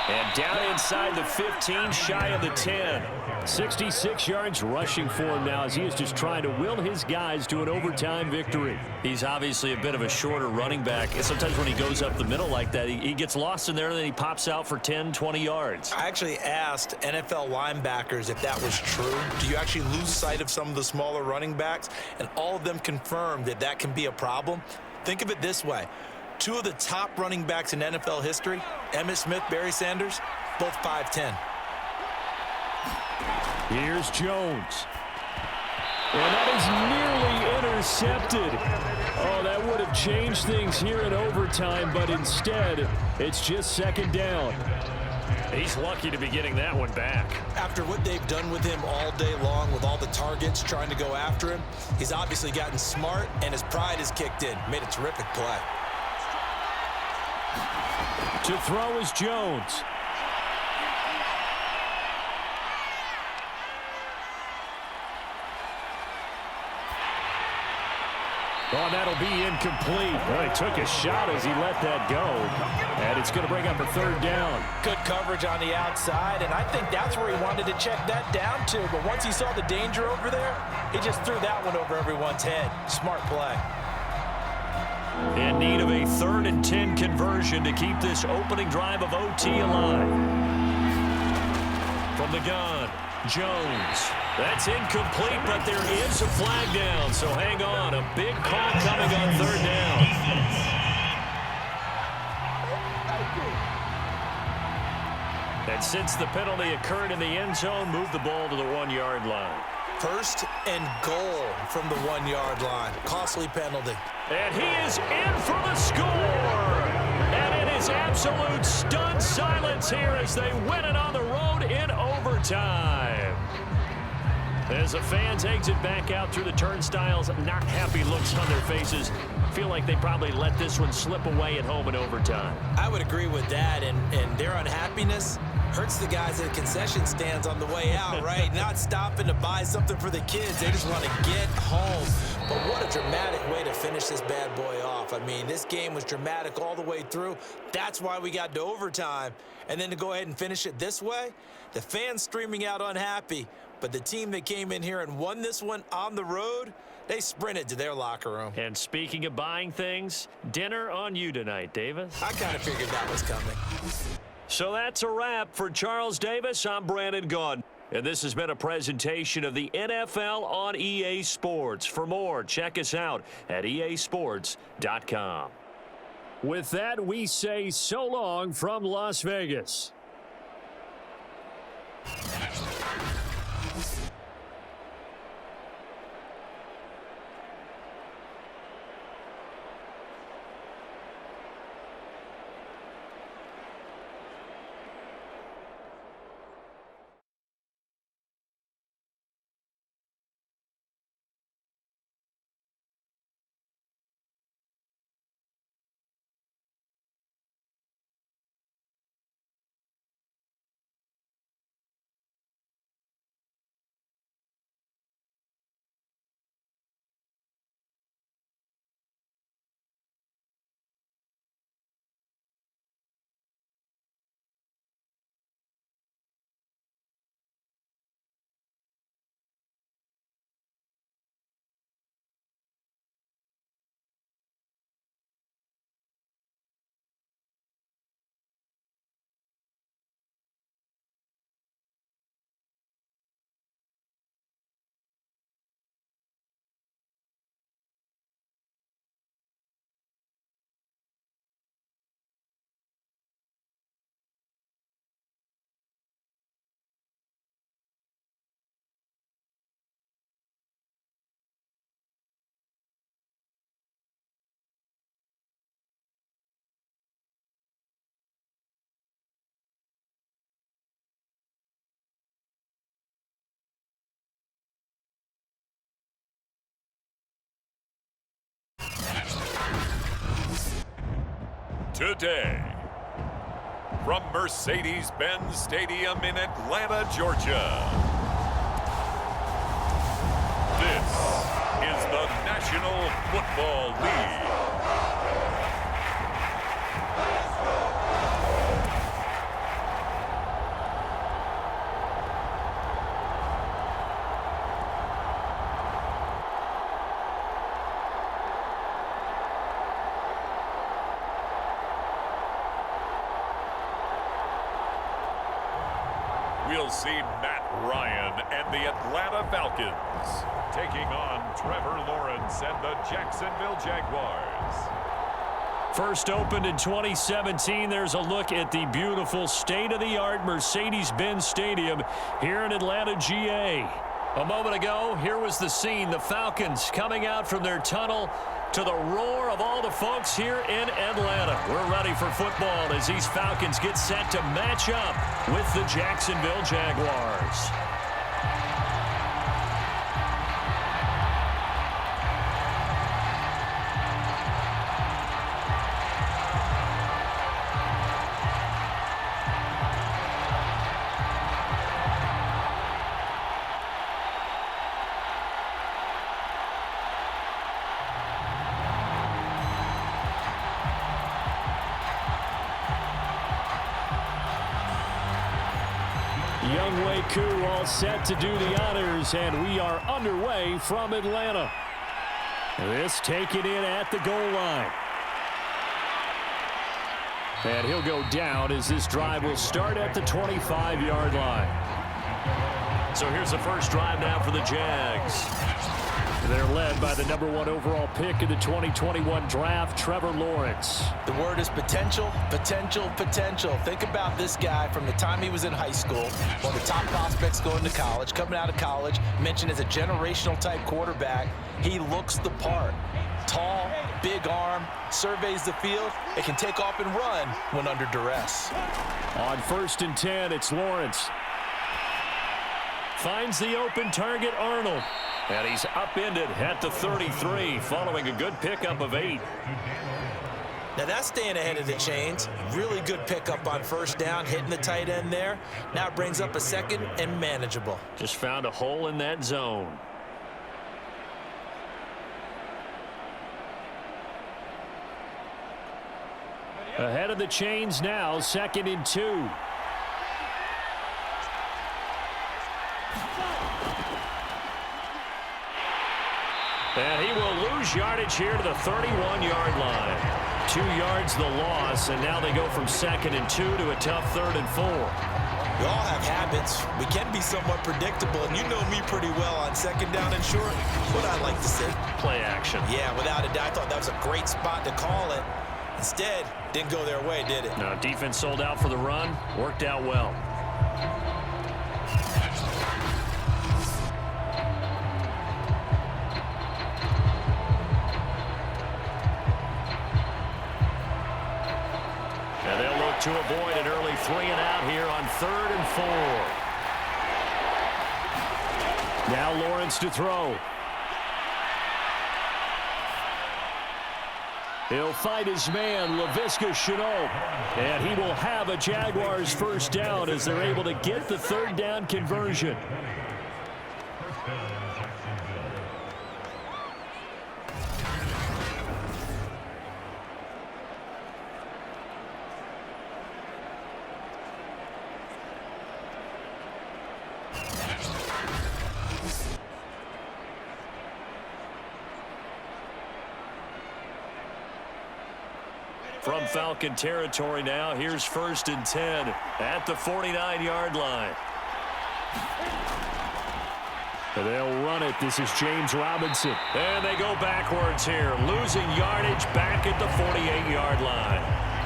And down inside the 15, shy of the 10. 66 yards rushing for him now as he is just trying to will his guys to an overtime victory. He's obviously a bit of a shorter running back. And sometimes when he goes up the middle like that, he gets lost in there and then he pops out for 10, 20 yards. I actually asked NFL linebackers if that was true. Do you actually lose sight of some of the smaller running backs? And all of them confirmed that that can be a problem. Think of it this way. 2 of the top running backs in NFL history, Emmitt Smith, Barry Sanders, both 5'10". Here's Jones. And that is nearly intercepted. Oh, that would have changed things here in overtime, but instead, it's just 2nd down. He's lucky to be getting that one back. After what they've done with him all day long with all the targets trying to go after him, he's obviously gotten smart and his pride has kicked in. Made a terrific play. To throw is Jones. Oh, that'll be incomplete. Well, he took a shot as he let that go. And it's going to bring up a 3rd down. Good coverage on the outside, and I think that's where he wanted to check that down to. But once he saw the danger over there, he just threw that one over everyone's head. Smart play. In need of a 3rd and 10 conversion to keep this opening drive of OT alive. From the gun, Jones. That's incomplete, but there is a flag down, so hang on. A big call coming on 3rd down. And since the penalty occurred in the end zone, move the ball to the 1-yard line. 1st and goal from the 1-yard line. Costly penalty. And he is in for the score. And it is absolute stunned silence here as they win it on the road in overtime. As the fans exit back out through the turnstiles, not happy looks on their faces. Feel like they probably let this one slip away at home in overtime. I would agree with that, and their unhappiness hurts the guys at the concession stands on the way out, right? Not stopping to buy something for the kids. They just want to get home. But what a dramatic way to finish this bad boy off. I mean, this game was dramatic all the way through. That's why we got to overtime. And then to go ahead and finish it this way, the fans streaming out unhappy. But the team that came in here and won this one on the road, they sprinted to their locker room. And speaking of buying things, dinner on you tonight, Davis. I kind of figured that was coming. So that's a wrap for Charles Davis. I'm Brandon Gaudin. And this has been a presentation of the NFL on EA Sports. For more, check us out at easports.com. With that, we say so long from Las Vegas. today. From Mercedes-Benz Stadium in Atlanta, Georgia, this is the National Football League. We'll see Matt Ryan and the Atlanta Falcons taking on Trevor Lawrence and the Jacksonville Jaguars. First opened in 2017, there's a look at the beautiful state-of-the-art Mercedes-Benz Stadium here in Atlanta, GA. A moment ago, here was the scene. The Falcons coming out from their tunnel to the roar of all the folks here in Atlanta. We're ready for football as these Falcons get set to match up with the Jacksonville Jaguars. Younghoe Koo all set to do the honors, and we are underway from Atlanta. This taken in at the goal line. And he'll go down as this drive will start at the 25-yard line. So here's the first drive now for the Jags. They're led by the #1 overall pick in the 2021 draft, Trevor Lawrence. The word is potential, potential, potential. Think about this guy from the time he was in high school, one of the top prospects going to college, coming out of college, mentioned as a generational type quarterback. He looks the part. Tall, big arm, surveys the field. It can take off and run when under duress. On 1st and 10, it's Lawrence. Finds the open target, Arnold. And he's upended at the 33, following a good pickup of 8. Now that's staying ahead of the chains. Really good pickup on 1st down, hitting the tight end there. Now it brings up a 2nd and manageable. Just found a hole in that zone. Ahead of the chains now, 2nd and 2. And he will lose yardage here to the 31-yard line. 2 yards the loss, and now they go from 2nd and 2 to a tough 3rd and 4. We all have habits. We can be somewhat predictable, and you know me pretty well on 2nd down and short. What I like to say. Play action. Yeah, without a doubt, I thought that was a great spot to call it. Instead, didn't go their way, did it? No, defense sold out for the run. Worked out well. And they'll look to avoid an early 3 and out here on 3rd and 4. Now Lawrence to throw. He'll fight his man, Laviska Shenault. And he will have a Jaguars 1st down as they're able to get the 3rd down conversion. From Falcon territory now, here's 1st and 10 at the 49-yard line. They'll run it. This is James Robinson. And they go backwards here, losing yardage back at the 48-yard line.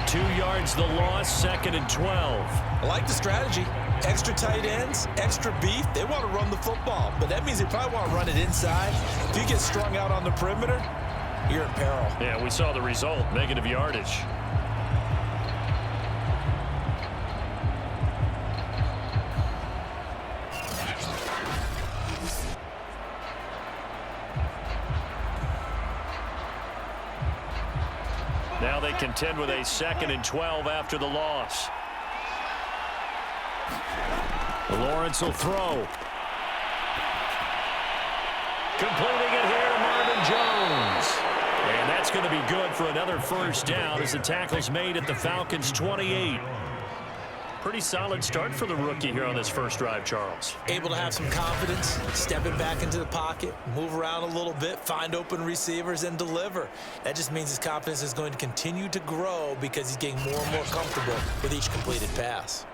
2 yards the loss, 2nd and 12. I like the strategy. Extra tight ends, extra beef. They want to run the football, but that means they probably want to run it inside. If you get strung out on the perimeter, you're in peril. Yeah, we saw the result, negative yardage. Now they contend with a 2nd and 12 after the loss. Lawrence will throw. Completing it here, Marvin Jones. And that's going to be good for another first down as the tackle's made at the Falcons' 28. Pretty solid start for the rookie here on this first drive, Charles. Able to have some confidence, stepping back into the pocket, move around a little bit, find open receivers, and deliver. That just means his confidence is going to continue to grow because he's getting more and more comfortable with each completed pass.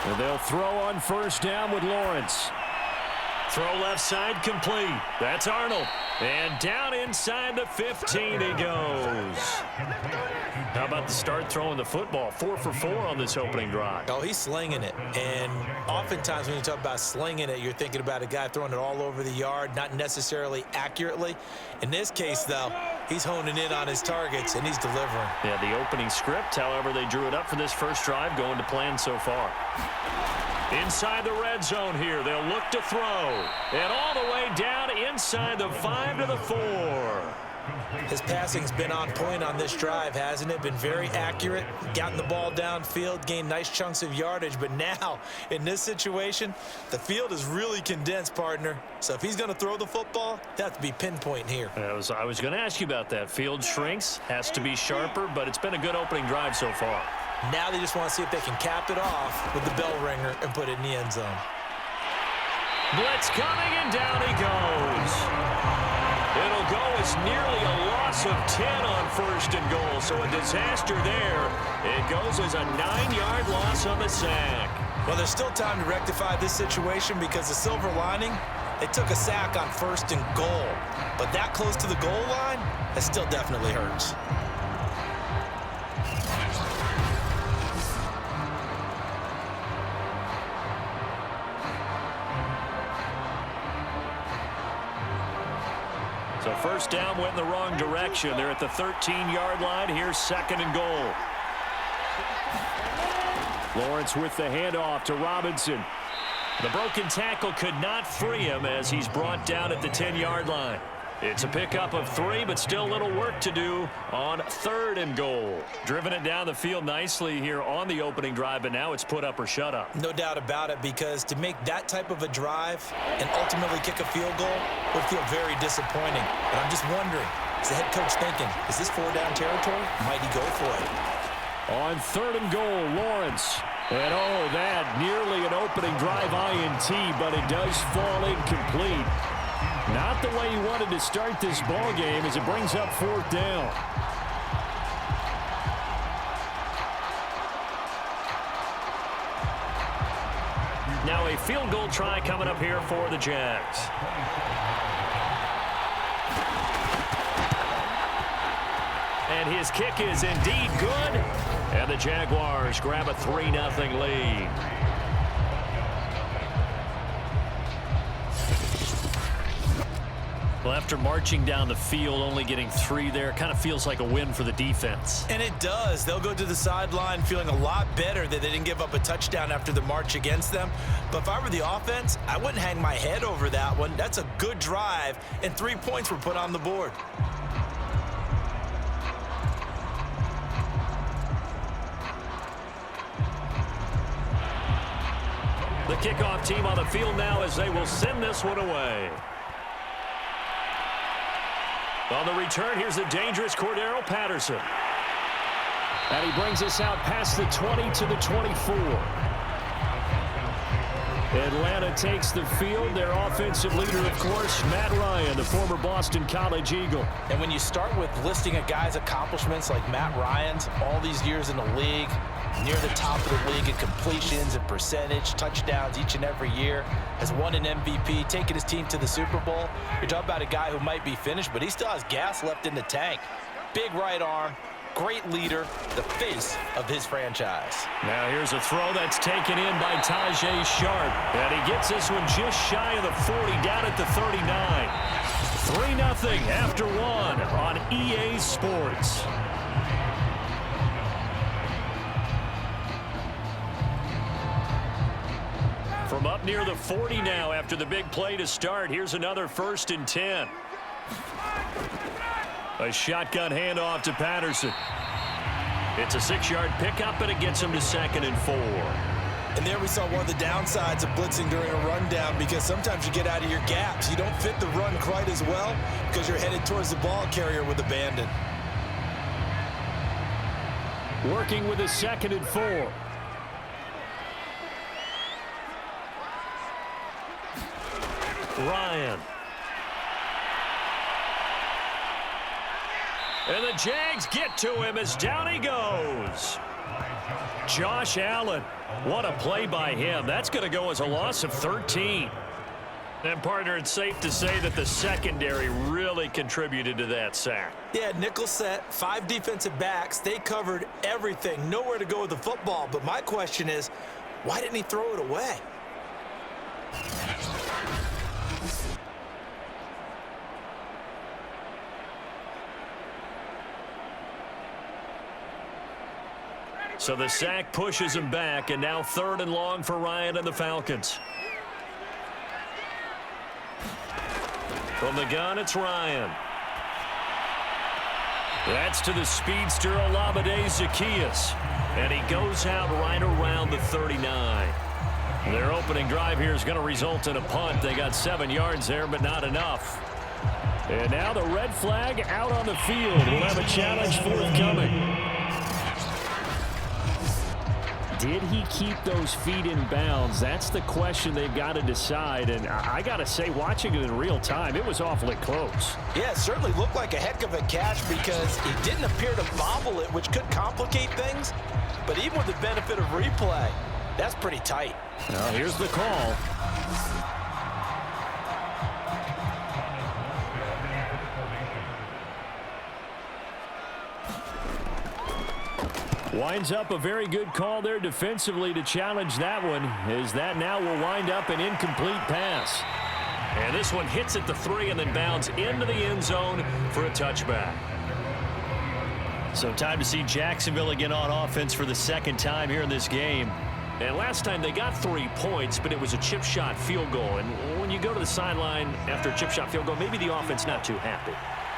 And they'll throw on first down with Lawrence. Throw left side complete. That's Arnold. And down inside the 15 he goes. How about the start throwing the football? 4 for 4 on this opening drive. Oh, he's slinging it. And oftentimes when you talk about slinging it, you're thinking about a guy throwing it all over the yard, not necessarily accurately. In this case, though, he's honing in on his targets, and he's delivering. Yeah, the opening script, however, they drew it up for this first drive, going to plan so far. Inside the red zone here, they'll look to throw. And all the way down inside the 5 to the 4. His passing's been on point on this drive, hasn't it? Been very accurate, gotten the ball downfield, gained nice chunks of yardage. But now, in this situation, the field is really condensed, partner. So if he's going to throw the football, that has to be pinpoint here. I was going to ask you about that. Field shrinks, has to be sharper, but it's been a good opening drive so far. Now they just want to see if they can cap it off with the bell ringer and put it in the end zone. Blitz coming, and down he goes. It'll go as nearly a loss of 10 on 1st and goal, so a disaster there. It goes as a 9-yard loss on the sack. Well, there's still time to rectify this situation because the silver lining, they took a sack on 1st and goal. But that close to the goal line, that still definitely hurts. So first down went in the wrong direction. They're at the 13-yard line. Here's 2nd and goal. Lawrence with the handoff to Robinson. The broken tackle could not free him as he's brought down at the 10-yard line. It's a pickup of 3, but still a little work to do on 3rd and goal. Driven it down the field nicely here on the opening drive, but now it's put up or shut up. No doubt about it, because to make that type of a drive and ultimately kick a field goal would feel very disappointing. But I'm just wondering, is the head coach thinking, is this 4-down territory? Might he go for it? On 3rd and goal, Lawrence. And oh, that nearly an opening drive INT, but it does fall incomplete. Not the way he wanted to start this ball game as it brings up 4th down. Now a field goal try coming up here for the Jags. And his kick is indeed good. And the Jaguars grab a 3-0 lead. Well, after marching down the field, only getting 3 there, kind of feels like a win for the defense. And it does. They'll go to the sideline feeling a lot better that they didn't give up a touchdown after the march against them. But if I were the offense, I wouldn't hang my head over that one. That's a good drive, and 3 points were put on the board. The kickoff team on the field now as they will send this one away. On the return, here's the dangerous Cordero Patterson. And he brings us out past the 20 to the 24. Atlanta takes the field. Their offensive leader, of course, Matt Ryan, the former Boston College Eagle. And when you start with listing a guy's accomplishments like Matt Ryan's, all these years in the league, near the top of the league in completions and percentage, touchdowns each and every year, has won an MVP, taken his team to the Super Bowl. You're talking about a guy who might be finished, but he still has gas left in the tank. Big right arm, great leader, the face of his franchise. Now here's a throw that's taken in by Tajay Sharp. And he gets this one just shy of the 40, down at the 39. 3-0 after 1 on EA Sports. From up near the 40 now after the big play to start. Here's another 1st and 10. A shotgun handoff to Patterson. It's a 6-yard pickup, and it gets him to 2nd and 4. And there we saw one of the downsides of blitzing during a rundown, because sometimes you get out of your gaps. You don't fit the run quite as well because you're headed towards the ball carrier with abandon. Working with a 2nd and 4. Ryan. And the Jags get to him as down he goes. Josh Allen. What a play by him. That's going to go as a loss of 13. And, partner, it's safe to say that the secondary really contributed to that sack. Yeah, nickel set, 5 defensive backs. They covered everything. Nowhere to go with the football. But my question is, why didn't he throw it away? So the sack pushes him back, and now 3rd and long for Ryan and the Falcons. From the gun, it's Ryan. That's to the speedster, Olamide Zaccheaus. And he goes out right around the 39. Their opening drive here is going to result in a punt. They got 7 yards there, but not enough. And now the red flag out on the field. We'll have a challenge forthcoming. Did he keep those feet in bounds? That's the question they've got to decide. And I got to say, watching it in real time, it was awfully close. Yeah, it certainly looked like a heck of a catch because he didn't appear to bobble it, which could complicate things. But even with the benefit of replay, that's pretty tight. Now here's the call. Winds up a very good call there defensively to challenge that one, as that now will wind up an incomplete pass. And this one hits at the 3 and then bounds into the end zone for a touchback. So time to see Jacksonville again on offense for the 2nd time here in this game. And last time they got 3 points, but it was a chip shot field goal. And when you go to the sideline after a chip shot field goal, maybe the offense not too happy.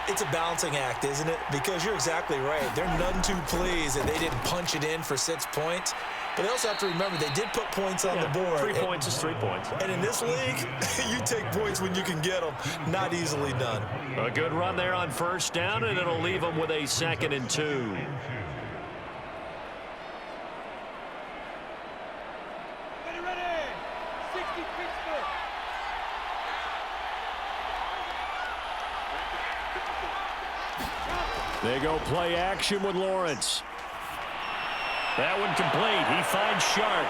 It's a balancing act, isn't it? Because you're exactly right. They're none too pleased that they didn't punch it in for 6 points. But they also have to remember they did put points on the board. 3 points is 3 points. And in this league, you take points when you can get them. Not easily done. A good run there on 1st down, and it'll leave them with a 2nd and 2. They go play action with Lawrence. That one complete. He finds Sharp.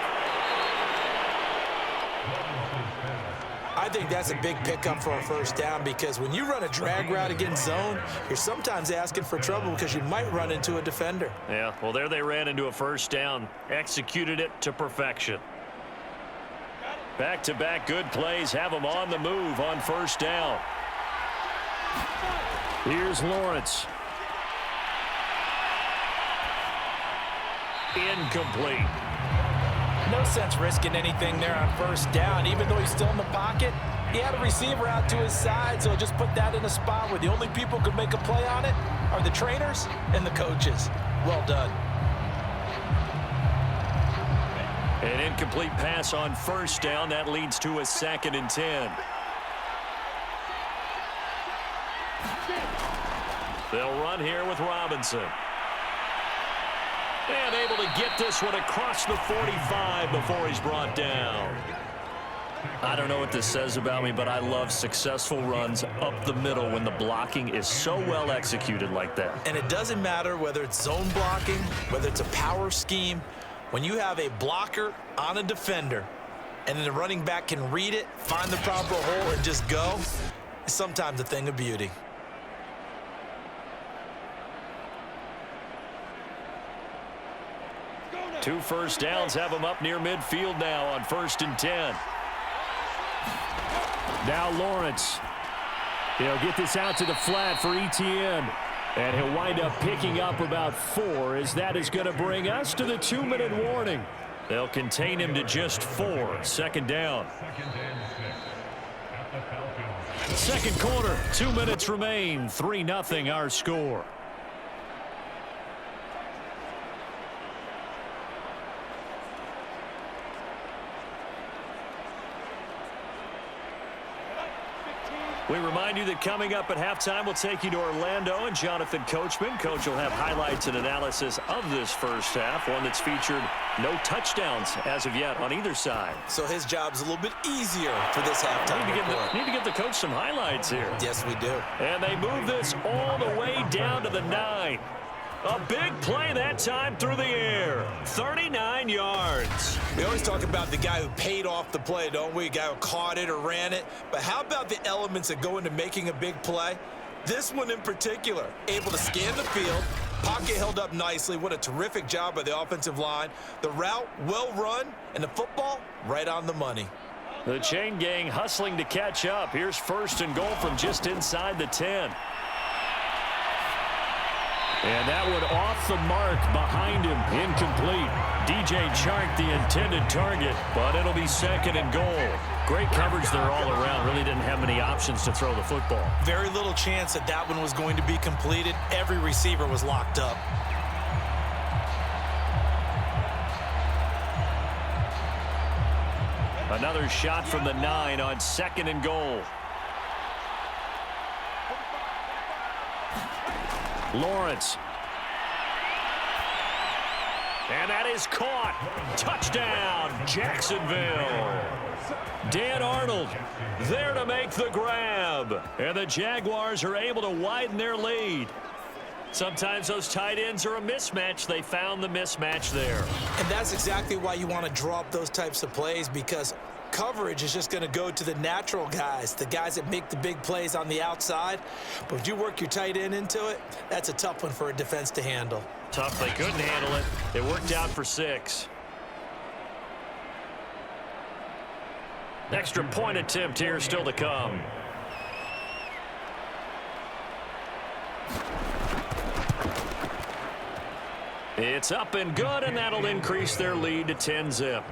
I think that's a big pickup for a 1st down because when you run a drag route against zone, you're sometimes asking for trouble because you might run into a defender. Yeah, well, there they ran into a 1st down. Executed it to perfection. Back-to-back good plays have them on the move on 1st down. Here's Lawrence. Incomplete. No sense risking anything there on 1st down. Even though he's still in the pocket, he had a receiver out to his side, so just put that in a spot where the only people who could make a play on it are the trainers and the coaches. Well done. An incomplete pass on 1st down. That leads to a 2nd and 10. They'll run here with Robinson. And able to get this one across the 45 before he's brought down. I don't know what this says about me, but I love successful runs up the middle when the blocking is so well executed like that. And it doesn't matter whether it's zone blocking, whether it's a power scheme. When you have a blocker on a defender and then the running back can read it, find the proper hole, and just go, it's sometimes a thing of beauty. Two 1st downs have them up near midfield now on 1st and 10. Now Lawrence. He'll get this out to the flat for Etienne. And he'll wind up picking up about 4, as that is going to bring us to the 2-minute warning. They'll contain him to just 4. Second down. Second and 6 at the Falcons. Second quarter, 2 minutes remain. 3-0 our score. We remind you that coming up at halftime, we'll take you to Orlando and Jonathan Coachman. Coach will have highlights and analysis of this first half, one that's featured no touchdowns as of yet on either side. So his job's a little bit easier for this halftime report. Need to get the coach some highlights here. Yes, we do. And they move this all the way down to the 9. A big play that time through the air. 39 yards. We always talk about the guy who paid off the play, don't we? A guy who caught it or ran it. But how about the elements that go into making a big play? This one in particular, able to scan the field, pocket held up nicely. What a terrific job by the offensive line. The route, well run, and the football, right on the money. The chain gang hustling to catch up. Here's 1st and goal from just inside the 10. And that one off the mark behind him, incomplete. DJ Chark, the intended target, but it'll be 2nd and goal. Great coverage there all around. Really didn't have many options to throw the football. Very little chance that that one was going to be completed. Every receiver was locked up. Another shot from the 9 on 2nd and goal. Lawrence. And that is caught. Touchdown, Jacksonville. Dan Arnold there to make the grab. And the Jaguars are able to widen their lead. Sometimes those tight ends are a mismatch. They found the mismatch there. And that's exactly why you want to draw up those types of plays, because coverage is just going to go to the natural guys, the guys that make the big plays on the outside. But if you work your tight end into it, that's a tough one for a defense to handle. Tough. They couldn't handle it. It worked out for 6. Extra point attempt here still to come. It's up and good, and that'll increase their lead to 10-zip.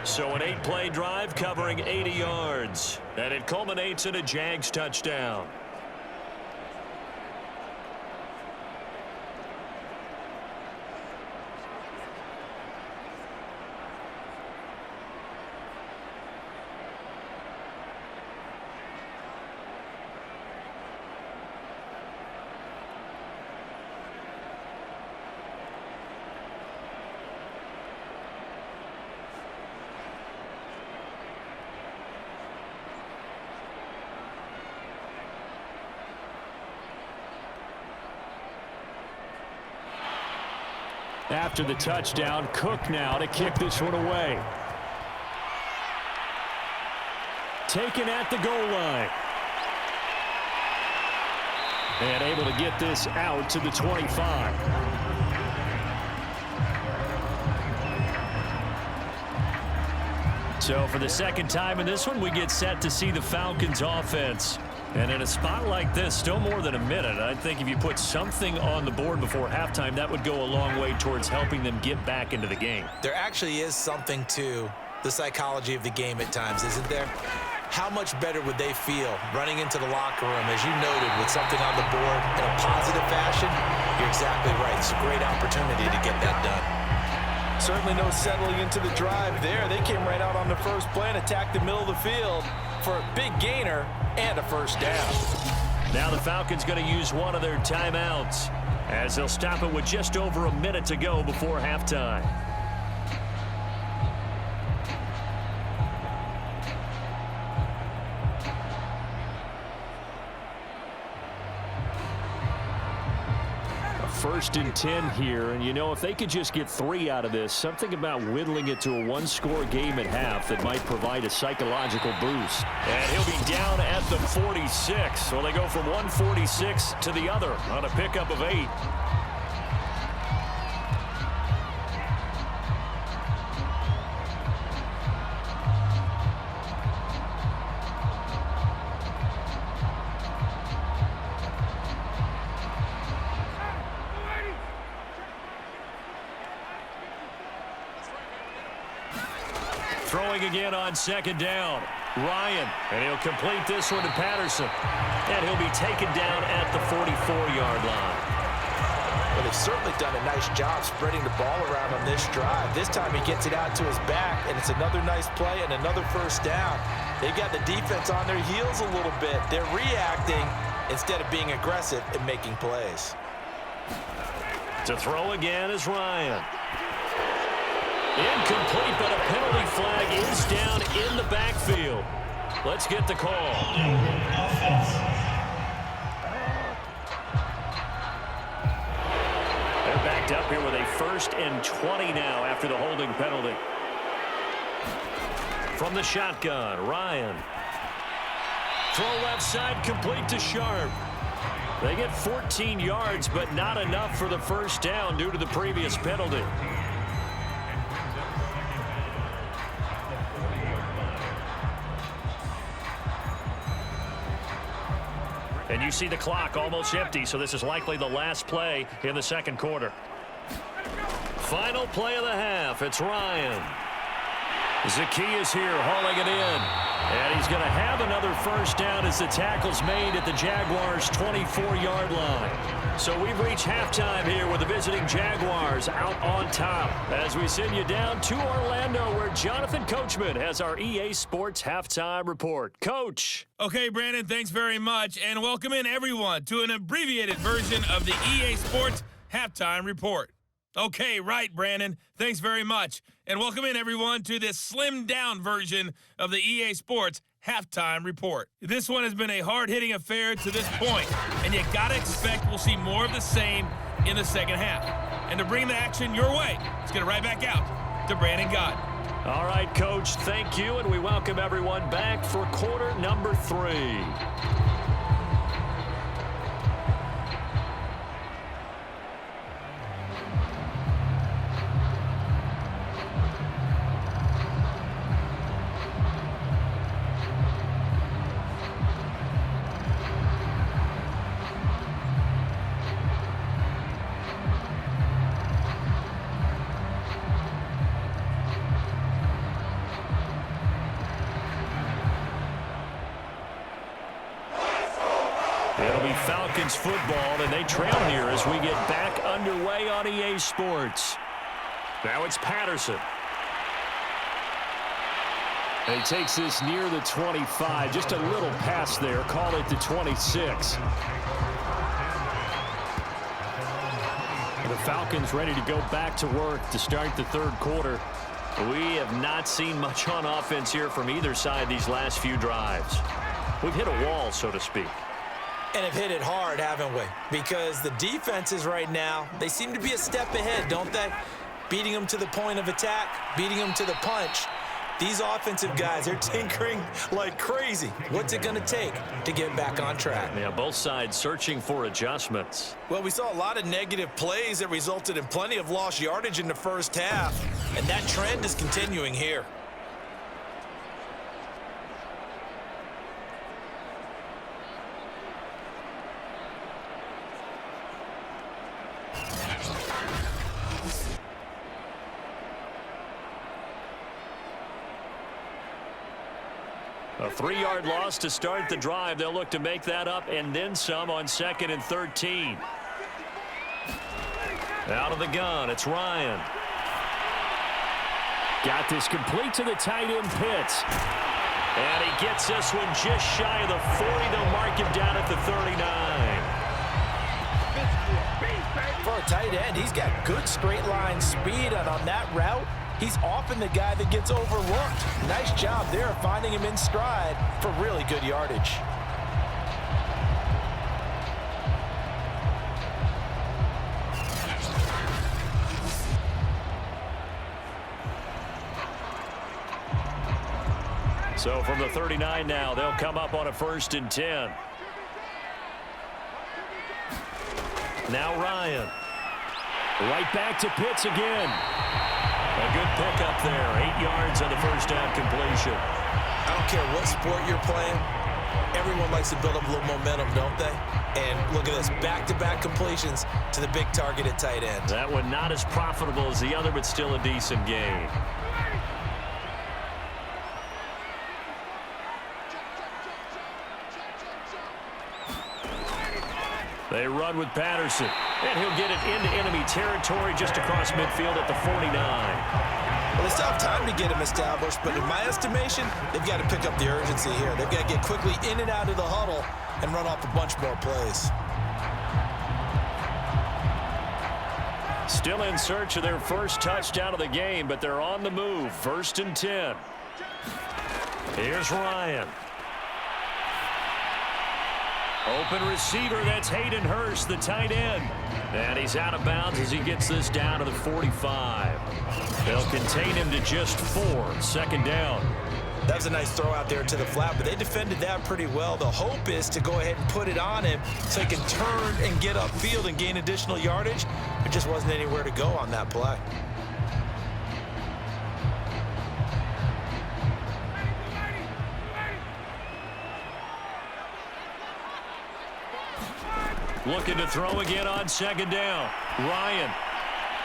So an 8-play drive covering 80 yards. And it culminates in a Jags touchdown. After the touchdown, Cook now to kick this one away. Taken at the goal line. And able to get this out to the 25. So for the second time in this one, we get set to see the Falcons offense. And in a spot like this, still more than a minute, I think if you put something on the board before halftime, that would go a long way towards helping them get back into the game. There actually is something to the psychology of the game at times, isn't there? How much better would they feel running into the locker room, as you noted, with something on the board in a positive fashion? You're exactly right. It's a great opportunity to get that done. Certainly no settling into the drive there. They came right out on the first play and attacked the middle of the field for a big gainer and a first down. Now the Falcons going to use one of their timeouts as they'll stop it with just over a minute to go before halftime. First and 10 here, and you know, if they could just get 3 out of this, something about whittling it to a one-score game at half that might provide a psychological boost. And he'll be down at the 46. So they go from 146 to the other on a pickup of 8. Throwing again on second down. Ryan, and he'll complete this one to Patterson. And he'll be taken down at the 44-yard line. Well, they've certainly done a nice job spreading the ball around on this drive. This time he gets it out to his back, and it's another nice play and another first down. They've got the defense on their heels a little bit. They're reacting instead of being aggressive and making plays. To throw again is Ryan. Incomplete, but a penalty flag is down in the backfield. Let's get the call. They're backed up here with a 1st and 20 now after the holding penalty. From the shotgun, Ryan. Throw left side, complete to Sharp. They get 14 yards, but not enough for the first down due to the previous penalty. And you see the clock almost empty, so this is likely the last play in the second quarter. Final play of the half. It's Ryan. Zacchaeus here hauling it in. And he's going to have another first down as the tackle's made at the Jaguars' 24-yard line. So we've reached halftime here with the visiting Jaguars out on top as we send you down to Orlando where Jonathan Coachman has our EA Sports Halftime Report. Coach. Okay, Brandon, thanks very much. And welcome in, everyone, to an abbreviated version of the EA Sports Halftime Report. Okay, right, Brandon. Thanks very much. And welcome in, everyone, to this slimmed-down version of the EA Sports Halftime Report. This one has been a hard-hitting affair to this point, and you got to expect we'll see more of the same in the second half. And to bring the action your way, let's get it right back out to Brandon Gaudin. All right, Coach, thank you, and we welcome everyone back for quarter number 3. It'll be Falcons football, and they trail here as we get back underway on EA Sports. Now it's Patterson. And he takes this near the 25, just a little pass there, call it the 26. The Falcons ready to go back to work to start the third quarter. We have not seen much on offense here from either side these last few drives. We've hit a wall, so to speak. And have hit it hard, haven't we? Because the defenses right now, they seem to be a step ahead, don't they? Beating them to the point of attack, beating them to the punch. These offensive guys, they're tinkering like crazy. What's it going to take to get back on track? Yeah, both sides searching for adjustments. Well, we saw a lot of negative plays that resulted in plenty of lost yardage in the first half, and that trend is continuing here. A 3-yard loss to start the drive. They'll look to make that up and then some on 2nd and 13. Out of the gun, it's Ryan. Got this complete to the tight end, Pitts. And he gets this one just shy of the 40. They'll mark him down at the 39. For a tight end, he's got good straight line speed, and on that route, he's often the guy that gets overlooked. Nice job there finding him in stride for really good yardage. So from the 39 now, they'll come up on a 1st and 10. Now Ryan. Right back to Pitts again. A good pickup there. 8 yards on the first down completion. I don't care what sport you're playing. Everyone likes to build up a little momentum, don't they? And look at this, back-to-back completions to the big target at tight end. That one not as profitable as the other, but still a decent gain. They run with Patterson, and he'll get it into enemy territory just across midfield at the 49. Well, they still have time to get him established, but in my estimation, they've got to pick up the urgency here. They've got to get quickly in and out of the huddle and run off a bunch more plays. Still in search of their first touchdown of the game, but they're on the move. 1st and 10. Here's Ryan. Open receiver, that's Hayden Hurst, the tight end. And he's out of bounds as he gets this down to the 45. They'll contain him to just 4. 2nd down. That was a nice throw out there to the flat, but they defended that pretty well. The hope is to go ahead and put it on him so he can turn and get upfield and gain additional yardage. There just wasn't anywhere to go on that play. Looking to throw again on 2nd down. Ryan.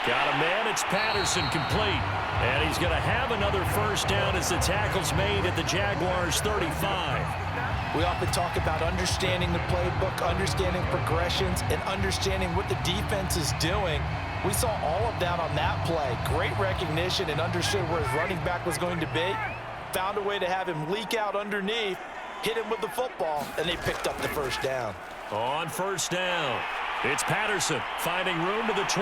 Got a man. It's Patterson, complete. And he's going to have another 1st down as the tackle's made at the Jaguars' 35. We often talk about understanding the playbook, understanding progressions, and understanding what the defense is doing. We saw all of that on that play. Great recognition and understood where his running back was going to be. Found a way to have him leak out underneath, hit him with the football, and they picked up the 1st down. On 1st down, it's Patterson finding room to the 20.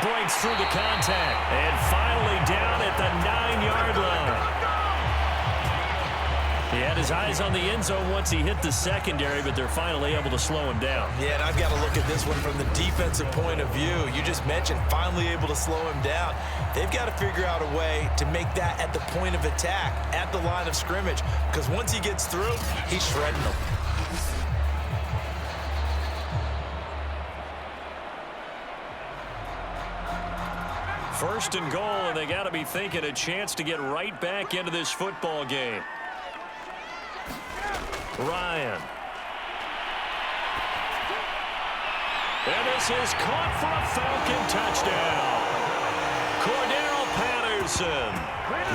Breaks through the contact. And finally down at the 9-yard line. He had his eyes on the end zone once he hit the secondary, but they're finally able to slow him down. Yeah, and I've got to look at this one from the defensive point of view. You just mentioned finally able to slow him down. They've got to figure out a way to make that at the point of attack, at the line of scrimmage, because once he gets through, he's shredding them. First and goal, and they got to be thinking a chance to get right back into this football game. Ryan. And this is caught for a Falcon touchdown. Cordero Patterson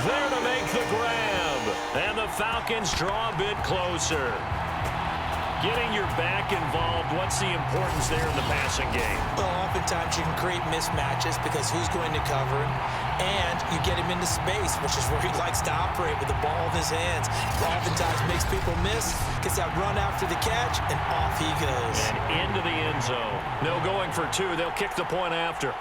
there to make the grab. And the Falcons draw a bit closer. Getting your back involved, what's the importance there in the passing game? Well, oftentimes you can create mismatches because who's going to cover him, and you get him into space, which is where he likes to operate with the ball in his hands. Oftentimes makes people miss, gets that run after the catch, and off he goes. And into the end zone. No going for 2. They'll kick the point after.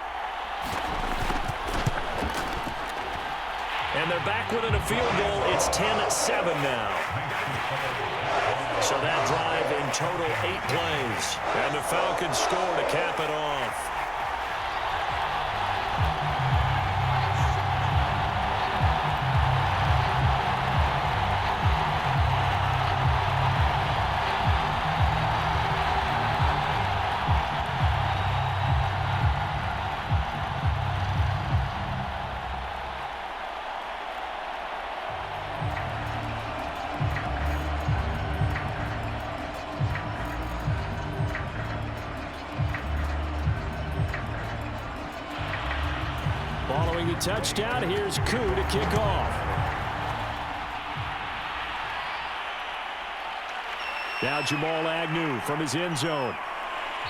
And they're back within a field goal. It's 10-7 now. So that drive in total 8 plays. And the Falcons score to cap it off. Following the touchdown, here's Koo to kick off. Now Jamal Agnew from his end zone.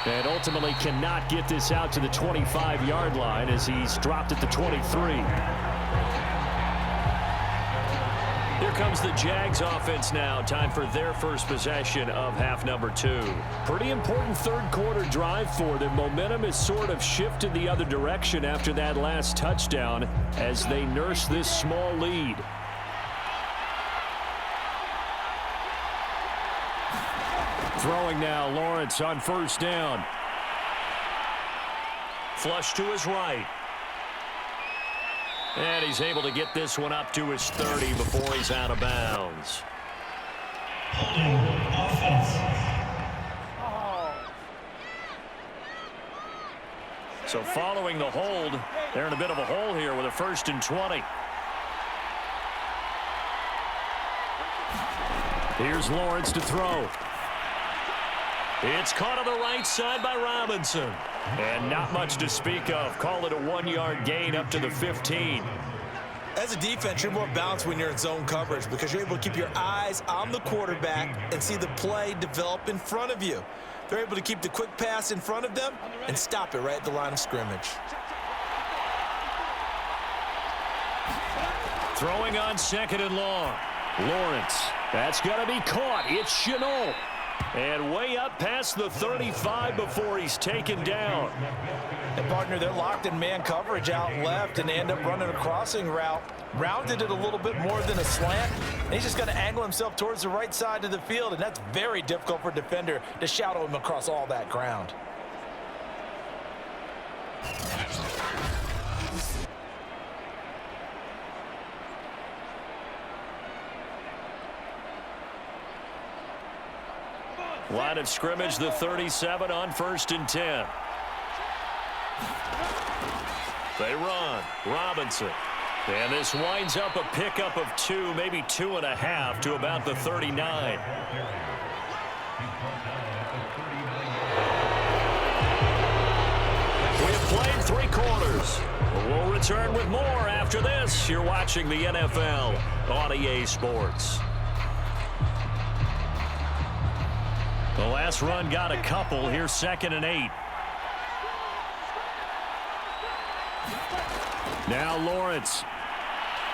And ultimately cannot get this out to the 25-yard line as he's dropped at the 23. Here comes the Jags offense now. Time for their first possession of half number 2. Pretty important third quarter drive for them. Momentum has sort of shifted the other direction after that last touchdown as they nurse this small lead. Throwing now, Lawrence on 1st down. Flush to his right. And he's able to get this one up to his 30 before he's out of bounds. Holding offense. So following the hold, they're in a bit of a hole here with a 1st and 20. Here's Lawrence to throw. It's caught on the right side by Robinson. And not much to speak of. Call it a 1-yard gain up to the 15. As a defense, you're more balanced when you're in zone coverage because you're able to keep your eyes on the quarterback and see the play develop in front of you. They're able to keep the quick pass in front of them and stop it right at the line of scrimmage. Throwing on 2nd and long. Lawrence. That's going to be caught. It's Shenault. And way up past the 35 before he's taken down. And partner, they're locked in man coverage out left, and they end up running a crossing route. Rounded it a little bit more than a slant. And he's just going to angle himself towards the right side of the field, and that's very difficult for a defender to shadow him across all that ground. Line of scrimmage, the 37 on 1st and 10. They run. Robinson. And this winds up a pickup of 2, maybe 2.5 to about the 39. We've played 3 quarters. We'll return with more after this. You're watching the NFL on EA Sports. The last run got a couple. Here's 2nd and 8. Now Lawrence.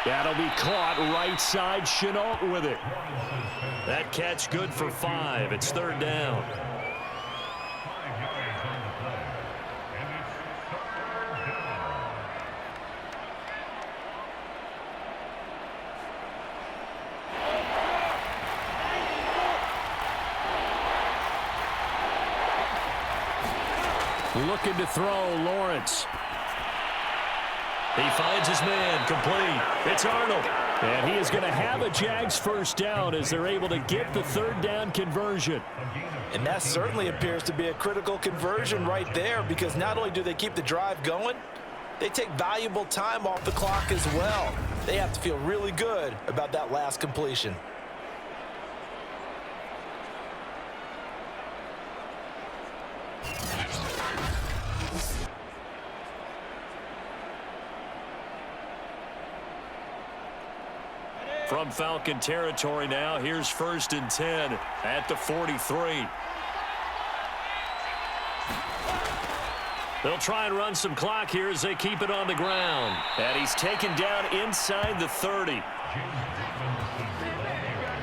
That'll be caught right side. Shenault with it. That catch good for 5. It's 3rd down. Looking to throw, Lawrence. He finds his man, complete. It's Arnold. And he is going to have a Jags first down as they're able to get the 3rd down conversion. And that certainly appears to be a critical conversion right there, because not only do they keep the drive going, they take valuable time off the clock as well. They have to feel really good about that last completion. From Falcon territory now, here's 1st and 10 at the 43. They'll try and run some clock here as they keep it on the ground. And he's taken down inside the 30.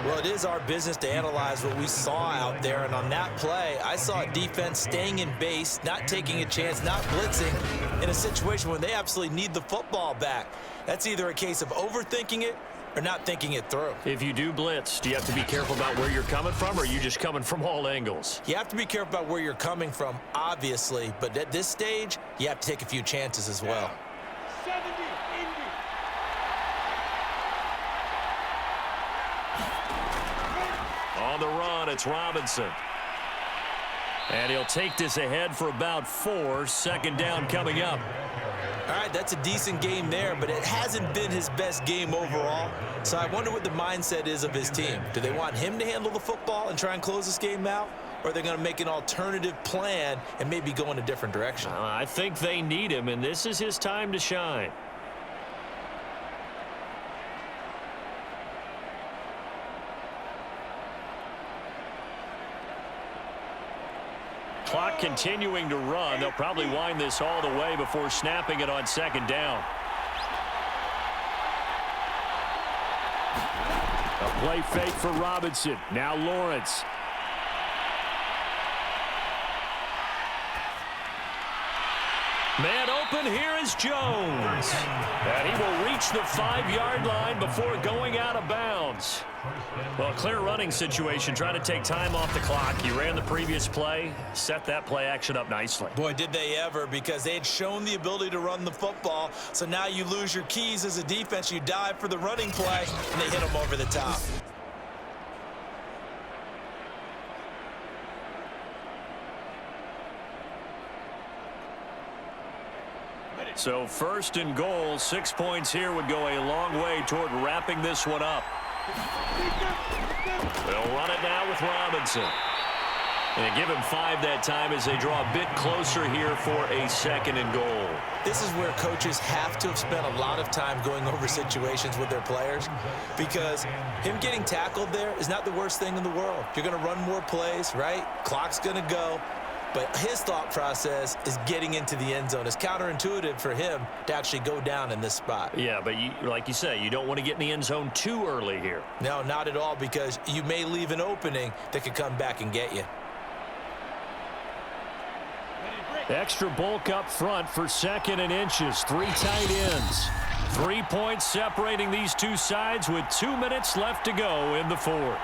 Well, it is our business to analyze what we saw out there, and on that play, I saw a defense staying in base, not taking a chance, not blitzing, in a situation where they absolutely need the football back. That's either a case of overthinking it or not thinking it through. If you do blitz, do you have to be careful about where you're coming from, or are you just coming from all angles? You have to be careful about where you're coming from, obviously, but at this stage, you have to take a few chances as well. On the run, it's Robinson. And he'll take this ahead for about 4. 2nd down coming up. All right, that's a decent game there, but it hasn't been his best game overall. So I wonder what the mindset is of his team. Do they want him to handle the football and try and close this game out? Or are they going to make an alternative plan and maybe go in a different direction? I think they need him, and this is his time to shine. Clock continuing to run. They'll probably wind this all the way before snapping it on 2nd down. A play fake for Robinson. Now Lawrence. Man open, here is Jones. And he will reach the 5-yard line before going out of bounds. Well, clear running situation, trying to take time off the clock. He ran the previous play, set that play action up nicely. Boy, did they ever, because they had shown the ability to run the football. So now you lose your keys as a defense. You dive for the running play, and they hit them over the top. So 1st and goal, 6 points here would go a long way toward wrapping this one up. They'll run it now with Robinson. And give him 5 that time as they draw a bit closer here for a 2nd and goal. This is where coaches have to have spent a lot of time going over situations with their players, because him getting tackled there is not the worst thing in the world. You're going to run more plays, right? Clock's going to go. But his thought process is getting into the end zone. It's counterintuitive for him to actually go down in this spot. Yeah, but like you say, you don't want to get in the end zone too early here. No, not at all, because you may leave an opening that could come back and get you. Extra bulk up front for 2nd and inches. 3 tight ends. 3 points separating these two sides with 2 minutes left to go in the 4th.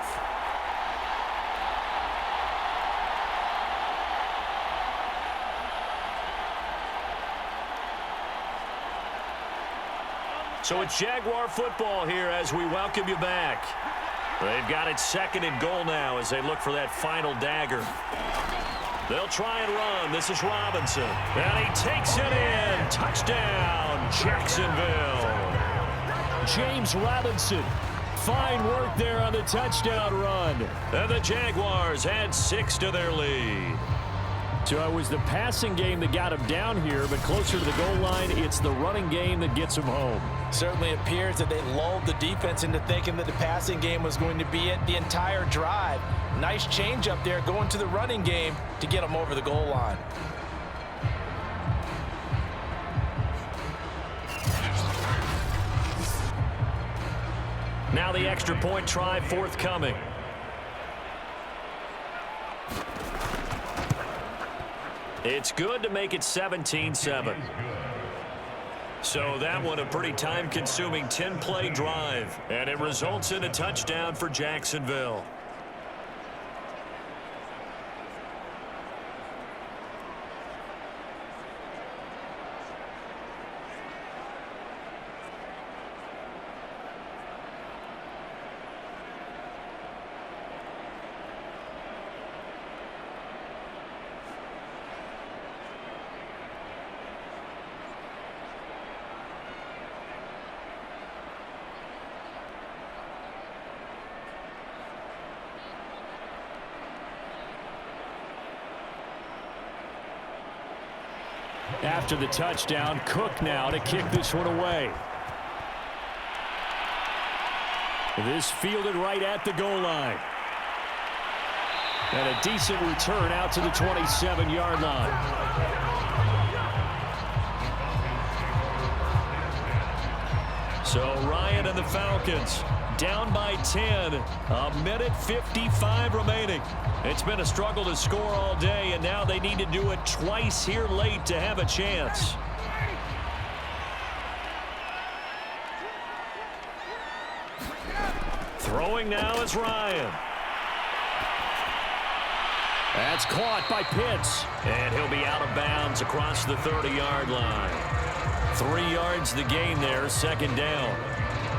So it's Jaguar football here as we welcome you back. They've got it 2nd and goal now as they look for that final dagger. They'll try and run. This is Robinson. And he takes it in. Touchdown, Jacksonville. James Robinson. Fine work there on the touchdown run. And the Jaguars add 6 to their lead. So it was the passing game that got him down here, but closer to the goal line, it's the running game that gets him home. Certainly appears that they lulled the defense into thinking that the passing game was going to be it the entire drive. Nice change up there going to the running game to get him over the goal line. Now the extra point try forthcoming. It's good to make it 17-7. So that one a pretty time-consuming 10-play drive, and it results in a touchdown for Jacksonville. After the touchdown, Cook now to kick this one away. This fielded right at the goal line. And a decent return out to the 27-yard line. So Ryan and the Falcons down by 10. A minute 55 remaining. It's been a struggle to score all day, and now they need to do it twice here late to have a chance. Throwing now is Ryan. That's caught by Pitts. And he'll be out of bounds across the 30-yard line. 3 yards the gain there, 2nd down.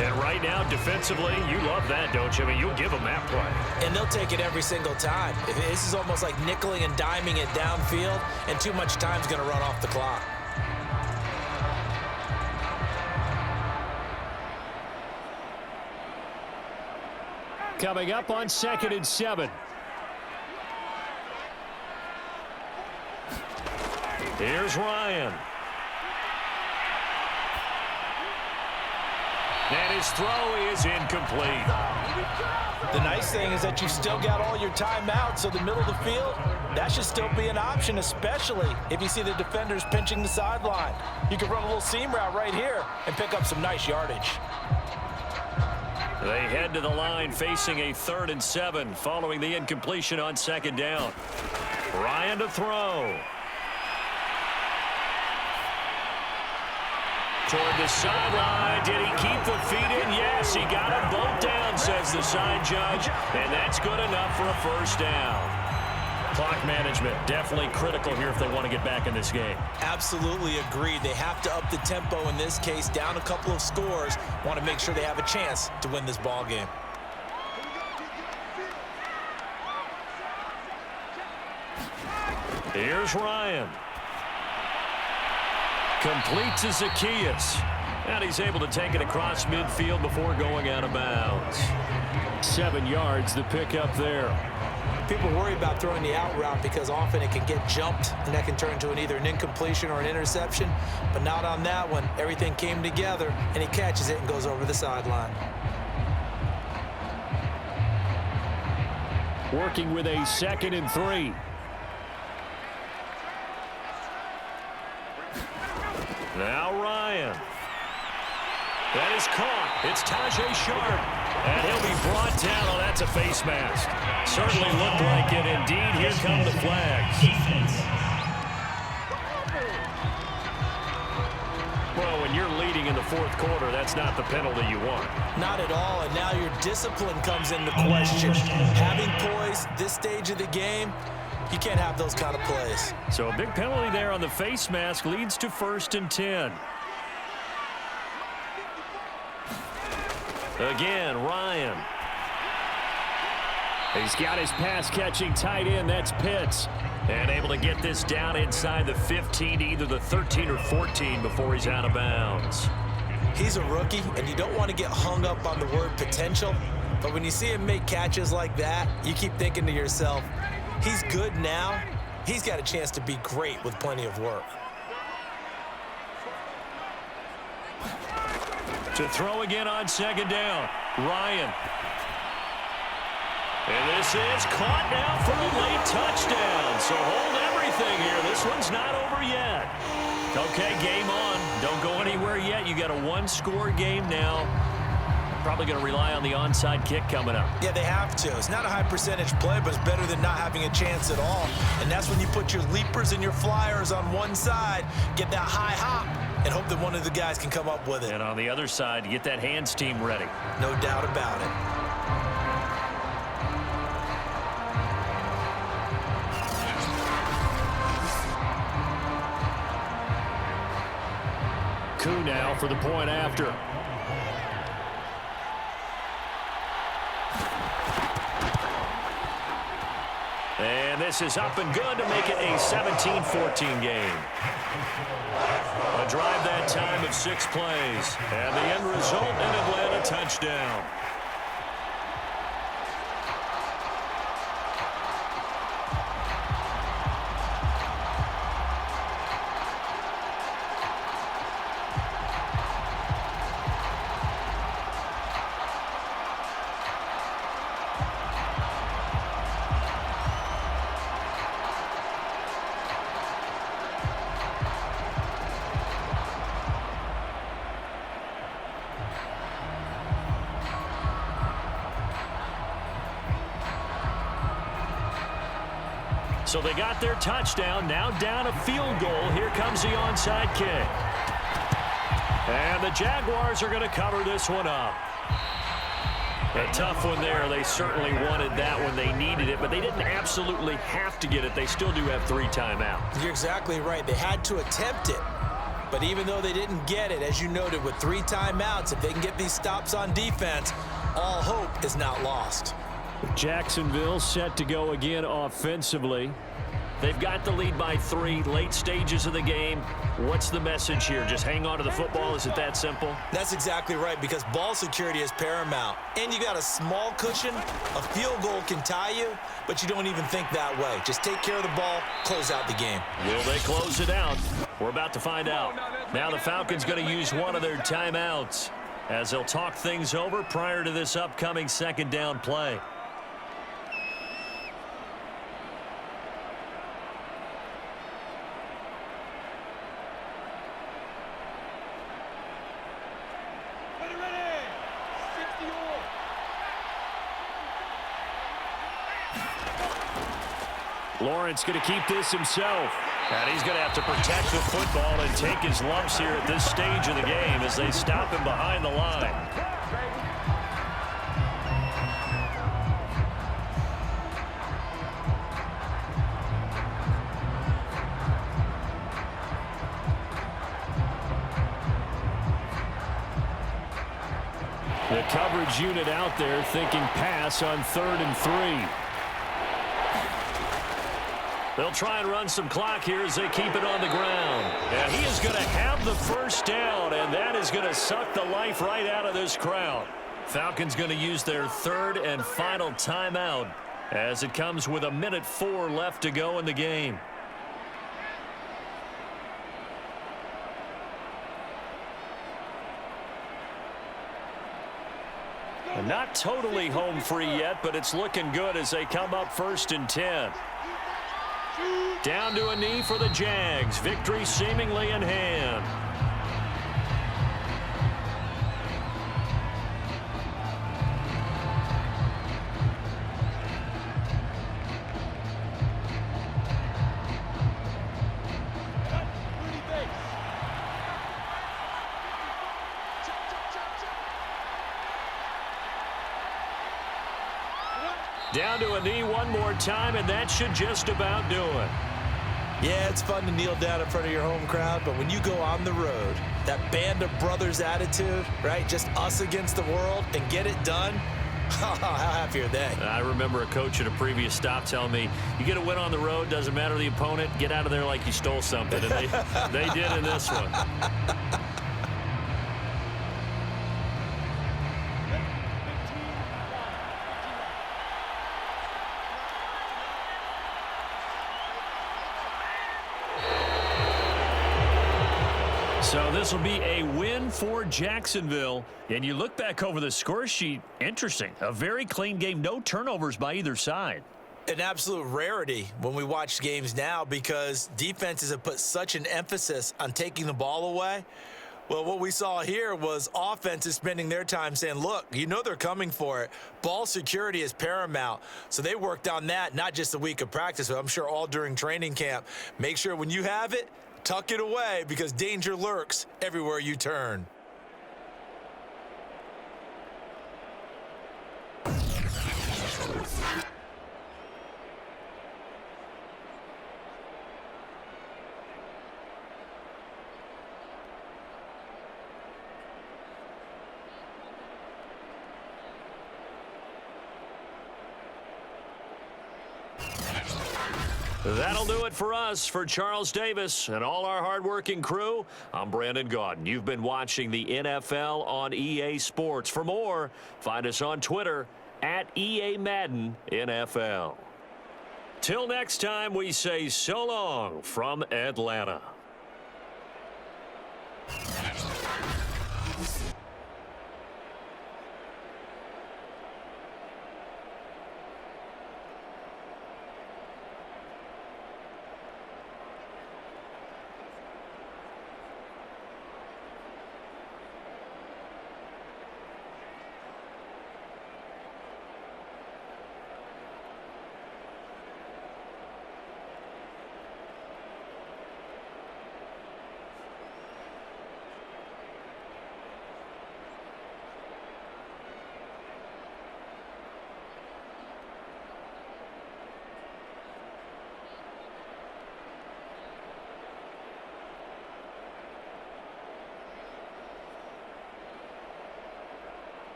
And right now, defensively, you love that, don't you? I mean, you'll give them that play. And they'll take it every single time. This is almost like nickeling and diming it downfield, and too much time's going to run off the clock. Coming up on 2nd and 7. Here's Ryan. And his throw is incomplete. The nice thing is that you've still got all your timeouts, so the middle of the field, that should still be an option, especially if you see the defenders pinching the sideline. You can run a little seam route right here and pick up some nice yardage. They head to the line facing a 3rd and 7 following the incompletion on 2nd down. Ryan to throw. Toward the sideline. Did he keep the feet in? Yes, he got them both down, says the side judge. And that's good enough for a 1st down. Clock management definitely critical here if they want to get back in this game. Absolutely agreed. They have to up the tempo in this case, down a couple of scores. Want to make sure they have a chance to win this ball game. Here's Ryan. Complete to Zacchaeus. And he's able to take it across midfield before going out of bounds. 7 yards the pickup there. People worry about throwing the out route because often it can get jumped, and that can turn into either an incompletion or an interception. But not on that one. Everything came together, and he catches it and goes over the sideline. Working with a 2nd and 3. Now Ryan. That is caught. It's Tajae Sharpe. And he'll be brought down. Oh, that's a face mask. Certainly looked like it. Indeed, here come the flags. Well, when you're leading in the 4th quarter, that's not the penalty you want. Not at all, and now your discipline comes into question. Having poise this stage of the game, you can't have those kind of plays. So a big penalty there on the face mask leads to 1st and 10. Again, Ryan. He's got his pass-catching tight end. That's Pitts. And able to get this down inside the 15, either the 13 or 14 before he's out of bounds. He's a rookie, and you don't want to get hung up on the word potential. But when you see him make catches like that, you keep thinking to yourself, he's good now. He's got a chance to be great with plenty of work. To throw again on 2nd down, Ryan. And this is caught now for a late touchdown. So hold everything here. This one's not over yet. Okay, game on. Don't go anywhere yet. You got a 1-score game now. Probably going to rely on the onside kick coming up. Yeah, they have to. It's not a high percentage play, but it's better than not having a chance at all. And that's when you put your leapers and your flyers on one side, get that high hop, and hope that one of the guys can come up with it. And on the other side, get that hands team ready. No doubt about it. Koo now for the point after. And this is up and good to make it a 17-14 game. A drive that time of 6 plays. And the end result, an Atlanta touchdown. So they got their touchdown, now down a field goal. Here comes the onside kick. And the Jaguars are going to cover this one up. A tough one there. They certainly wanted that when they needed it, but they didn't absolutely have to get it. They still do have 3 timeouts. You're exactly right. They had to attempt it. But even though they didn't get it, as you noted, with 3 timeouts, if they can get these stops on defense, all hope is not lost. Jacksonville set to go again offensively. They've got the lead by 3, late stages of the game. What's the message here? Just hang on to the football? Is it that simple? That's exactly right, because ball security is paramount. And you got a small cushion. A field goal can tie you, but you don't even think that way. Just take care of the ball, close out the game. Will they close it out? We're about to find out. Now the Falcons going to use one of their timeouts as they'll talk things over prior to this upcoming 2nd down play. Lawrence going to keep this himself. And he's going to have to protect the football and take his lumps here at this stage of the game as they stop him behind the line. The coverage unit out there thinking pass on 3rd and 3. They'll try and run some clock here as they keep it on the ground. And he is going to have the 1st down, and that is going to suck the life right out of this crowd. Falcons going to use their 3rd and final timeout as it comes with 1:04 left to go in the game. Not totally home free yet, but it's looking good as they come up 1st and 10. Down to a knee for the Jags. Victory seemingly in hand. Down to a knee one more time, and that should just about do it. Yeah, it's fun to kneel down in front of your home crowd, but when you go on the road, that band of brothers attitude, right? Just us against the world and get it done. How happy are they? I remember a coach at a previous stop telling me, you get a win on the road, doesn't matter the opponent, get out of there like you stole something. And they did in this one. So this will be a win for Jacksonville. And you look back over the score sheet, interesting. A very clean game, no turnovers by either side. An absolute rarity when we watch games now because defenses have put such an emphasis on taking the ball away. Well, what we saw here was offenses spending their time saying, look, you know they're coming for it. Ball security is paramount. So they worked on that, not just a week of practice, but I'm sure all during training camp. Make sure when you have it, tuck it away because danger lurks everywhere you turn. That'll do it for us. For Charles Davis and all our hardworking crew, I'm Brandon Gaudin. You've been watching the NFL on EA Sports. For more, find us on Twitter at EA Madden NFL. Till next time, we say so long from Atlanta.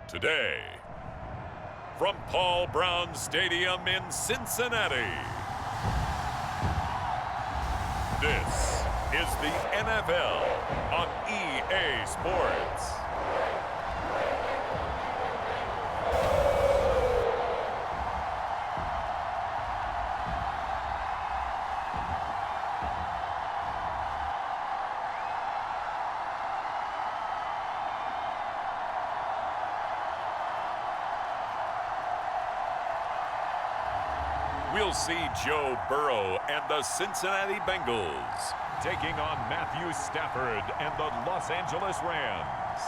Today, from Paul Brown Stadium in Cincinnati, this is the NFL on EA Sports. we'll see Joe Burrow and the Cincinnati Bengals taking on Matthew Stafford and the Los Angeles Rams.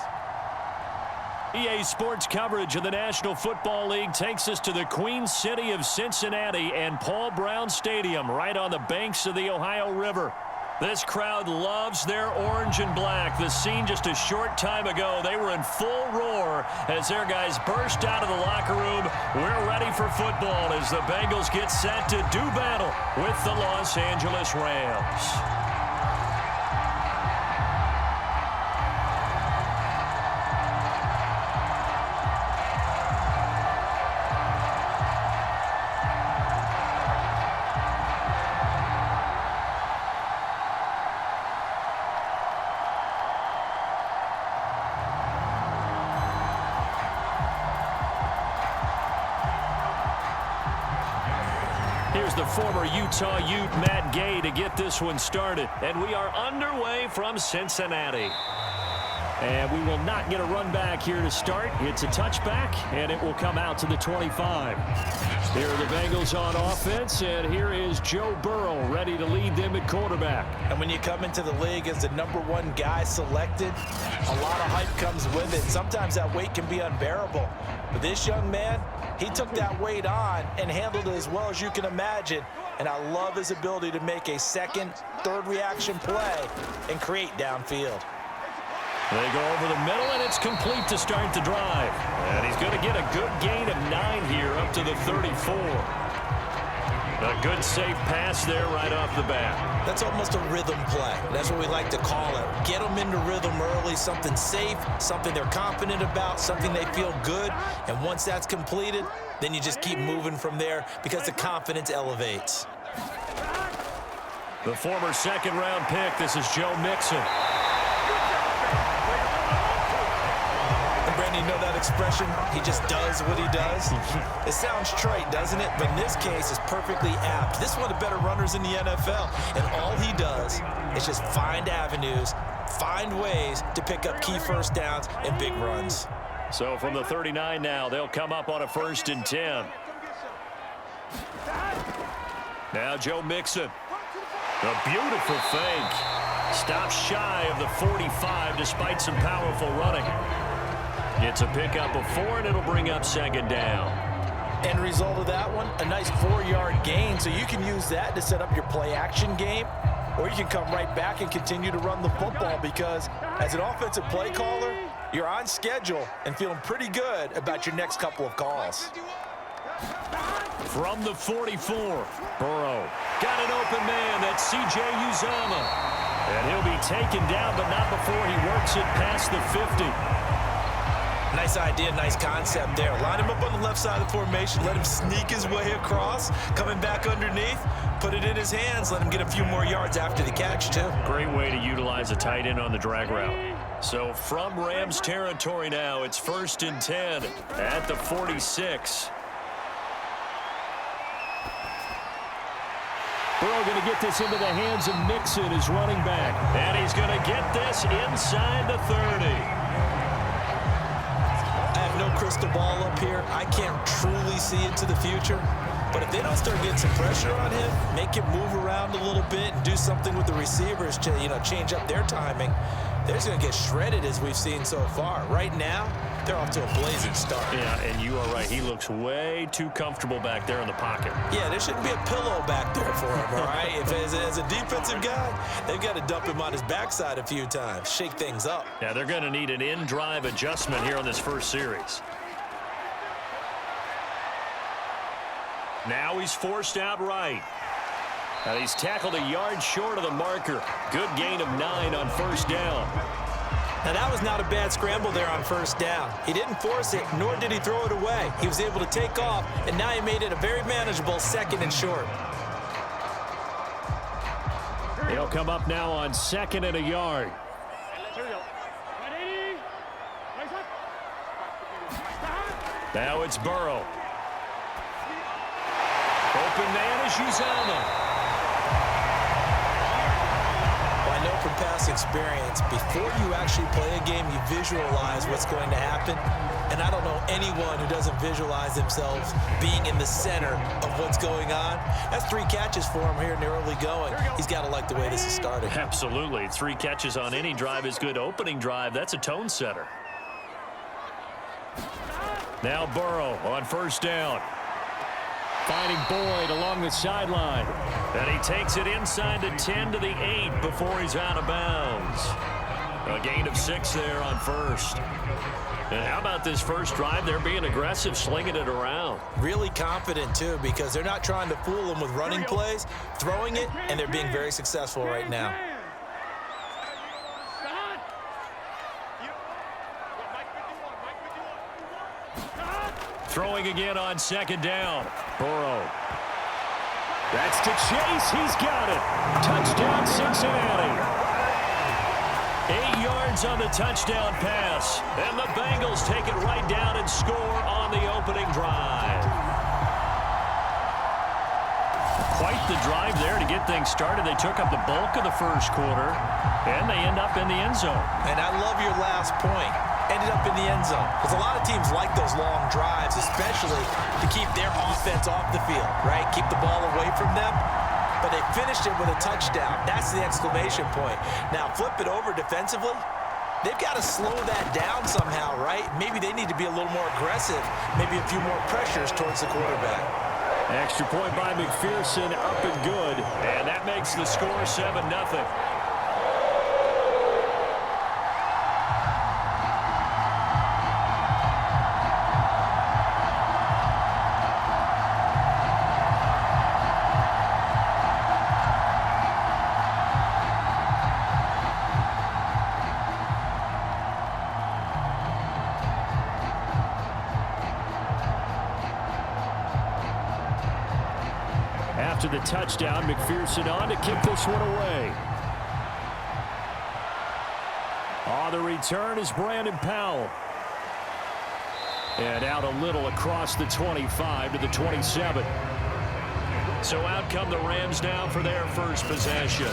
EA Sports coverage of the National Football League takes us to the Queen City of Cincinnati and Paul Brown Stadium right on the banks of the Ohio River. This crowd loves their orange and black. The scene just a short time ago, they were in full roar as their guys burst out of the locker room. We're ready for football as the Bengals get set to do battle with the Los Angeles Rams. Here's the former Utah Ute, Matt Gay, to get this one started. And we are underway from Cincinnati. And we will not get a run back here to start. It's a touchback, and it will come out to the 25. Here are the Bengals on offense, and here is Joe Burrow ready to lead them at quarterback. And when you come into the league as the #1 guy selected, a lot of hype comes with it. Sometimes that weight can be unbearable. But this young man, he took that weight on and handled it as well as you can imagine. And I love his ability to make a second, third reaction play and create downfield. They go over the middle, and it's complete to start the drive. And he's going to get a good gain of 9 here up to the 34. A good safe pass there right off the bat. That's almost a rhythm play. That's what we like to call it. Get them into rhythm early, something safe, something they're confident about, something they feel good. And once that's completed, then you just keep moving from there because the confidence elevates. The former second-round pick, this is Joe Mixon. Brandon, you know that expression? He just does what he does. It sounds trite, doesn't it? But in this case, it's perfectly apt. This is one of the better runners in the NFL. And all he does is just find avenues, find ways to pick up key first downs and big runs. So from the 39 now, they'll come up on a 1st and 10. Now Joe Mixon. A beautiful fake. Stops shy of the 45 despite some powerful running. It's a pickup of 4, and it'll bring up 2nd down. End result of that one, a nice 4-yard gain. So you can use that to set up your play-action game, or you can come right back and continue to run the football because as an offensive play caller, you're on schedule and feeling pretty good about your next couple of calls. From the 44, Burrow. Got an open man. That's C.J. Uzomah. And he'll be taken down, but not before he works it past the 50. Nice idea, nice concept there. Line him up on the left side of the formation. Let him sneak his way across. Coming back underneath. Put it in his hands. Let him get a few more yards after the catch, too. Great way to utilize a tight end on the drag route. So from Rams territory now, it's 1st and 10 at the 46. Burrow going to get this into the hands of Mixon, his running back. And he's going to get this inside the 30. I have no crystal ball up here. I can't truly see into the future. But if they don't start getting some pressure on him, make him move around a little bit and do something with the receivers to, change up their timing, they're just going to get shredded as we've seen so far. Right now, they're off to a blazing start. Yeah, and you are right. He looks way too comfortable back there in the pocket. Yeah, there shouldn't be a pillow back there for him, all right? If as a defensive guy, they've got to dump him on his backside a few times, shake things up. Yeah, they're going to need an in-drive adjustment here on this first series. Now he's forced out right. And he's tackled a yard short of the marker. Good gain of 9 on 1st down. Now, that was not a bad scramble there on 1st down. He didn't force it, nor did he throw it away. He was able to take off, and now he made it a very manageable 2nd and short. He'll come up now on 2nd and a yard. Now it's Burrow. Open man is Uzomah. Well, I know from past experience, before you actually play a game, you visualize what's going to happen. And I don't know anyone who doesn't visualize themselves being in the center of what's going on. That's 3 catches for him here in the early going. He's got to like the way this is starting. Absolutely. 3 catches on any drive is good. Opening drive, that's a tone setter. Now Burrow on first down. Finding Boyd along the sideline. And he takes it inside the 10 to the 8 before he's out of bounds. A gain of 6 there on first. And how about this first drive? They're being aggressive, slinging it around. Really confident, too, because they're not trying to fool him with running plays, throwing it, and they're being very successful right now. Throwing again on second down. Burrow. That's to Chase. He's got it. Touchdown, Cincinnati. 8 yards on the touchdown pass. And the Bengals take it right down and score on the opening drive. Quite the drive there to get things started. They took up the bulk of the first quarter, and they end up in the end zone. And I love your last point. Ended up in the end zone. Because a lot of teams like those long drives, especially to keep their offense off the field, right? Keep the ball away from them. But they finished it with a touchdown. That's the exclamation point. Now, flip it over defensively. They've got to slow that down somehow, right? Maybe they need to be a little more aggressive. Maybe a few more pressures towards the quarterback. Extra point by McPherson, up and good. And that makes the score 7-0. After the touchdown, McPherson on to kick this one away. On the return is Brandon Powell. And out a little across the 25 to the 27. So out come the Rams now for their first possession.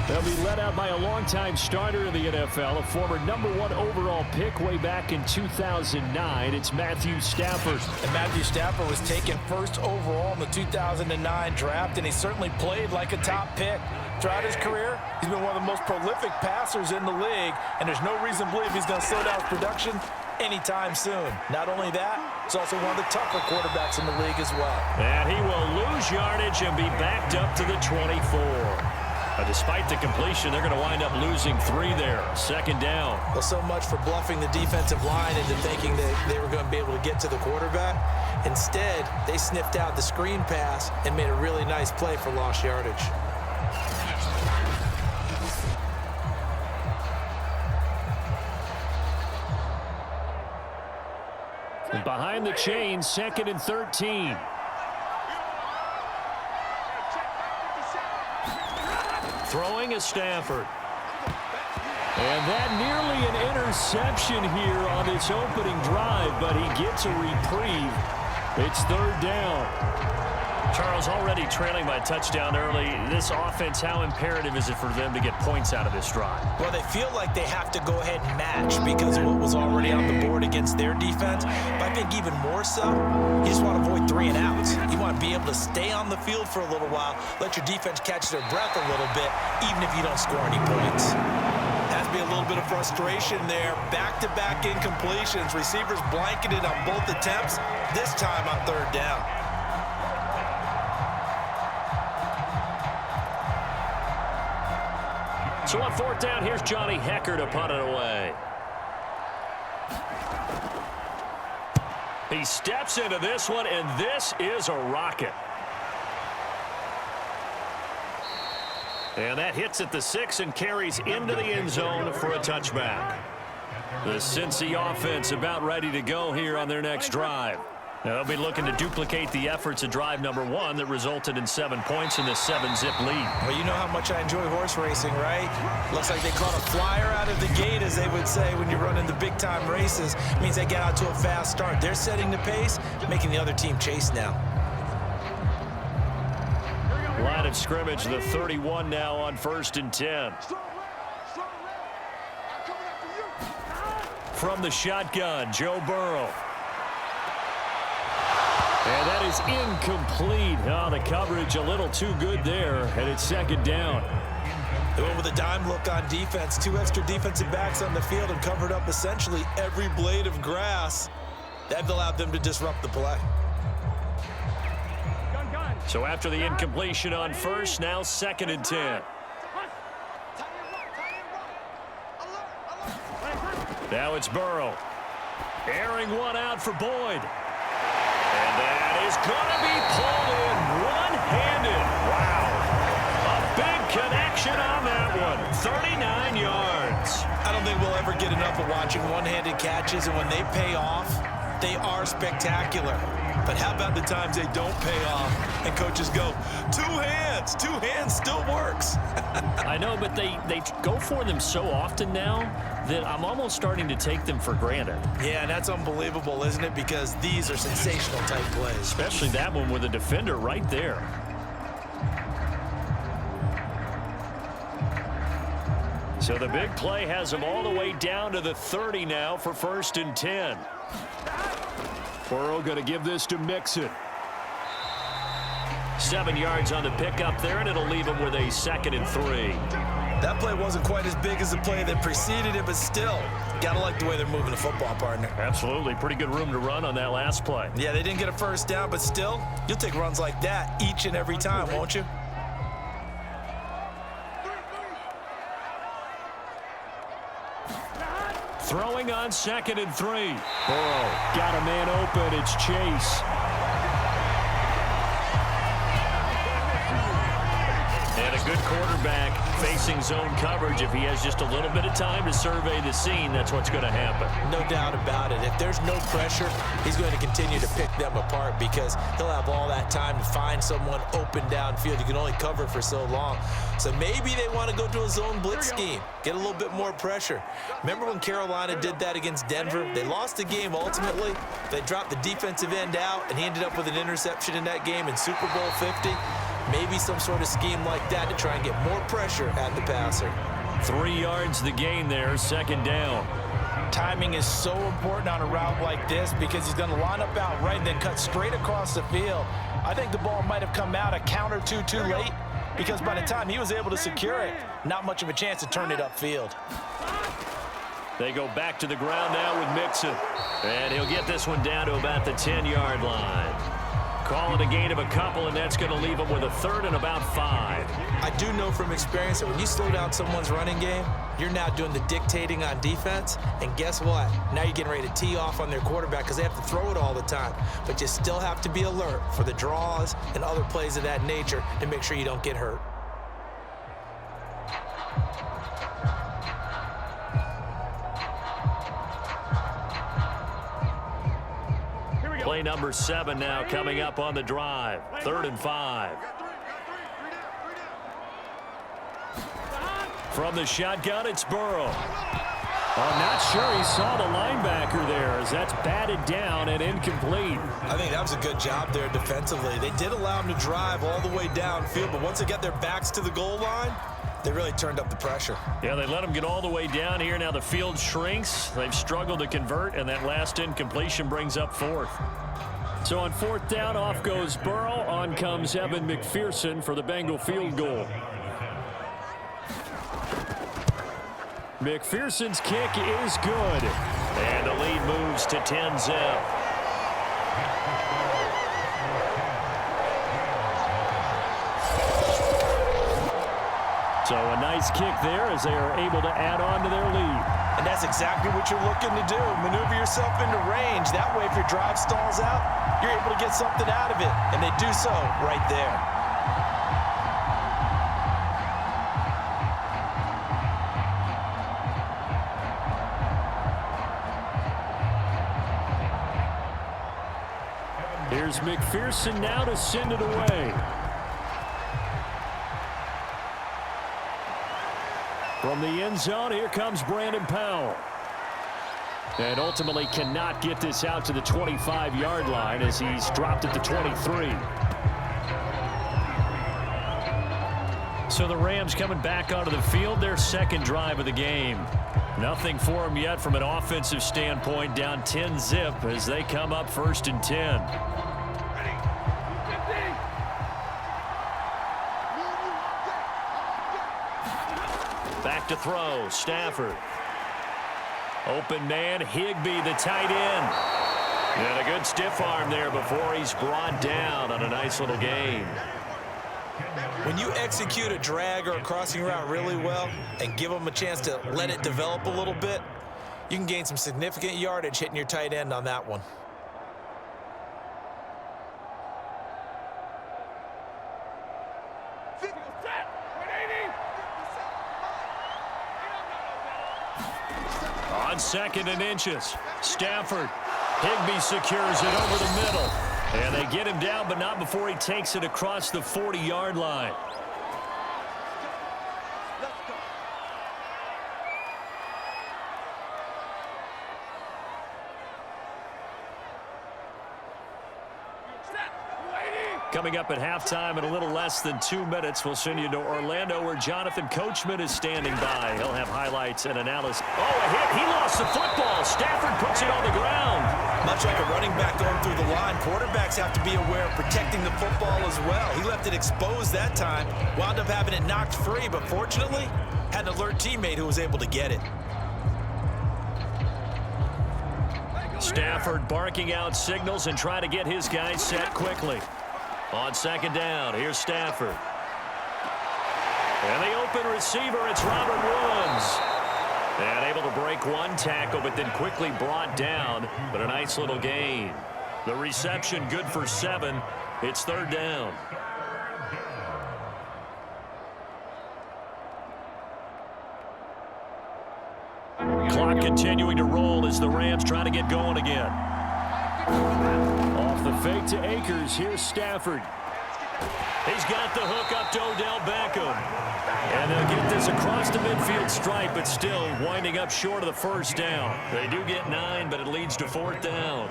They'll be led out by a longtime starter in the NFL, a former #1 overall pick way back in 2009. It's Matthew Stafford. And Matthew Stafford was taken first overall in the 2009 draft, and he certainly played like a top pick. Throughout his career, he's been one of the most prolific passers in the league, and there's no reason to believe he's going to slow down his production anytime soon. Not only that, he's also one of the tougher quarterbacks in the league as well. And he will lose yardage and be backed up to the 24. Despite the completion, they're going to wind up losing 3 there. Second down. Well, so much for bluffing the defensive line into thinking that they were going to be able to get to the quarterback. Instead, they sniffed out the screen pass and made a really nice play for lost yardage. And behind the chains, 2nd and 13. Throwing is Stafford. And that nearly an interception here on this opening drive, but he gets a reprieve. It's 3rd down. Charles, already trailing by a touchdown early. This offense, how imperative is it for them to get points out of this drive? Well, they feel like they have to go ahead and match because of what was already on the board against their defense. But I think even more so, you just want to avoid 3 and outs. You want to be able to stay on the field for a little while, let your defense catch their breath a little bit, even if you don't score any points. Has to be a little bit of frustration there. Back-to-back incompletions. Receivers blanketed on both attempts, this time on 3rd down. So on 4th down, here's Johnny Hekker to punt it away. He steps into this one, and this is a rocket. And that hits at the 6 and carries into the end zone for a touchback. The Cincy offense about ready to go here on their next drive. They'll be looking to duplicate the efforts of drive number 1 that resulted in 7 points in the 7-zip lead. Well, you know how much I enjoy horse racing, right? Looks like they caught a flyer out of the gate, as they would say when you're running the big-time races. It means they get out to a fast start. They're setting the pace, making the other team chase now. Line of scrimmage, the 31 now on 1st and 10. from the shotgun, Joe Burrow. And that is incomplete. Oh, the coverage a little too good there, and it's second down. They went with a dime look on defense. 2 extra defensive backs on the field and covered up essentially every blade of grass. That allowed them to disrupt the play. So after the incompletion on first, now 2nd and 10. Now it's Burrow. Airing one out for Boyd. And that is going to be pulled in one-handed. Wow. A big connection on that one. 39 yards. I don't think we'll ever get enough of watching one-handed catches, and when they pay off, they are spectacular. But how about the times they don't pay off and coaches go, 2 hands still works. I know, but they go for them so often now that I'm almost starting to take them for granted. Yeah, and that's unbelievable, isn't it? Because these are sensational type plays. Especially that one with a defender right there. So the big play has them all the way down to the 30 now for 1st and 10. Burrow going to give this to Mixon. 7 yards on the pickup there, and it'll leave him with a 2nd and 3. That play wasn't quite as big as the play that preceded it, but still, gotta like the way they're moving the football, partner. Absolutely. Pretty good room to run on that last play. Yeah, they didn't get a first down, but still, you'll take runs like that each and every time, won't you? Throwing on 2nd and 3. Burrow got a man open. It's Chase. And a good quarterback facing zone coverage. If he has just a little bit of time to survey the scene, that's what's going to happen. No doubt about it. If there's no pressure, he's going to continue to pick them apart because he'll have all that time to find someone open downfield. You can only cover for so long. So maybe they want to go to a zone blitz scheme, get a little bit more pressure. Remember when Carolina did that against Denver? They lost the game ultimately. They dropped the defensive end out, and he ended up with an interception in that game in Super Bowl 50. Maybe some sort of scheme like that to try and get more pressure at the passer. 3 yards the gain there, 2nd down. Timing is so important on a route like this because he's going to line up out right and then cut straight across the field. I think the ball might have come out a count or two too late because by the time he was able to secure it, not much of a chance to turn it upfield. They go back to the ground now with Mixon. And he'll get this one down to about the 10-yard line. Call it a gain of a couple, and that's going to leave him with a 3rd and about 5. I do know from experience that when you slow down someone's running game, you're now doing the dictating on defense. And guess what? Now you're getting ready to tee off on their quarterback because they have to throw it all the time. But you still have to be alert for the draws and other plays of that nature to make sure you don't get hurt. Play number 7 now coming up on the drive. 3rd and 5. From the shotgun, it's Burrow. I'm not sure he saw the linebacker there as that's batted down and incomplete. I think that was a good job there defensively. They did allow him to drive all the way downfield, but once they got their backs to the goal line, they really turned up the pressure. Yeah, they let him get all the way down here. Now the field shrinks. They've struggled to convert, and that last incompletion brings up 4th. So on 4th down, off goes Burrow. On comes Evan McPherson for the Bengal field goal. McPherson's kick is good. And the lead moves to 10-zip. So a nice kick there as they are able to add on to their lead. And that's exactly what you're looking to do. Maneuver yourself into range. That way, if your drive stalls out, you're able to get something out of it. And they do so right there. Here's McPherson now to send it away. From the end zone, here comes Brandon Powell. And ultimately cannot get this out to the 25-yard line as he's dropped at the 23. So the Rams coming back onto the field, their 2nd drive of the game. Nothing for them yet from an offensive standpoint, down 10-zip as they come up 1st and 10. Back to throw, Stafford. Open man, Higbee, the tight end. And a good stiff arm there before he's brought down on a nice little gain. When you execute a drag or a crossing route really well and give them a chance to let it develop a little bit, you can gain some significant yardage hitting your tight end on that one. On 2nd and inches, Stafford. Higbee secures it over the middle. And they get him down, but not before he takes it across the 40-yard line. Coming up at halftime in a little less than 2 minutes, we'll send you to Orlando where Jonathan Coachman is standing by. He'll have highlights and analysis. Oh, a hit. He lost the football. Stafford puts it on the ground. Much like a running back going through the line, quarterbacks have to be aware of protecting the football as well. He left it exposed that time, wound up having it knocked free, but fortunately had an alert teammate who was able to get it. Stafford barking out signals and trying to get his guys set quickly. On 2nd down, here's Stafford. And the open receiver, it's Robert Woods. And able to break one tackle, but then quickly brought down. But a nice little gain. The reception good for 7. It's 3rd down. Clock continuing to roll as the Rams try to get going again. Off the fake to Akers. Here's Stafford. He's got the hook up to Odell Beckham. And they'll get this across the midfield stripe, but still winding up short of the 1st down. They do get 9, but it leads to 4th down.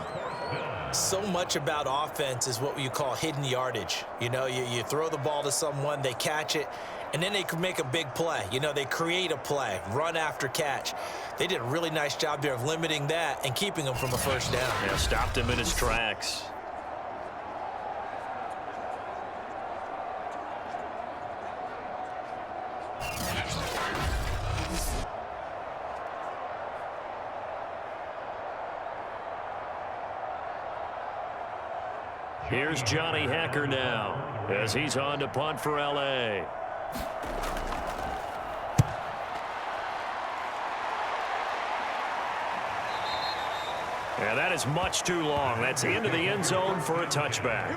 So much about offense is what you call hidden yardage. You know, you throw the ball to someone, they catch it, and then they can make a big play. You know, they create a play, run after catch. They did a really nice job there of limiting that and keeping him from a 1st down. Yeah, stopped him in his tracks. Here's Johnny Hekker now as he's on to punt for L.A. And that is much too long. That's into the end zone for a touchback.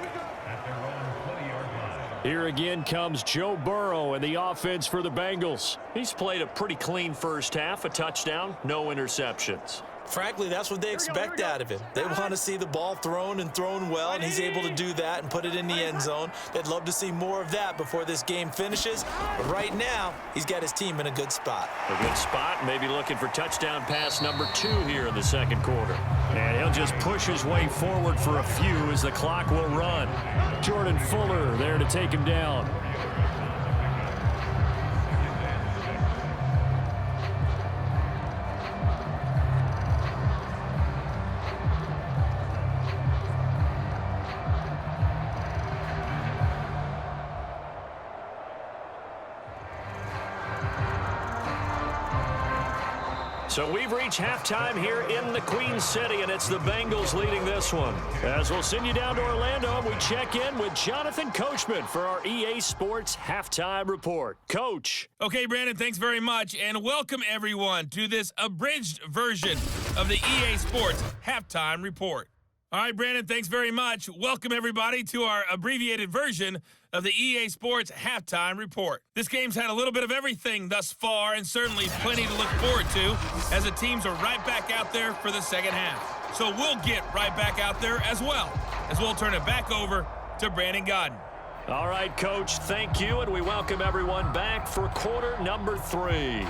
Here again comes Joe Burrow and the offense for the Bengals. He's played a pretty clean 1st half, a touchdown, no interceptions. Frankly, that's what they expect out of him. They want to see the ball thrown and thrown well, and he's able to do that and put it in the end zone. They'd love to see more of that before this game finishes. But right now, he's got his team in a good spot. A good spot, maybe looking for touchdown pass number 2 here in the 2nd quarter. And he'll just push his way forward for a few as the clock will run. Jordan Fuller there to take him down. So we've reached halftime here in the Queen City, and it's the Bengals leading this one. As we'll send you down to Orlando, and we check in with Jonathan Coachman for our EA Sports Halftime Report. Coach. Okay, Brandon, thanks very much, and welcome everyone to this abridged version of the EA Sports Halftime Report. All right, Brandon, thanks very much. Welcome everybody to our abbreviated version of the EA Sports Halftime Report. This game's had a little bit of everything thus far, and certainly plenty to look forward to as the teams are right back out there for the 2nd half. So we'll get right back out there as well, as we'll turn it back over to Brandon Gaudin. All right, Coach, thank you, and we welcome everyone back for quarter number 3.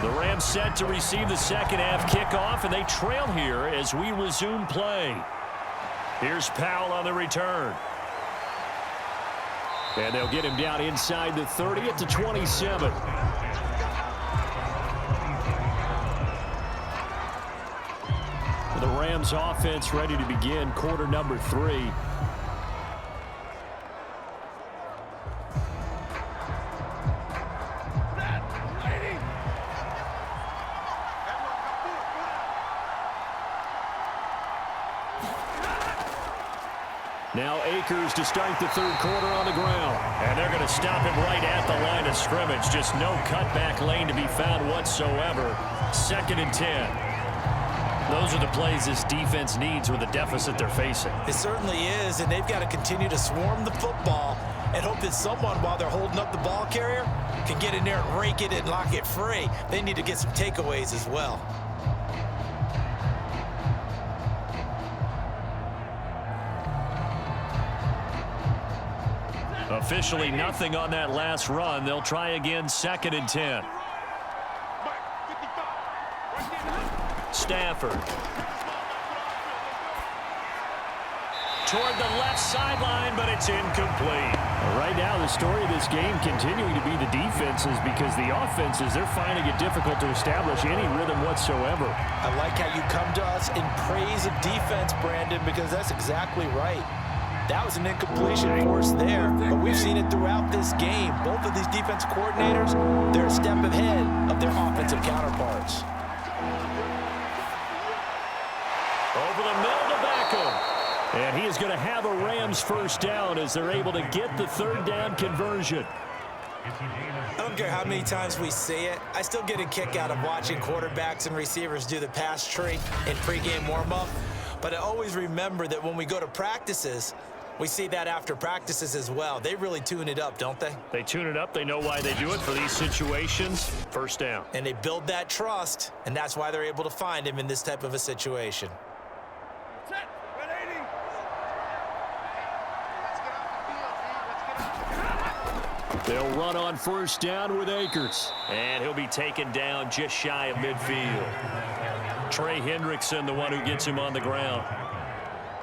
The Rams set to receive the second half kickoff, and they trail here as we resume play. Here's Powell on the return. And they'll get him down inside the 30 at the 27. The Rams offense ready to begin quarter number 3. Now Akers to start the third quarter on the ground. And they're going to stop him right at the line of scrimmage. Just no cutback lane to be found whatsoever. 2nd and 10. Those are the plays this defense needs with the deficit they're facing. It certainly is, and they've got to continue to swarm the football and hope that someone, while they're holding up the ball carrier, can get in there and rake it and lock it free. They need to get some takeaways as well. Officially nothing on that last run. They'll try again, 2nd and 10. Stafford. Toward the left sideline, but it's incomplete. Right now, the story of this game continuing to be the defenses, because the offenses, they're finding it difficult to establish any rhythm whatsoever. I like how you come to us in praise of defense, Brandon, because that's exactly right. That was an incompletion force there, but we've seen it throughout this game. Both of these defense coordinators, they're a step ahead of their offensive counterparts. Over the middle to Beckham. And he is going to have a Rams first down as they're able to get the third down conversion. I don't care how many times we see it. I still get a kick out of watching quarterbacks and receivers do the pass tree in pregame warm-up. But I always remember that when we go to practices, we see that after practices as well. They really tune it up, don't they? They tune it up. They know why they do it for these situations. First down. And they build that trust, and that's why they're able to find him in this type of a situation. They'll run on first down with Akers. And he'll be taken down just shy of midfield. Trey Hendrickson, the one who gets him on the ground.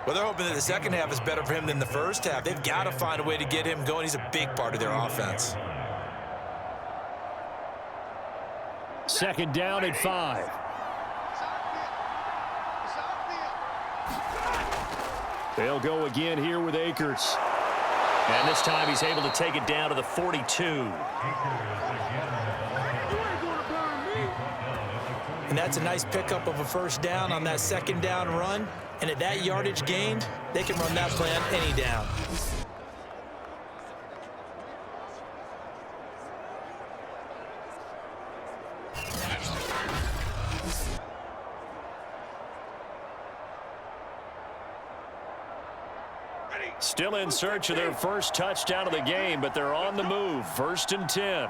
Well, they're hoping that the second half is better for him than the first half. They've got to find a way to get him going. He's a big part of their offense. 2nd down and 5. They'll go again here with Akers. And this time he's able to take it down to the 42. And that's a nice pickup of a first down on that second down run. And at that yardage gained, they can run that play on any down. Still in search of their first touchdown of the game, but they're on the move. 1st and 10.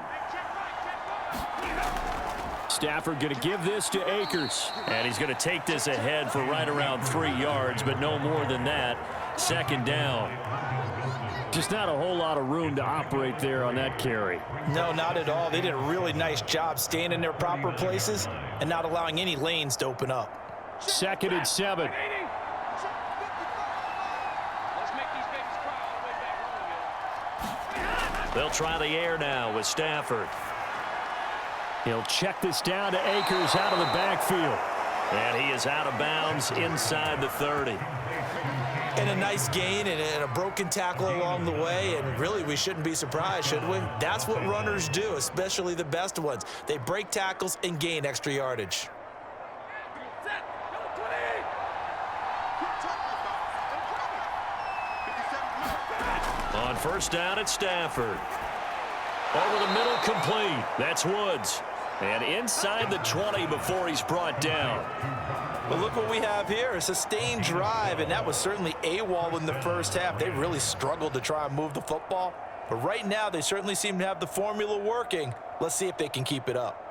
Stafford going to give this to Akers. And he's going to take this ahead for right around 3 yards, but no more than that. 2nd down. Just not a whole lot of room to operate there on that carry. No, not at all. They did a really nice job staying in their proper places and not allowing any lanes to open up. 2nd and 7. They'll try the air now with Stafford. He'll check this down to Akers out of the backfield. And he is out of bounds inside the 30. And a nice gain and a broken tackle along the way. And really, we shouldn't be surprised, should we? That's what runners do, especially the best ones. They break tackles and gain extra yardage. On first down, it's Stafford. Over the middle, complete. That's Woods. And inside the 20 before he's brought down. But look what we have here, a sustained drive, and that was certainly AWOL in the first half. They really struggled to try and move the football. But right now, they certainly seem to have the formula working. Let's see if they can keep it up.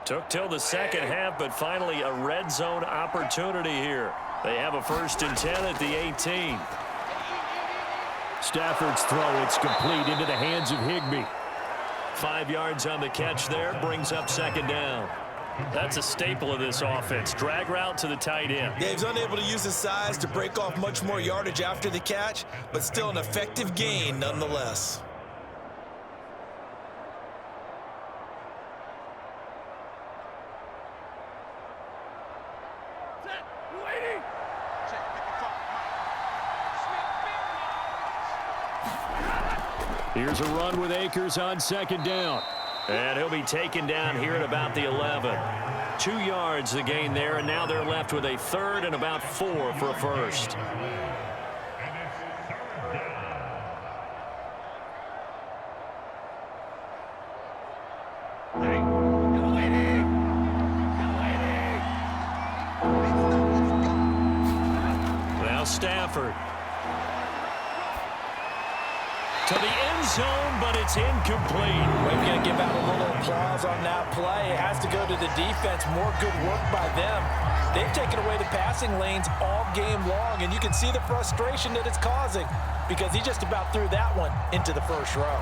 Took till the second half, but finally a red zone opportunity here. They have a 1st and 10 at the 18. Stafford's throw, it's complete into the hands of Higbee. 5 yards on the catch there, brings up second down. That's a staple of this offense. Drag route to the tight end. Yeah, he's unable to use his size to break off much more yardage after the catch, but still an effective gain nonetheless. Here's a run with Akers on second down. And he'll be taken down here at about the 11. 2 yards the gain there, and now they're left with a third and about 4 for a first. Now Stafford. To the end zone, but it's incomplete. We're going to give out a little applause on that play. It has to go to the defense. More good work by them. They've taken away the passing lanes all game long, and you can see the frustration that it's causing because he just about threw that one into the first row.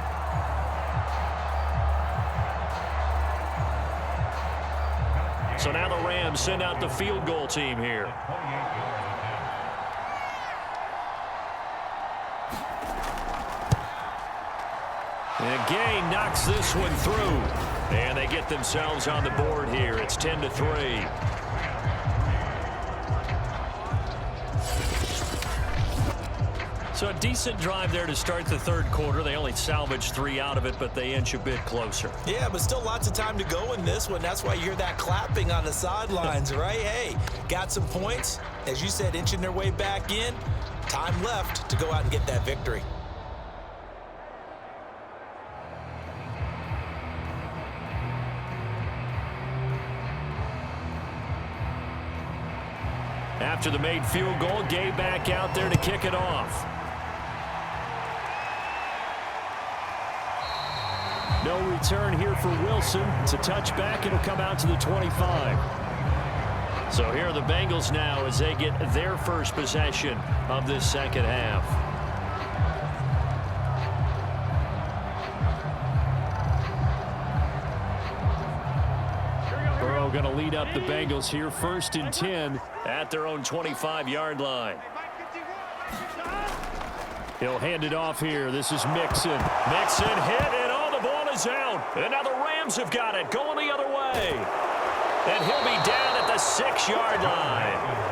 So now the Rams send out the field goal team here. And Gay knocks this one through. And they get themselves on the board here. It's 10-3. So a decent drive there to start the third quarter. They only salvaged 3 out of it, but they inch a bit closer. Yeah, but still lots of time to go in this one. That's why you hear that clapping on the sidelines, right? Hey, got some points. As you said, inching their way back in. Time left to go out and get that victory. After the made field goal, Gay back out there to kick it off. No return here for Wilson. It's a touchback. It'll come out to the 25. So here are the Bengals now as they get their first possession of this second half. Burrow going to lead up the Bengals here, 1st and 10 at their own 25-yard line. He'll hand it off here. This is Mixon. Mixon hit, and the ball is out. And now the Rams have got it, going the other way. And he'll be down at the 6-yard line.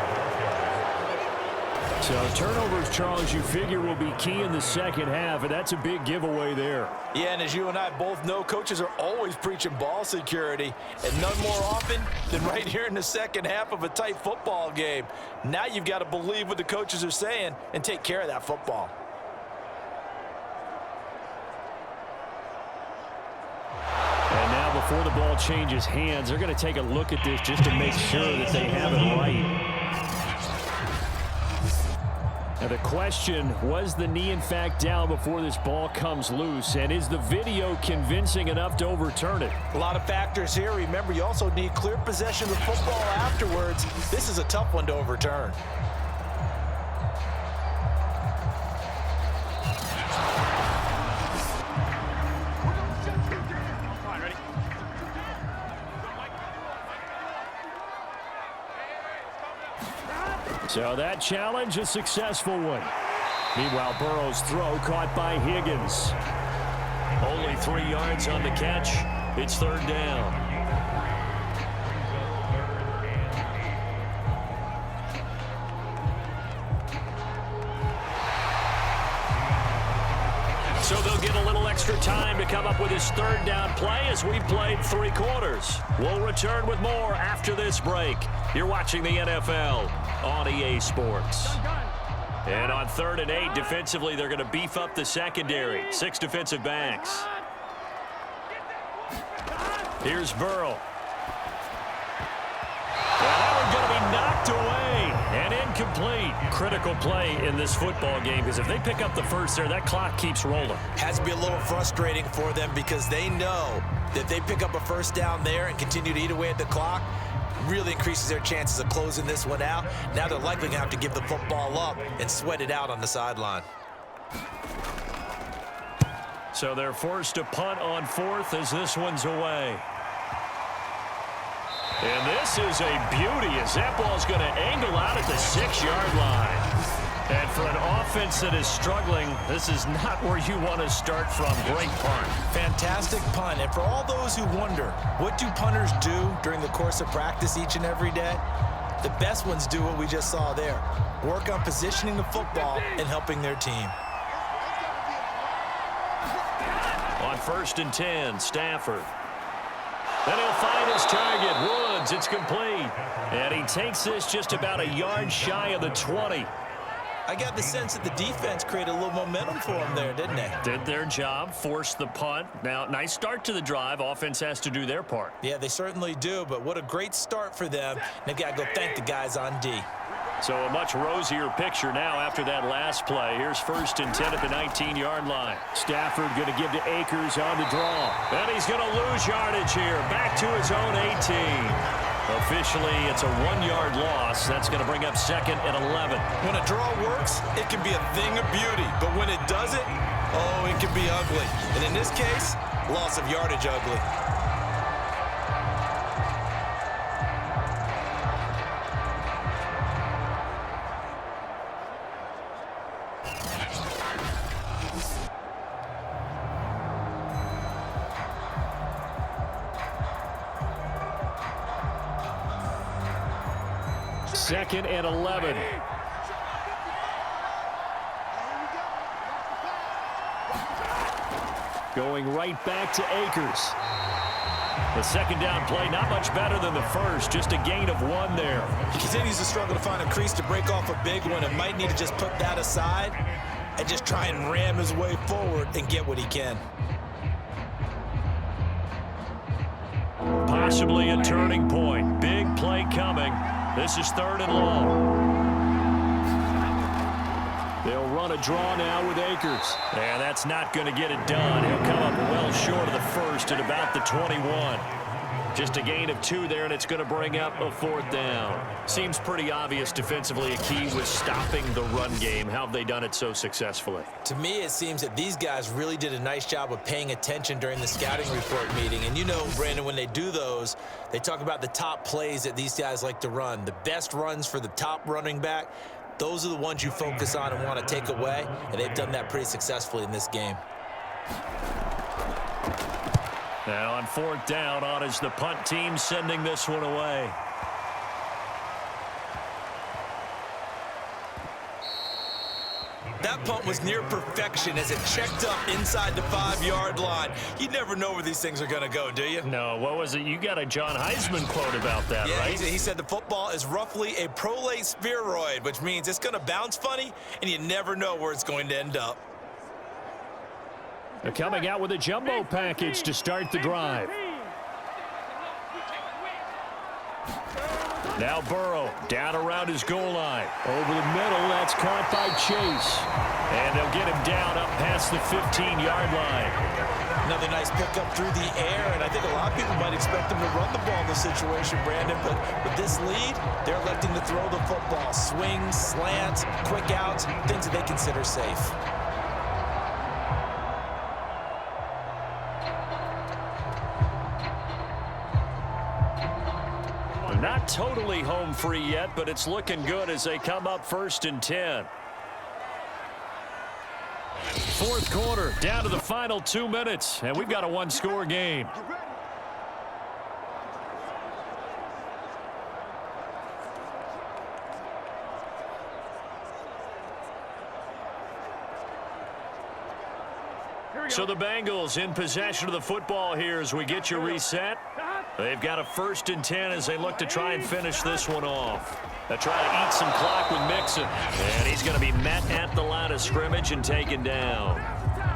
So turnovers, Charles, you figure will be key in the second half, and that's a big giveaway there. Yeah, and as you and I both know, coaches are always preaching ball security, and none more often than right here in the second half of a tight football game. Now you've got to believe what the coaches are saying and take care of that football. And now before the ball changes hands, they're going to take a look at this just to make sure that they have it right. Now the question, was the knee in fact down before this ball comes loose? And is the video convincing enough to overturn it? A lot of factors here. Remember, you also need clear possession of the football afterwards. This is a tough one to overturn. So that challenge, a successful one. Meanwhile, Burrow's throw caught by Higgins. Only 3 yards on the catch. It's third down. So they'll get a little extra time to come up with his third down play as we've played 3 quarters. We'll return with more after this break. You're watching the NFL on EA Sports. And on 3rd and 8, defensively, they're going to beef up the secondary. 6 defensive backs. Here's Burrow. And that one's going to be knocked away and incomplete. Critical play in this football game because if they pick up the first there, that clock keeps rolling. Has to be a little frustrating for them because they know that if they pick up a first down there and continue to eat away at the clock, really increases their chances of closing this one out. Now they're likely going to have to give the football up and sweat it out on the sideline. So they're forced to punt on fourth as this one's away. And this is a beauty as that ball's going to angle out at the 6-yard line. And for an offense that is struggling, this is not where you want to start from. Great punt. Fantastic punt. And for all those who wonder, what do punters do during the course of practice each and every day? The best ones do what we just saw there. Work on positioning the football and helping their team. On 1st and 10, Stafford. Then he'll find his target, Woods. It's complete. And he takes this just about a yard shy of the 20. I got the sense that the defense created a little momentum for them there, didn't they? Did their job, forced the punt. Now, nice start to the drive. Offense has to do their part. Yeah, they certainly do, but what a great start for them. They've got to go thank the guys on D. So a much rosier picture now after that last play. Here's 1st and 10 at the 19-yard line. Stafford going to give to Akers on the draw. And he's going to lose yardage here. Back to his own 18. Officially, it's a 1-yard loss. That's going to bring up 2nd and 11. When a draw works, it can be a thing of beauty. But when it doesn't, oh, it can be ugly. And in this case, loss of yardage ugly. Second and 11. Going right back to Akers. The second down play, not much better than the first. Just a gain of 1 there. He continues to struggle to find a crease to break off a big one and might need to just put that aside and just try and ram his way forward and get what he can. Possibly a turning point. Big play coming. This is 3rd and long. They'll run a draw now with Akers. And that's not going to get it done. He'll come up well short of the first at about the 21. Just a gain of 2 there, and it's going to bring up a 4th down. Seems pretty obvious defensively a key was stopping the run game. How have they done it so successfully? To me, it seems that these guys really did a nice job of paying attention during the scouting report meeting. And you know, Brandon, when they do those, they talk about the top plays that these guys like to run. The best runs for the top running back, those are the ones you focus on and want to take away. And they've done that pretty successfully in this game. Now on 4th down, on is the punt team sending this one away. That punt was near perfection as it checked up inside the 5-yard line. You never know where these things are going to go, do you? No, what was it? You got a John Heisman quote about that, yeah, right? He said the football is roughly a prolate spheroid, which means it's going to bounce funny, and you never know where it's going to end up. They're coming out with a jumbo package to start the drive. Now Burrow down around his goal line. Over the middle, that's caught by Chase. And they'll get him down up past the 15-yard line. Another nice pickup through the air, and I think a lot of people might expect them to run the ball in this situation, Brandon, but with this lead, they're electing to throw the football. Swings, slants, quick outs, things that they consider safe. Not totally home free yet, but it's looking good as they come up 1st and 10. 4th quarter, down to the final 2 minutes, and we've got a 1-score game. So the Bengals in possession of the football here as we get you reset. They've got a 1st and 10 as they look to try and finish this one off. They'll try to eat some clock with Mixon. And he's going to be met at the line of scrimmage and taken down.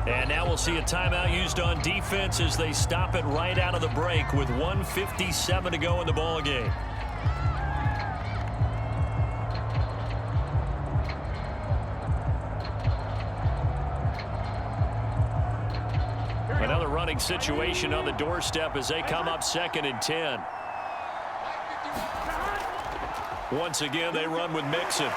And now we'll see a timeout used on defense as they stop it right out of the break with 1:57 to go in the ball game. Another running situation on the doorstep as they come up 2nd and 10. Once again, they run with Mixon.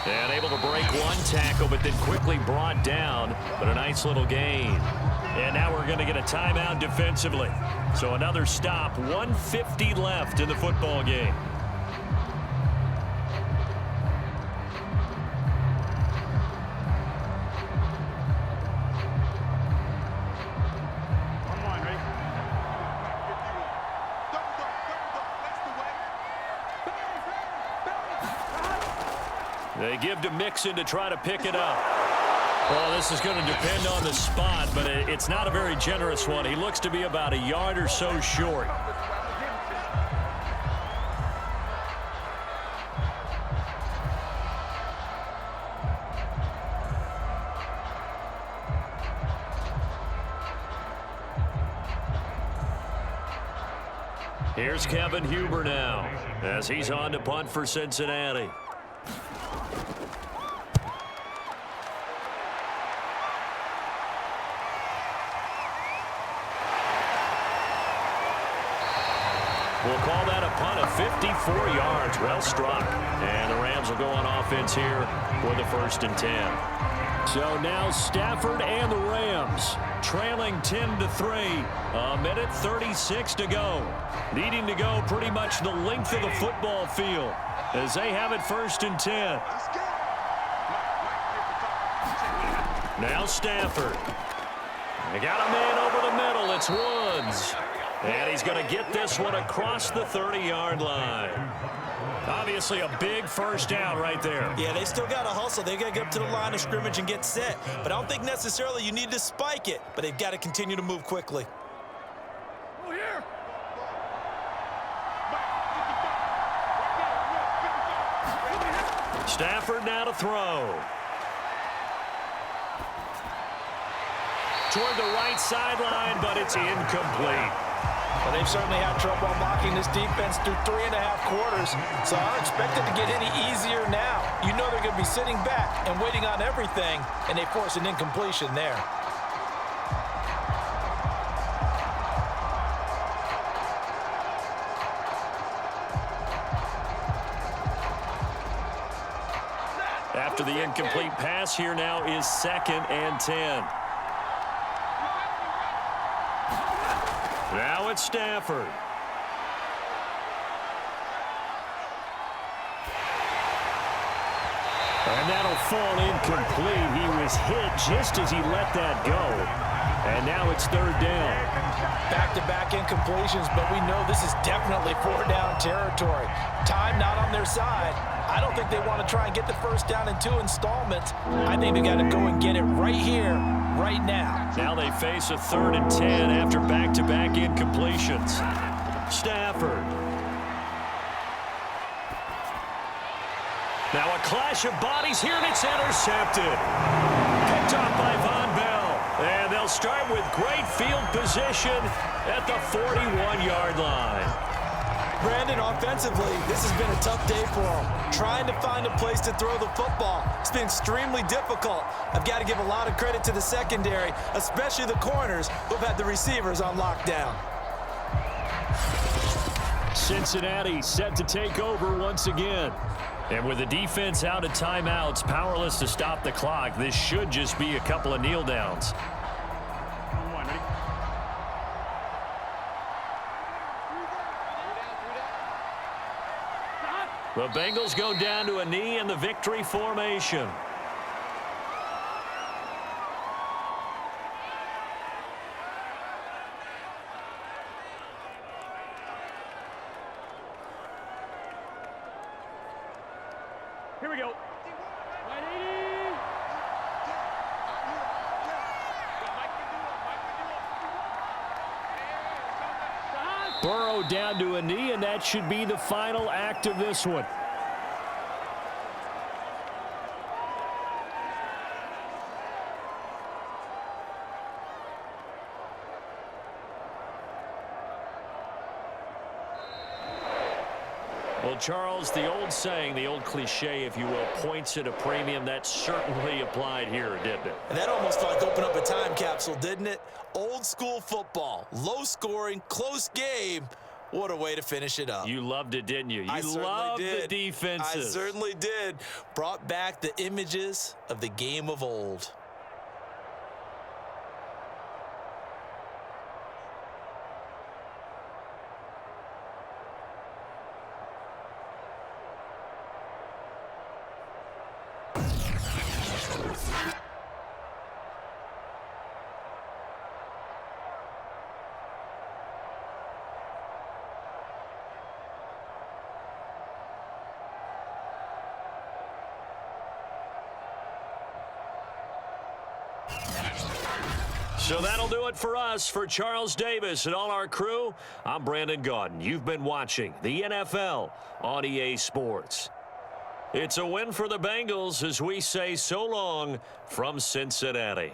And able to break one tackle, but then quickly brought down. But a nice little gain. And now we're going to get a timeout defensively. So another stop. 1:50 left in the football game. They give to Mixon to try to pick it up. Well, this is going to depend on the spot, but it's not a very generous one. He looks to be about a yard or so short. Here's Kevin Huber now as he's on to punt for Cincinnati. We'll call that a punt of 54 yards. Well struck. And the Rams will go on offense here for the 1st and 10. So now Stafford and the Rams trailing 10-3. A minute 36 to go. Needing to go pretty much the length of the football field as they have it 1st and 10. Now Stafford. They got a man over the middle. It's Woods. And he's going to get this one across the 30-yard line. Obviously a big first down right there. Yeah, they still got to hustle. They got to get up to the line of scrimmage and get set. But I don't think necessarily you need to spike it. But they've got to continue to move quickly. Stafford now to throw. Toward the right sideline, but it's incomplete. Well, they've certainly had trouble unlocking this defense through 3.5 quarters, so I don't expect it to get any easier now. You know they're going to be sitting back and waiting on everything, and they force an incompletion there. After the incomplete pass, here now is 2nd and 10. Now it's Stafford. And that'll fall incomplete. He was hit just as he let that go. And now it's 3rd down. Back-to-back incompletions, but we know this is definitely 4-down territory. Time not on their side. I don't think they want to try and get the first down in 2 installments. I think they got to go and get it right here, right now. Now they face a 3rd and 10 after back-to-back incompletions. Stafford. Now a clash of bodies here, and it's intercepted. Picked off by Von Bell. And they'll start with great field position at the 41-yard line. Brandon, offensively, this has been a tough day for them. Trying to find a place to throw the football. It's been extremely difficult. I've got to give a lot of credit to the secondary, especially the corners who've had the receivers on lockdown. Cincinnati set to take over once again. And with the defense out of timeouts, powerless to stop the clock, this should just be a couple of kneel downs. The Bengals go down to a knee in the victory formation. Here we go. Burrow down to a knee, and that should be the final act of this one. Well, Charles, the old saying, the old cliche, if you will, points at a premium, that certainly applied here, didn't it? And that almost felt like open up a time capsule, didn't it? Old school football, low scoring, close game, What a way to finish it up. You loved it, didn't you? I You certainly loved did. the defenses. I certainly did. Brought back the images of the game of old. So that'll do it for us. For Charles Davis and all our crew, I'm Brandon Gaudin. You've been watching the NFL on EA Sports. It's a win for the Bengals as we say so long from Cincinnati.